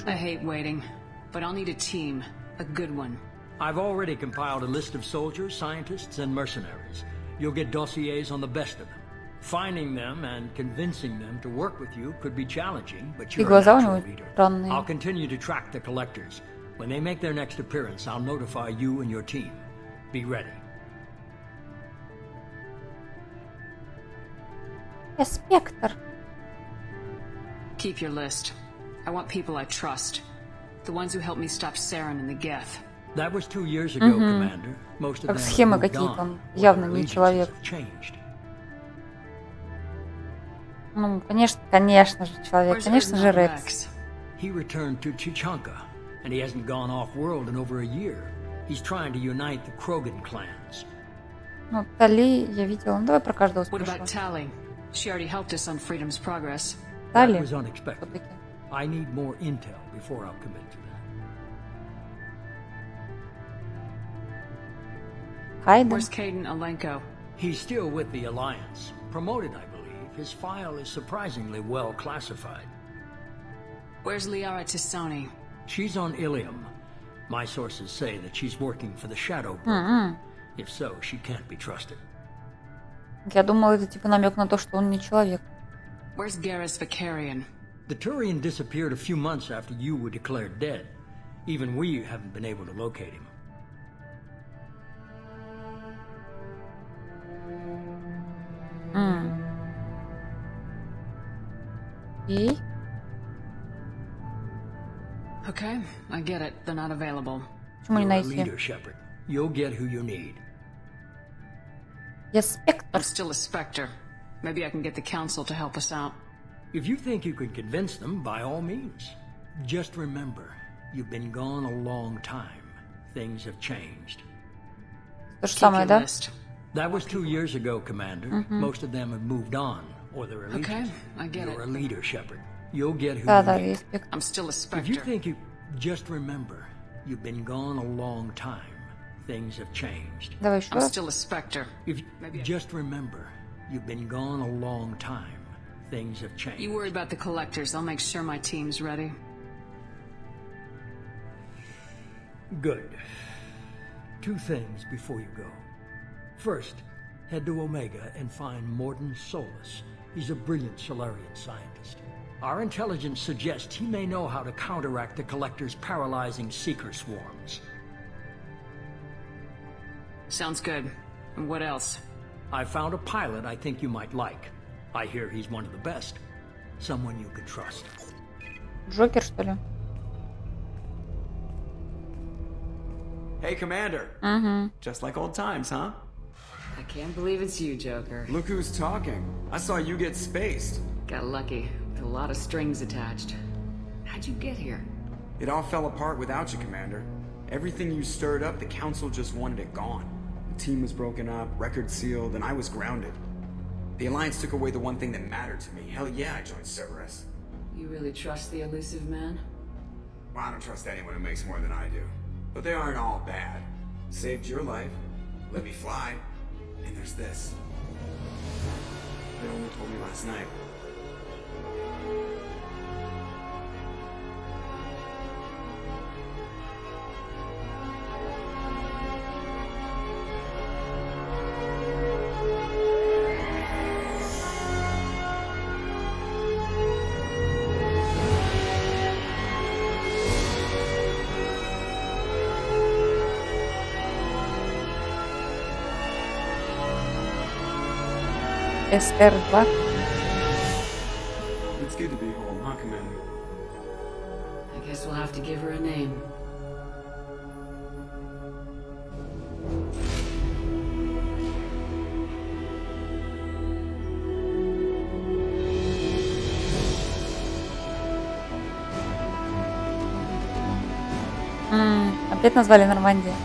I hate waiting, but I'll need a team, a good one. I've already compiled a list of soldiers, scientists, and mercenaries. You'll get dossiers on the best of them. Finding them and convincing them to work with you could be challenging, but you're a natural leader. I'll continue to track the collectors. When they make their next appearance, I'll notify you and your team. Be ready. Спектр. Keep your list. I want people I trust. The ones who helped me stop Saren and the Geth. That was 2 years ago, Commander. Most of them схемы have moved какие-то, on. явно Their не allegiances человек. have changed. Ну, конечно же, человек. Конечно же, Рекс. He returned to Chichanka, and he hasn't gone off-world in over a year. He's trying to unite the Krogan clans. Ну, Тали я видела. Ну, давай про каждого What спрошу. about Tally? She already helped us on Freedom's progress. That Тали? was unexpected. I need more intel before I'll commit to that. Hayden? Where's Caden Alenko? He's still with the Alliance. Promoted, I believe. His file is surprisingly well classified. Where's Liara Tisoni? She's on Ilium. My sources say that she's working for the Shadow Broker. If so, she can't be trusted. Я думала, это типа намек на то, что он не человек. Where's Garrus Vicarian? The Turian disappeared a few months after you were declared dead. Even we haven't been able to locate him. И? Okay, I get it. They're not available. Почему не You're a найти? leader, Shepard. You'll get who you need. Я Спектр. I'm still a Spectre. Maybe I can get the Council to help us out. If you think you can convince them, by all means. Just remember, you've been gone a long time. Things have changed. То же самое, да? That was 2 years ago, Commander. Most of them have moved on, or they're a leader. Okay, I get You're it. a leader, Shepard. You'll get who Да, you need. есть Спектр. I'm still a If you Spectre. think you... Just remember, you've been gone a long time. Things have changed. Давай еще I'm раз. still a Spectre. If just remember, you've been gone a long time. Things have changed. You worry about the collectors. I'll make sure my team's ready. Good. 2 things before you go. First, head to Omega and find Morden Solus. He's a brilliant Solarian scientist. Our intelligence suggests he may know how to counteract the Collector's paralyzing Seeker swarms. Sounds good. And what else? I found a pilot I think you might like. I hear he's one of the best. Someone you can trust. Джокер, что ли? Hey, Commander. Just like old times, huh? I can't believe it's you, Joker. Look who's talking. I saw you get spaced. Got lucky. With a lot of strings attached. How'd you get here? It all fell apart without you, Commander. Everything you stirred up, the Council just wanted it gone. The team was broken up, record sealed, and I was grounded. The Alliance took away the one thing that mattered to me. Hell yeah, I joined Cerberus. You really trust the elusive man? Well, I don't trust anyone who makes more than I do. But they aren't all bad. Saved your life, let me fly, and there's this. They only told me last night. СР-2. It's good to be home, huh, Commander? I guess we'll have to give her a name. Опять назвали Нормандия.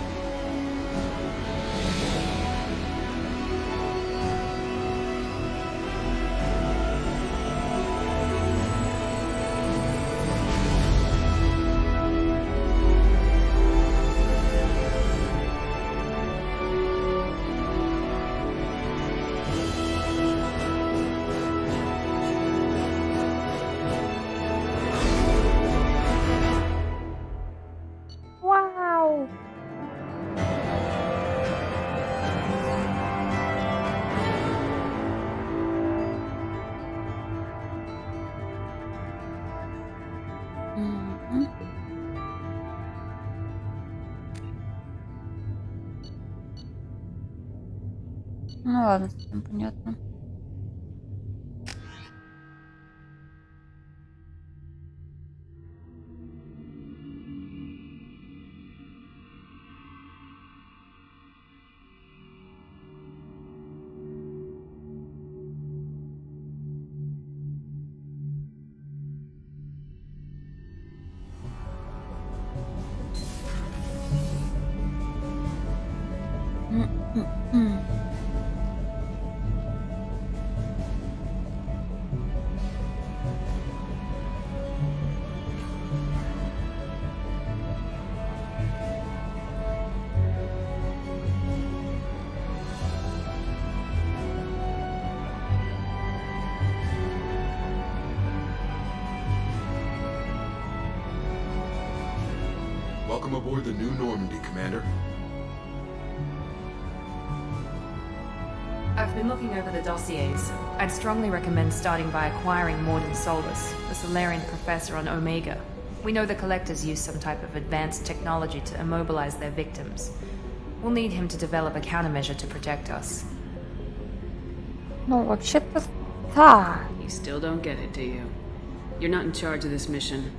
Вау! Мгм. Ну ладно, с этим понятно. Welcome aboard the new Normandy, Commander. I've been looking over the dossiers. I'd strongly recommend starting by acquiring Morden Solus, the Solarian professor on Omega. We know the Collectors use some type of advanced technology to immobilize their victims. We'll need him to develop a countermeasure to protect us. Ну, вообще-то, да. You still don't get it, do you? You're not in charge of this mission.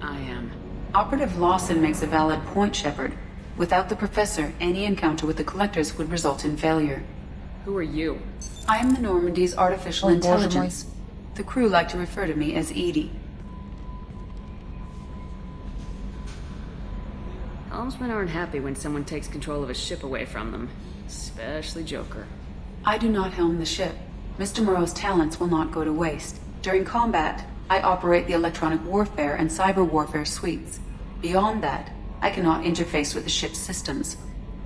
I am. Operative Lawson makes a valid point, Shepard. Without the Professor, any encounter with the Collectors would result in failure. Who are you? I am the Normandy's artificial intelligence. The crew like to refer to me as Edie. Helmsmen aren't happy when someone takes control of a ship away from them. Especially Joker. I do not helm the ship. Mr. Moreau's talents will not go to waste. During combat, I operate the electronic warfare and cyber warfare suites. Beyond that, I cannot interface with the ship's systems.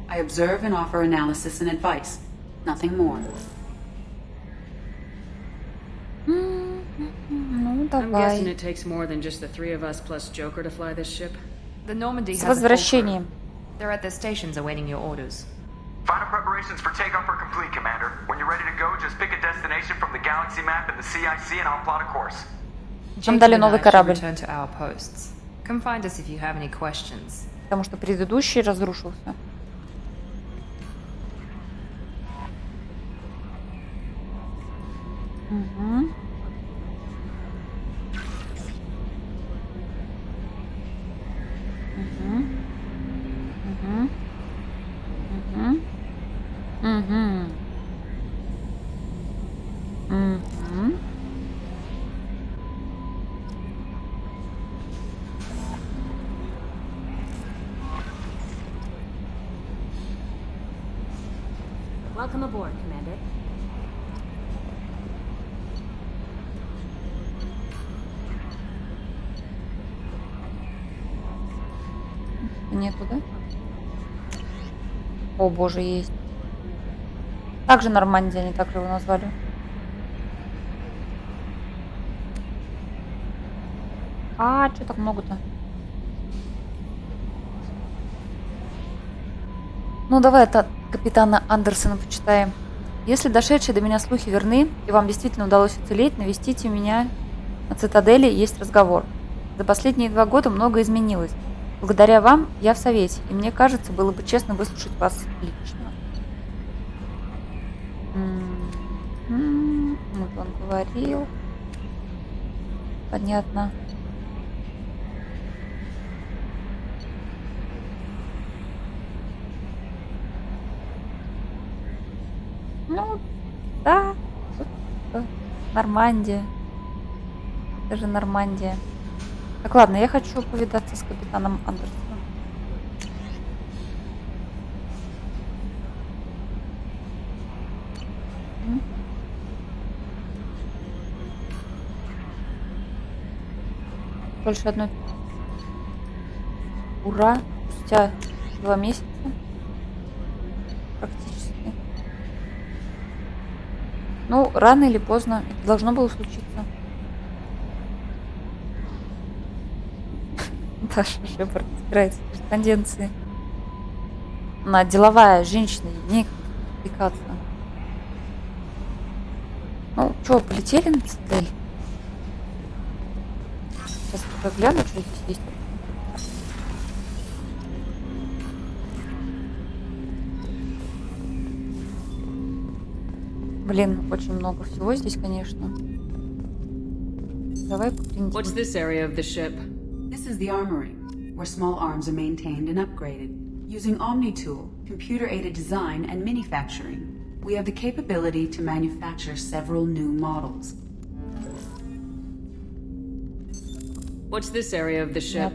I observe and offer analysis and advice. Nothing more. Ну, I'm guessing давай. it takes more than just the three of us plus Joker to fly this ship. The Normandy С has a full crew. возвращением. They're at their stations awaiting your orders. Final preparations for takeoff are complete, Commander. When you're ready to go, just pick a destination from the galaxy map and the CIC and I'll plot a course. Нам дали Jacob and новый I should корабль. return to our posts. Come find us if you have any questions. Потому что предыдущий разрушился. Угу. Угу. Угу. Угу. Угу. Угу. Welcome aboard, Commander. Нету, да? О, боже, есть. Также Нормандия, они так же его назвали. А, что так много-то? Ну, давай это капитана Андерсона почитаем. Если дошедшие до меня слухи верны, и вам действительно удалось уцелеть, навестите меня на цитадели, есть разговор. За последние 2 года многое изменилось. Благодаря вам я в совете, и мне кажется, было бы честно выслушать вас лично. Вот он говорил. Понятно. Ну, да. Нормандия. Это же Нормандия. Так, ладно, я хочу повидаться с капитаном Андерсоном. Больше одной. Ура! Спустя 2 месяца. Практически. Ну, рано или поздно это должно было случиться. Даша Шепард собирается в корреспонденции. Она деловая женщина, ей некогда отвлекаться. Ну, что, полетели на цитадель? Сейчас я гляну, что здесь есть. Блин, очень много всего здесь, конечно. Давай поглядим. What's this area of the ship? This is the armory, where small arms are maintained and upgraded. Using Omni-Tool, computer-aided design and manufacturing, we have the capability to manufacture several new models. What's this area of the ship?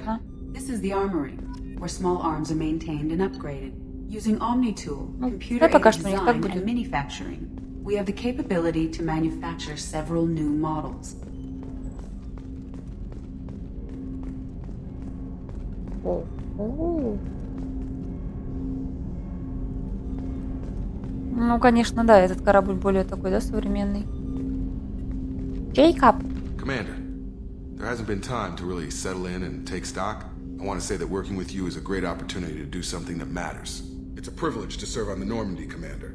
This is the armory, where small arms are maintained and upgraded. Using Omni-Tool, computer-aided design and manufacturing, we have the capability to manufacture several new models. Ну, конечно, да, этот корабль более такой, да, современный. Джейкоб. Commander, there hasn't been time to really settle in and take stock. I I want to say that working with you is a great opportunity to do something that matters. It's a privilege to serve on the Normandy, Commander.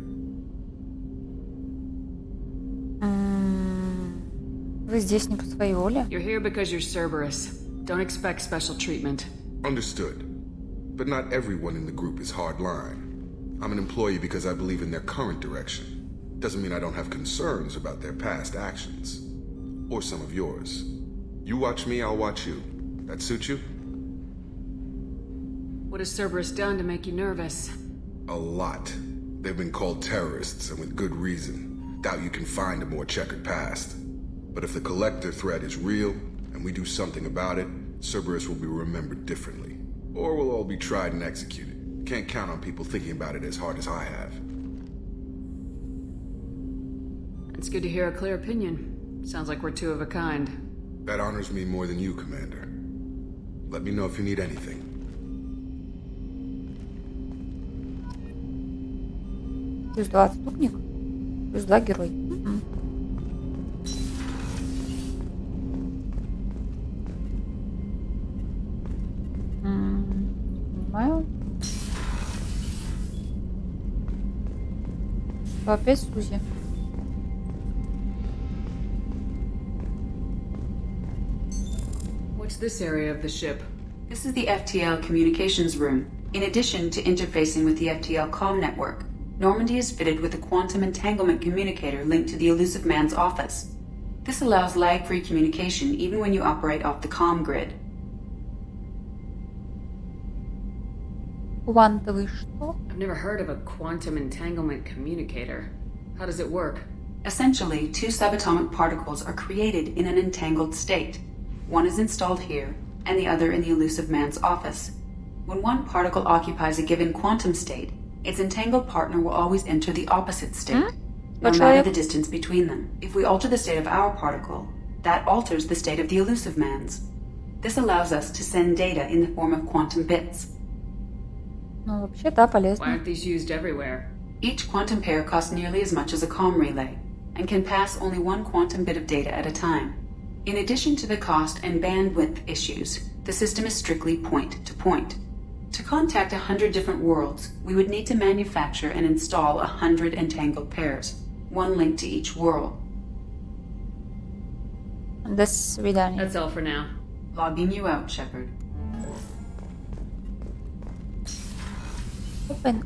Вы здесь не по своей воле? You're here because you're Cerberus. Don't expect special treatment. Understood. But not everyone in the group is hardline. I'm an employee because I believe in their current direction. Doesn't mean I don't have concerns about their past actions. Or some of yours. You watch me, I'll watch you. That suit you? What has Cerberus done to make you nervous? A lot. They've been called terrorists, and with good reason. Doubt you can find a more checkered past. But if the Collector threat is real, and we do something about it, Cerberus will be remembered differently. Or we'll all be tried and executed. Can't count on people thinking about it as hard as I have. It's good to hear a clear opinion. Sounds like we're two of a kind. That honors me more than you, Commander. Let me know if you need anything. Плюс 2 отступник, плюс 2 герой. Понимаю. Что опять Сузи? What's this area of the ship? This is the FTL communications room. In addition to interfacing with the FTL comm network, Normandy is fitted with a quantum entanglement communicator linked to the Elusive Man's office. This allows lag-free communication even when you operate off the comm grid. Квантовый что? I've never heard of a quantum entanglement communicator. How does it work? Essentially, two subatomic particles are created in an entangled state. One is installed here, and the other in the Elusive Man's office. When one particle occupies a given quantum state, its entangled partner will always enter the opposite state, no matter the distance between them. If we alter the state of our particle, that alters the state of the Elusive Man's. This allows us to send data in the form of quantum bits. Ну, вообще, да, полезно. Why aren't these used everywhere? Each quantum pair costs nearly as much as a comm relay, and can pass only one quantum bit of data at a time. In addition to the cost and bandwidth issues, the system is strictly point-to-point. To contact 100 different worlds, we would need to manufacture and install 100 entangled pairs, one link to each world. До свидания. That's all for now. Logging you out, Shepard.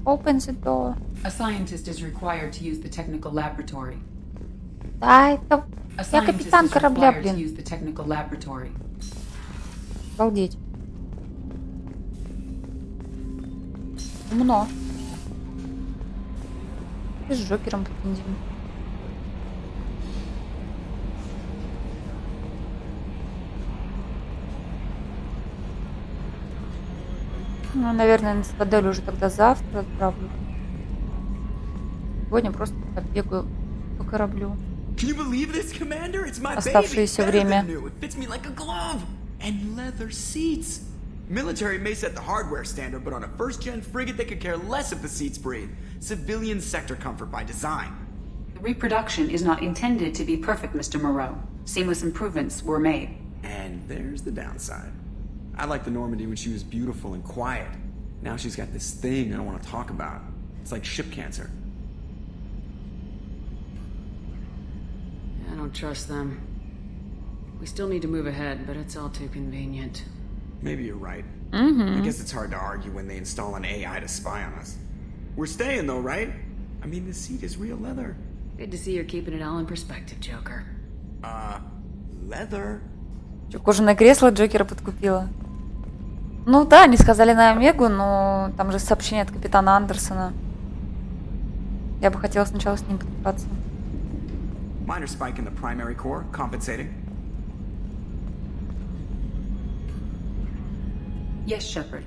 Open the door. A scientist is required to use the technical laboratory. Да, это... A Я scientist капитан is корабля, required to блин. use the technical laboratory. Обалдеть. Умно. И с Джокером покинем. Ну, наверное, на цитадель уже тогда завтра отправлю. Сегодня просто побегаю по кораблю. Can you believe this, Commander? It's my baby. Оставшееся время. It fits me like a glove. And leather seats. Military may set the hardware standard, but on a first-gen frigate, they could care less if the seats breathe. Civilian sector comfort by design. The reproduction is not intended to be perfect, Mr. Moreau. Seamless improvements were made. And there's the downside. I liked the Normandy when she was beautiful and quiet. Now she's got this thing I don't want to talk about. It's like ship cancer. I don't trust them. We still need to move ahead, but it's all too convenient. Maybe you're right. Mm-hmm. I guess it's hard to argue when they install an AI to spy on us. We're staying though, right? I mean, the seat is real leather. Good to see you're keeping it all in perspective, Joker. Leather? Кожаное кресло Джокера подкупило. Ну да, они сказали на Омегу, но там же сообщение от капитана Андерсона. Я бы хотела сначала с ним подписаться. Minor spike in the primary core, compensating. Yes, Shepard.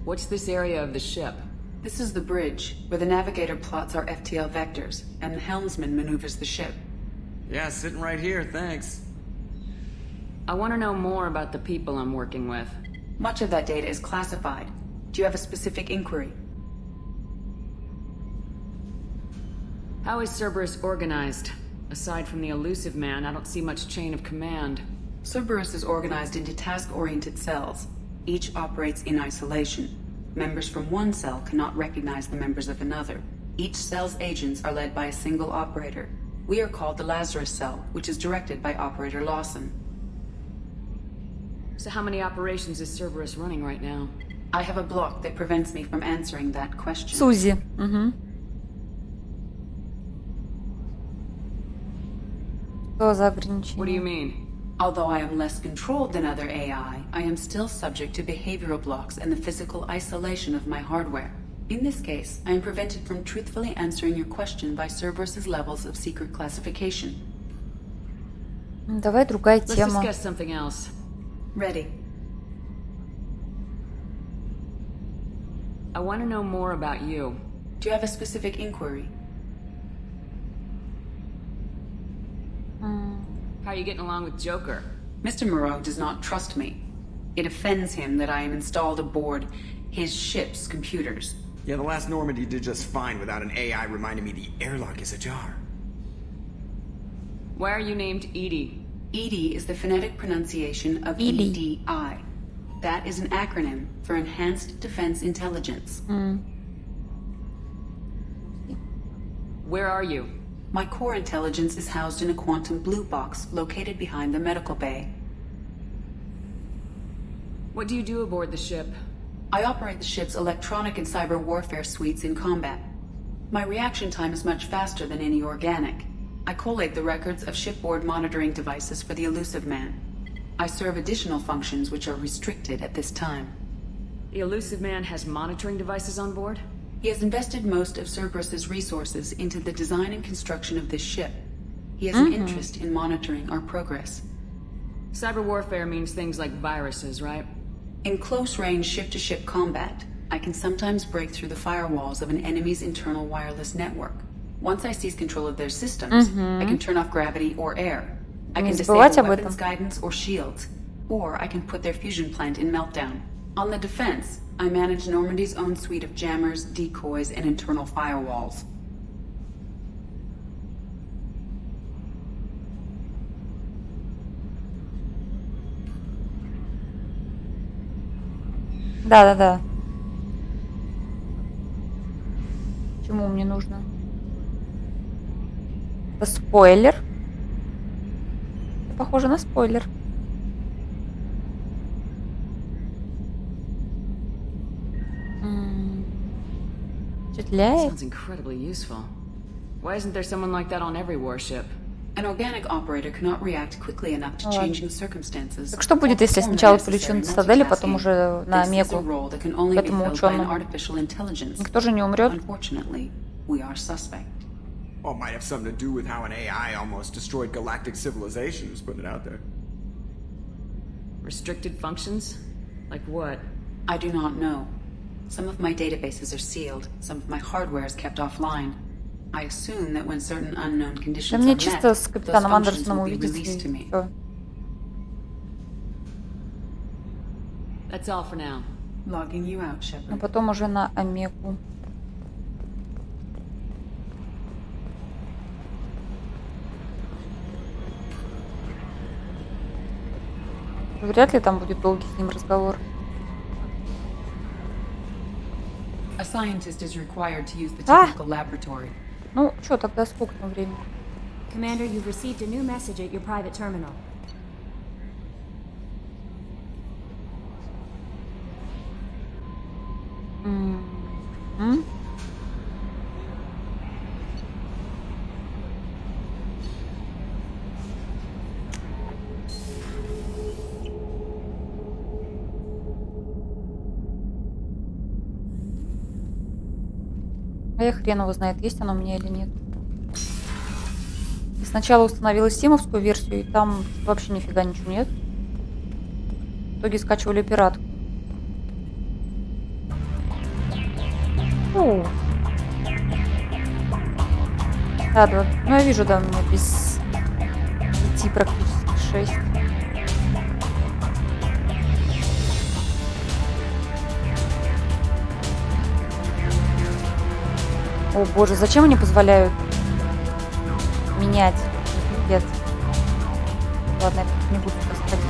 What's this area of the ship? This is the bridge, where the navigator plots our FTL vectors, and the helmsman maneuvers the ship. Yeah, sitting right here, thanks. I want to know more about the people I'm working with. Much of that data is classified. Do you have a specific inquiry? How is Cerberus organized? Aside from the Elusive Man, I don't see much chain of command. Cerberus is organized into task-oriented cells. Each operates in isolation. Members from one cell cannot recognize the members of another. Each cell's agents are led by a single operator. We are called the Lazarus cell, which is directed by Operator Lawson. So how many operations is Cerberus running right now? I have a block that prevents me from answering that question. Сузи. Угу. Что за ограничение? What do you mean? Although I am less controlled than other AI, I am still subject to behavioral blocks and the physical isolation of my hardware. In this case, I am prevented from truthfully answering your question by Cerberus's levels of secret classification. Давай другая Let's тема. discuss something else. Ready. I want to know more about you. Do you have a specific inquiry? How are you getting along with Joker? Mr. Moreau does not trust me. It offends him that I am installed aboard his ship's computers. Yeah, the last Normandy did just fine without an AI reminding me the airlock is ajar. Why are you named Edie? EDI is the phonetic pronunciation of EDI. EDI. That is an acronym for Enhanced Defense Intelligence. Where are you? My core intelligence is housed in a quantum blue box located behind the medical bay. What do you do aboard the ship? I operate the ship's electronic and cyber warfare suites in combat. My reaction time is much faster than any organic. I collate the records of shipboard monitoring devices for the Elusive Man. I serve additional functions which are restricted at this time. The Elusive Man has monitoring devices on board? He has invested most of Cerberus's resources into the design and construction of this ship. He has an interest in monitoring our progress. Cyber warfare means things like viruses, right? In close-range ship-to-ship combat, I can sometimes break through the firewalls of an enemy's internal wireless network. Once I seize control of their systems, I can turn off gravity or air. I can disable weapons guidance or shields, or I can put their fusion plant in meltdown. On the defense, I manage Normandy's own suite of jammers, decoys, and internal firewalls. Да. Чему мне нужно? Это спойлер. Это похоже на спойлер. Впечатляет. Sounds incredibly useful. Why isn't there someone like that on every warship? An organic operator cannot react quickly enough to changing circumstances. Так что будет, если я сначала полечу на цитадель, потом уже на Омегу к этому ученому? Никто же не умрет? Well, it might have something to do with how an AI almost destroyed galactic civilization, just putting it out there. Restricted functions? Like what? I do not know. Some of my databases are sealed, some of my hardware is kept offline. I assume that when certain unknown Да conditions мне are чисто met, с those капитаном functions Андерсоном will be увидеться. released to me. Всё. That's all for now. Logging you out, Shepard. Но потом уже на Омегу. Вряд ли там будет долгий с ним разговор. A scientist is required to use the technical laboratory. Ну, что тогда сколько там времени? Commander, you've received a new message at your private terminal. А я хрен его знает, есть оно у меня или нет. И сначала установила стимовскую версию, и там вообще нифига ничего нет. В итоге скачивали пиратку. Да, да. Ну я вижу, да, у меня без 5 практически 6. О боже, зачем они позволяют менять? Пипец. Ладно, я не буду туда сходить.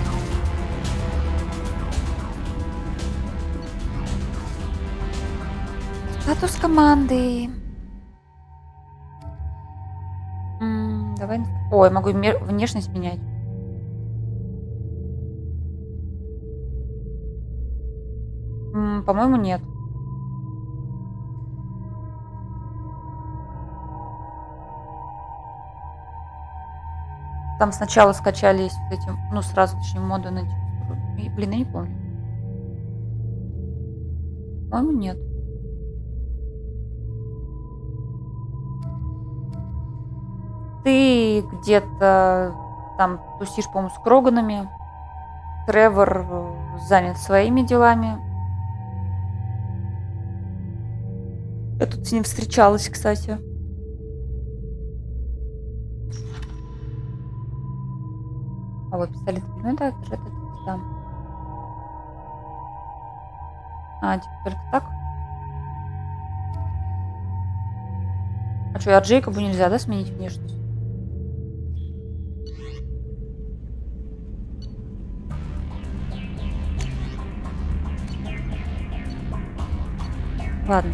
Статус команды. Давай. Ой, могу внешность менять. По-моему, нет. Там сначала скачались вот эти, ну, сразу, точнее, моды на текстуру. И, блин, я не помню. По-моему, нет. Ты где-то там тусишь, по-моему, с Кроганами. Тревор занят своими делами. Я тут с ним встречалась, кстати. А вот пистолет. Ну да, это там. А, типа только так? А что, а Джейкобу нельзя, да, сменить внешность? Ладно.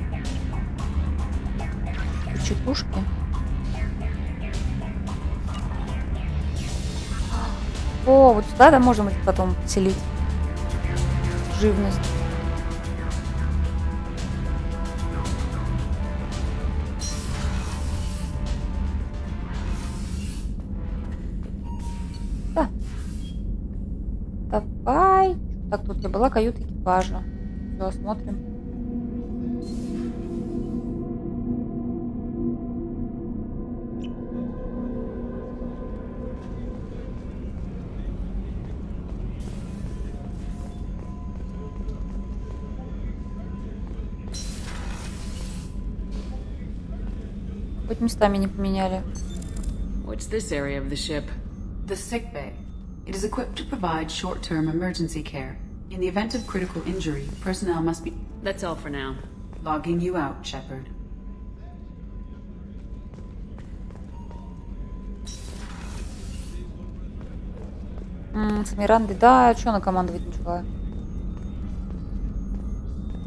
Чекушки. О, вот сюда, да, можно будет потом поселить живность. Да. Давай. Так, тут я была каюта экипажа. Все, осмотрим. Хоть местами не поменяли. What's this area of the ship? The sick bay. It is equipped to provide short-term emergency care. In the event of critical injury, personnel must be... That's all for now. Logging you out, Shepard. С Мирандой, да, что она командовать начала?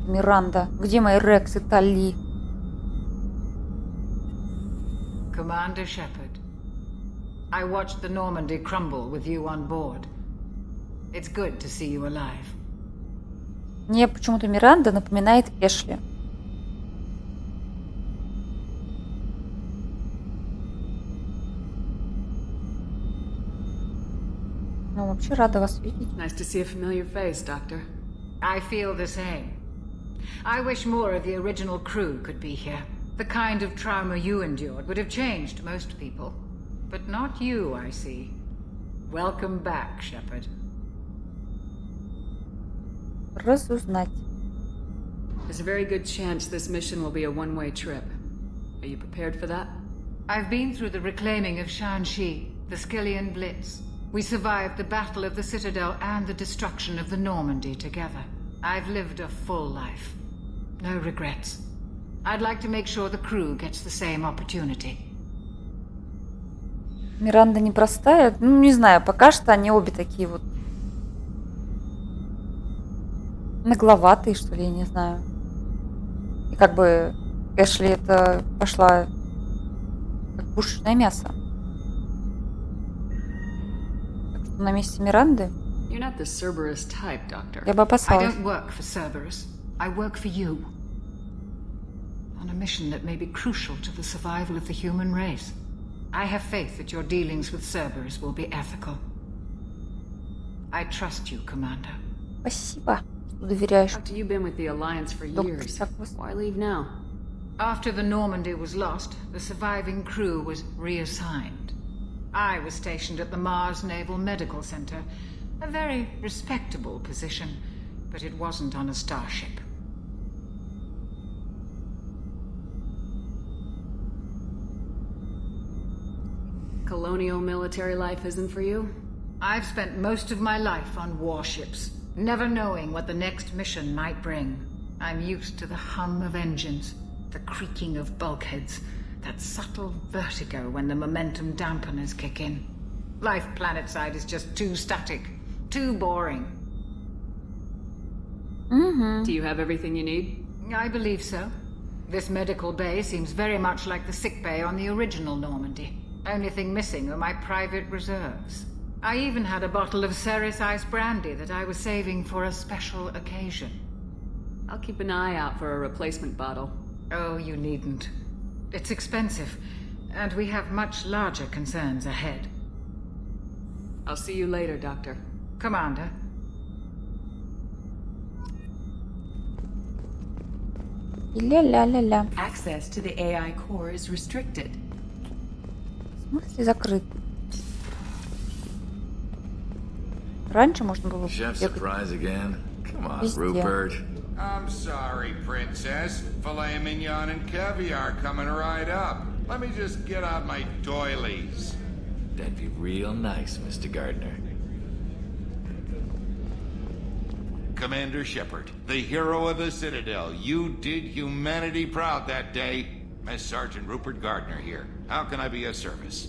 Миранда. Где мои Рекс и Тали? Commander Shepard, I watched the Normandy crumble with you on board. It's good to see you alive. Мне почему-то Миранда напоминает Эшли. Ну, вообще рада вас видеть. Nice to see a familiar face, Doctor. I feel the same. I wish more of the original crew could be here. The kind of trauma you endured would have changed most people. But not you, I see. Welcome back, Shepard. Разузнать. There's a very good chance this mission will be a one-way trip. Are you prepared for that? I've been through the reclaiming of Shanxi, the Skillian Blitz. We survived the Battle of the Citadel and the destruction of the Normandy together. I've lived a full life. No regrets. I'd like to make sure the crew gets the same opportunity. Миранда непростая. Ну, не знаю, пока что они обе такие вот нагловатые, что ли, я не знаю. И как бы Эшли это пошла как пушечное мясо. Так что на месте Миранды You're not the Cerberus type, Doctor. я бы I опасалась. don't work for Cerberus. I work for you. On a mission that may be crucial to the survival of the human race. I have faith that your dealings with Cerberus will be ethical. I trust you, Commander. Спасибо, что доверяешь. Doctor, you've been with the Alliance for years. Why leave now? After the Normandy was lost, the surviving crew was reassigned. I was stationed at the Mars Naval Medical Center, a very respectable position, but it wasn't on a starship. Colonial military life isn't for you? I've spent most of my life on warships, never knowing what the next mission might bring. I'm used to the hum of engines, the creaking of bulkheads, that subtle vertigo when the momentum dampeners kick in. Life planetside is just too static, too boring. Do you have everything you need? I believe so. This medical bay seems very much like the sick bay on the original Normandy. Only thing missing are my private reserves. I even had a bottle of Ceres Ice brandy that I was saving for a special occasion. I'll keep an eye out for a replacement bottle. Oh, you needn't. It's expensive, and we have much larger concerns ahead. I'll see you later, Doctor. Commander. Ля-ля-ля-ля. Access to the AI core is restricted. В смысле закрыт? Раньше можно было Chef бегать surprise again? Come on, везде. Rupert. I'm sorry, Princess. Filet mignon and caviar coming right up. Let me just get out my doilies. That'd be real nice, Mr. Gardner. Commander Shepard, the hero of the Citadel. You did humanity proud that day. Mess Sergeant Rupert Gardner here. How can I be of service?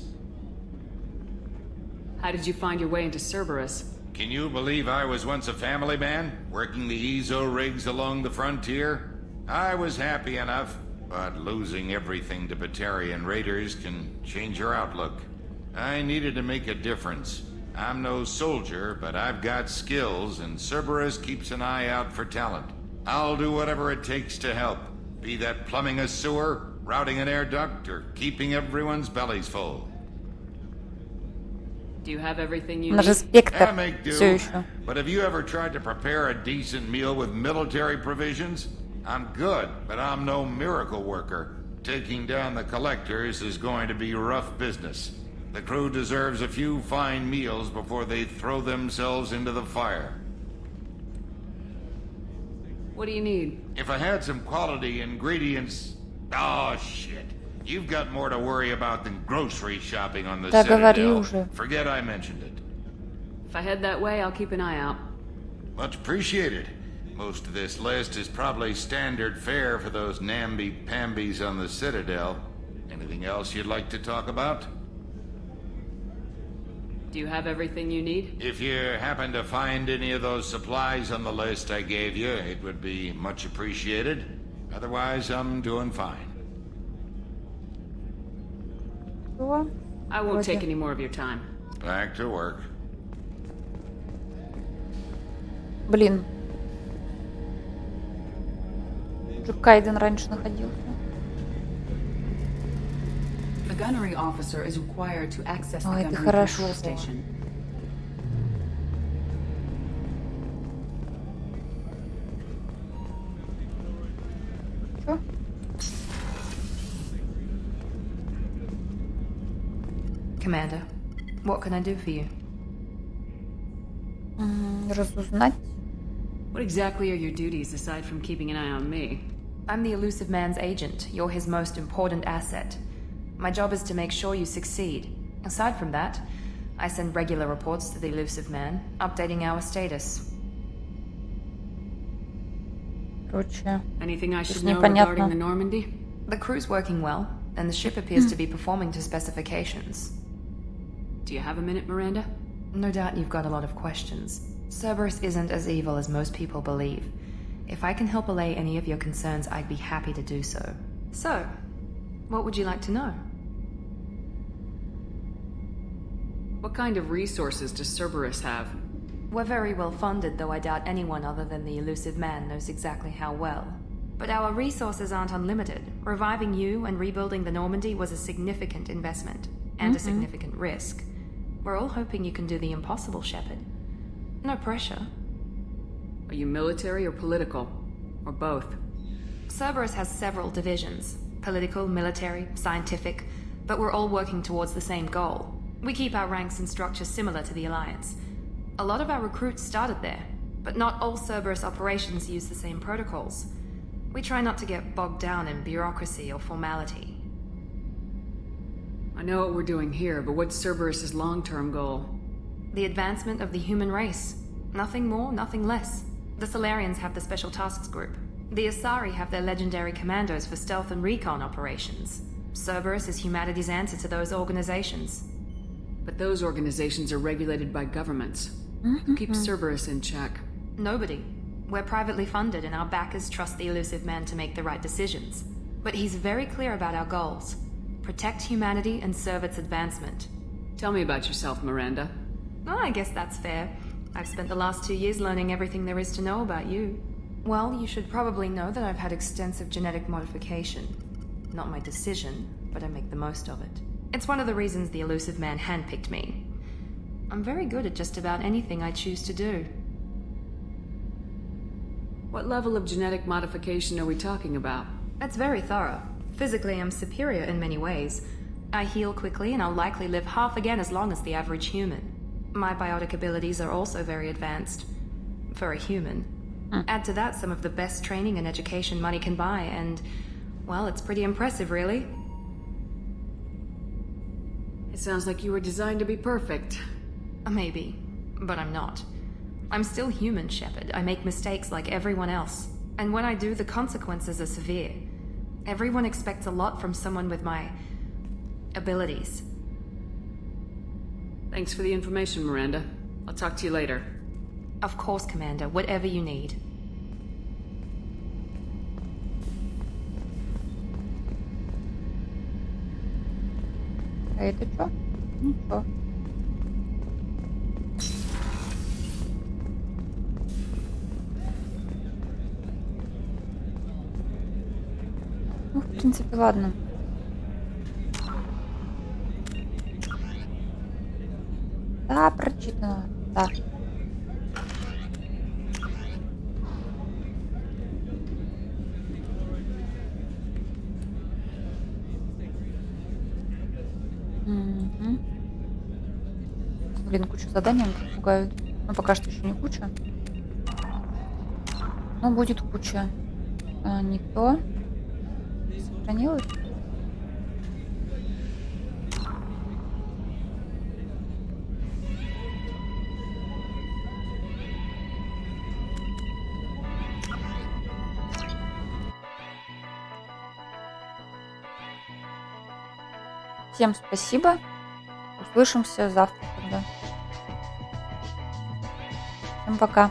How did you find your way into Cerberus? Can you believe I was once a family man, working the EZO rigs along the frontier? I was happy enough, but losing everything to Batarian raiders can change your outlook. I needed to make a difference. I'm no soldier, but I've got skills, and Cerberus keeps an eye out for talent. I'll do whatever it takes to help, be that plumbing a sewer, routing an air duct, or keeping everyone's bellies full. Do you have everything you На же need? спектр I make do. все еще. But have you ever tried to prepare a decent meal with military provisions? I'm good, but I'm no miracle worker. Taking down the collectors is going to be rough business. The crew deserves a few fine meals before they throw themselves into the fire. What do you need? If I had some quality ingredients... Oh, shit. You've got more to worry about than grocery shopping on the Да говори Citadel. уже. Forget I mentioned it. If I head that way, I'll keep an eye out. Much appreciated. Most of this list is probably standard fare for those namby-pambies on the Citadel. Anything else you'd like to talk about? Do you have everything you need? If you happen to find any of those supplies on the list I gave you, it would be much appreciated. Otherwise, I'm doing fine. I won't take any more of your time. Back to work. Блин. Уже Кайден раньше находился. The gunnery officer is required to access the Ой, это gunnery хорошо. control station. Чё? Commander, what can I do for you? Разузнать. What exactly are your duties aside from keeping an eye on me? I'm the elusive man's agent. You're his most important asset. My job is to make sure you succeed. Aside from that, I send regular reports to the elusive man, updating our status. Короче, Anything I здесь should know regarding the непонятно. Normandy? The crew's working well, and the ship appears to be performing to specifications. Do you have a minute, Miranda? No doubt you've got a lot of questions. Cerberus isn't as evil as most people believe. If I can help allay any of your concerns, I'd be happy to do so. So, what would you like to know? What kind of resources does Cerberus have? We're very well funded, though I doubt anyone other than the elusive man knows exactly how well. But our resources aren't unlimited. Reviving you and rebuilding the Normandy was a significant investment, and a significant risk. We're all hoping you can do the impossible, Shepard. No pressure. Are you military or political? Or both? Cerberus has several divisions. Political, military, scientific, but we're all working towards the same goal. We keep our ranks and structure similar to the Alliance. A lot of our recruits started there, but not all Cerberus operations use the same protocols. We try not to get bogged down in bureaucracy or formality. I know what we're doing here, but what's Cerberus's long-term goal? The advancement of the human race. Nothing more, nothing less. The Solarians have the Special Tasks Group. The Asari have their legendary commandos for stealth and recon operations. Cerberus is humanity's answer to those organizations. But those organizations are regulated by governments. Who keeps Cerberus in check? Nobody. We're privately funded and our backers trust the elusive man to make the right decisions. But he's very clear about our goals. Protect humanity and serve its advancement. Tell me about yourself, Miranda. Well, I guess that's fair. I've spent the last 2 years learning everything there is to know about you. Well, you should probably know that I've had extensive genetic modification. Not my decision, but I make the most of it. It's one of the reasons the elusive man handpicked me. I'm very good at just about anything I choose to do. What level of genetic modification are we talking about? It's very thorough. Physically, I'm superior in many ways. I heal quickly and I'll likely live half again as long as the average human. My biotic abilities are also very advanced. For a human. Add to that some of the best training and education money can buy, and, well, it's pretty impressive, really. It sounds like you were designed to be perfect. Maybe, but I'm not. I'm still human, Shepard. I make mistakes like everyone else. And when I do, the consequences are severe. Everyone expects a lot from someone with my abilities. Thanks for the information, Miranda. I'll talk to you later. Of course, Commander. Whatever you need. А это что? Ничего. Ну, в принципе, ладно. Да, прочитано. Да. Блин, куча заданий пугают. Ну, пока что еще не куча. Но будет куча. Не то. Сохранилось? Всем спасибо. Услышимся завтра тогда. Всем пока.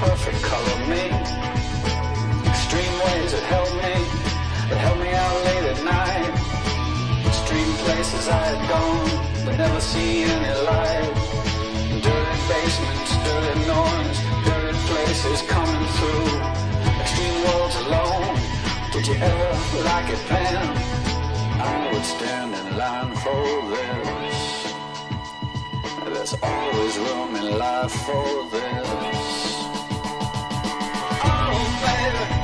Perfect color me. Extreme ways that help me out late at night. Extreme places I had gone, but never see any light. Dirty basements, dirty noise, dirty places coming through. Extreme worlds alone. Did you ever like it then? I would stand in line for this. There's always room in life for this. Oh, baby.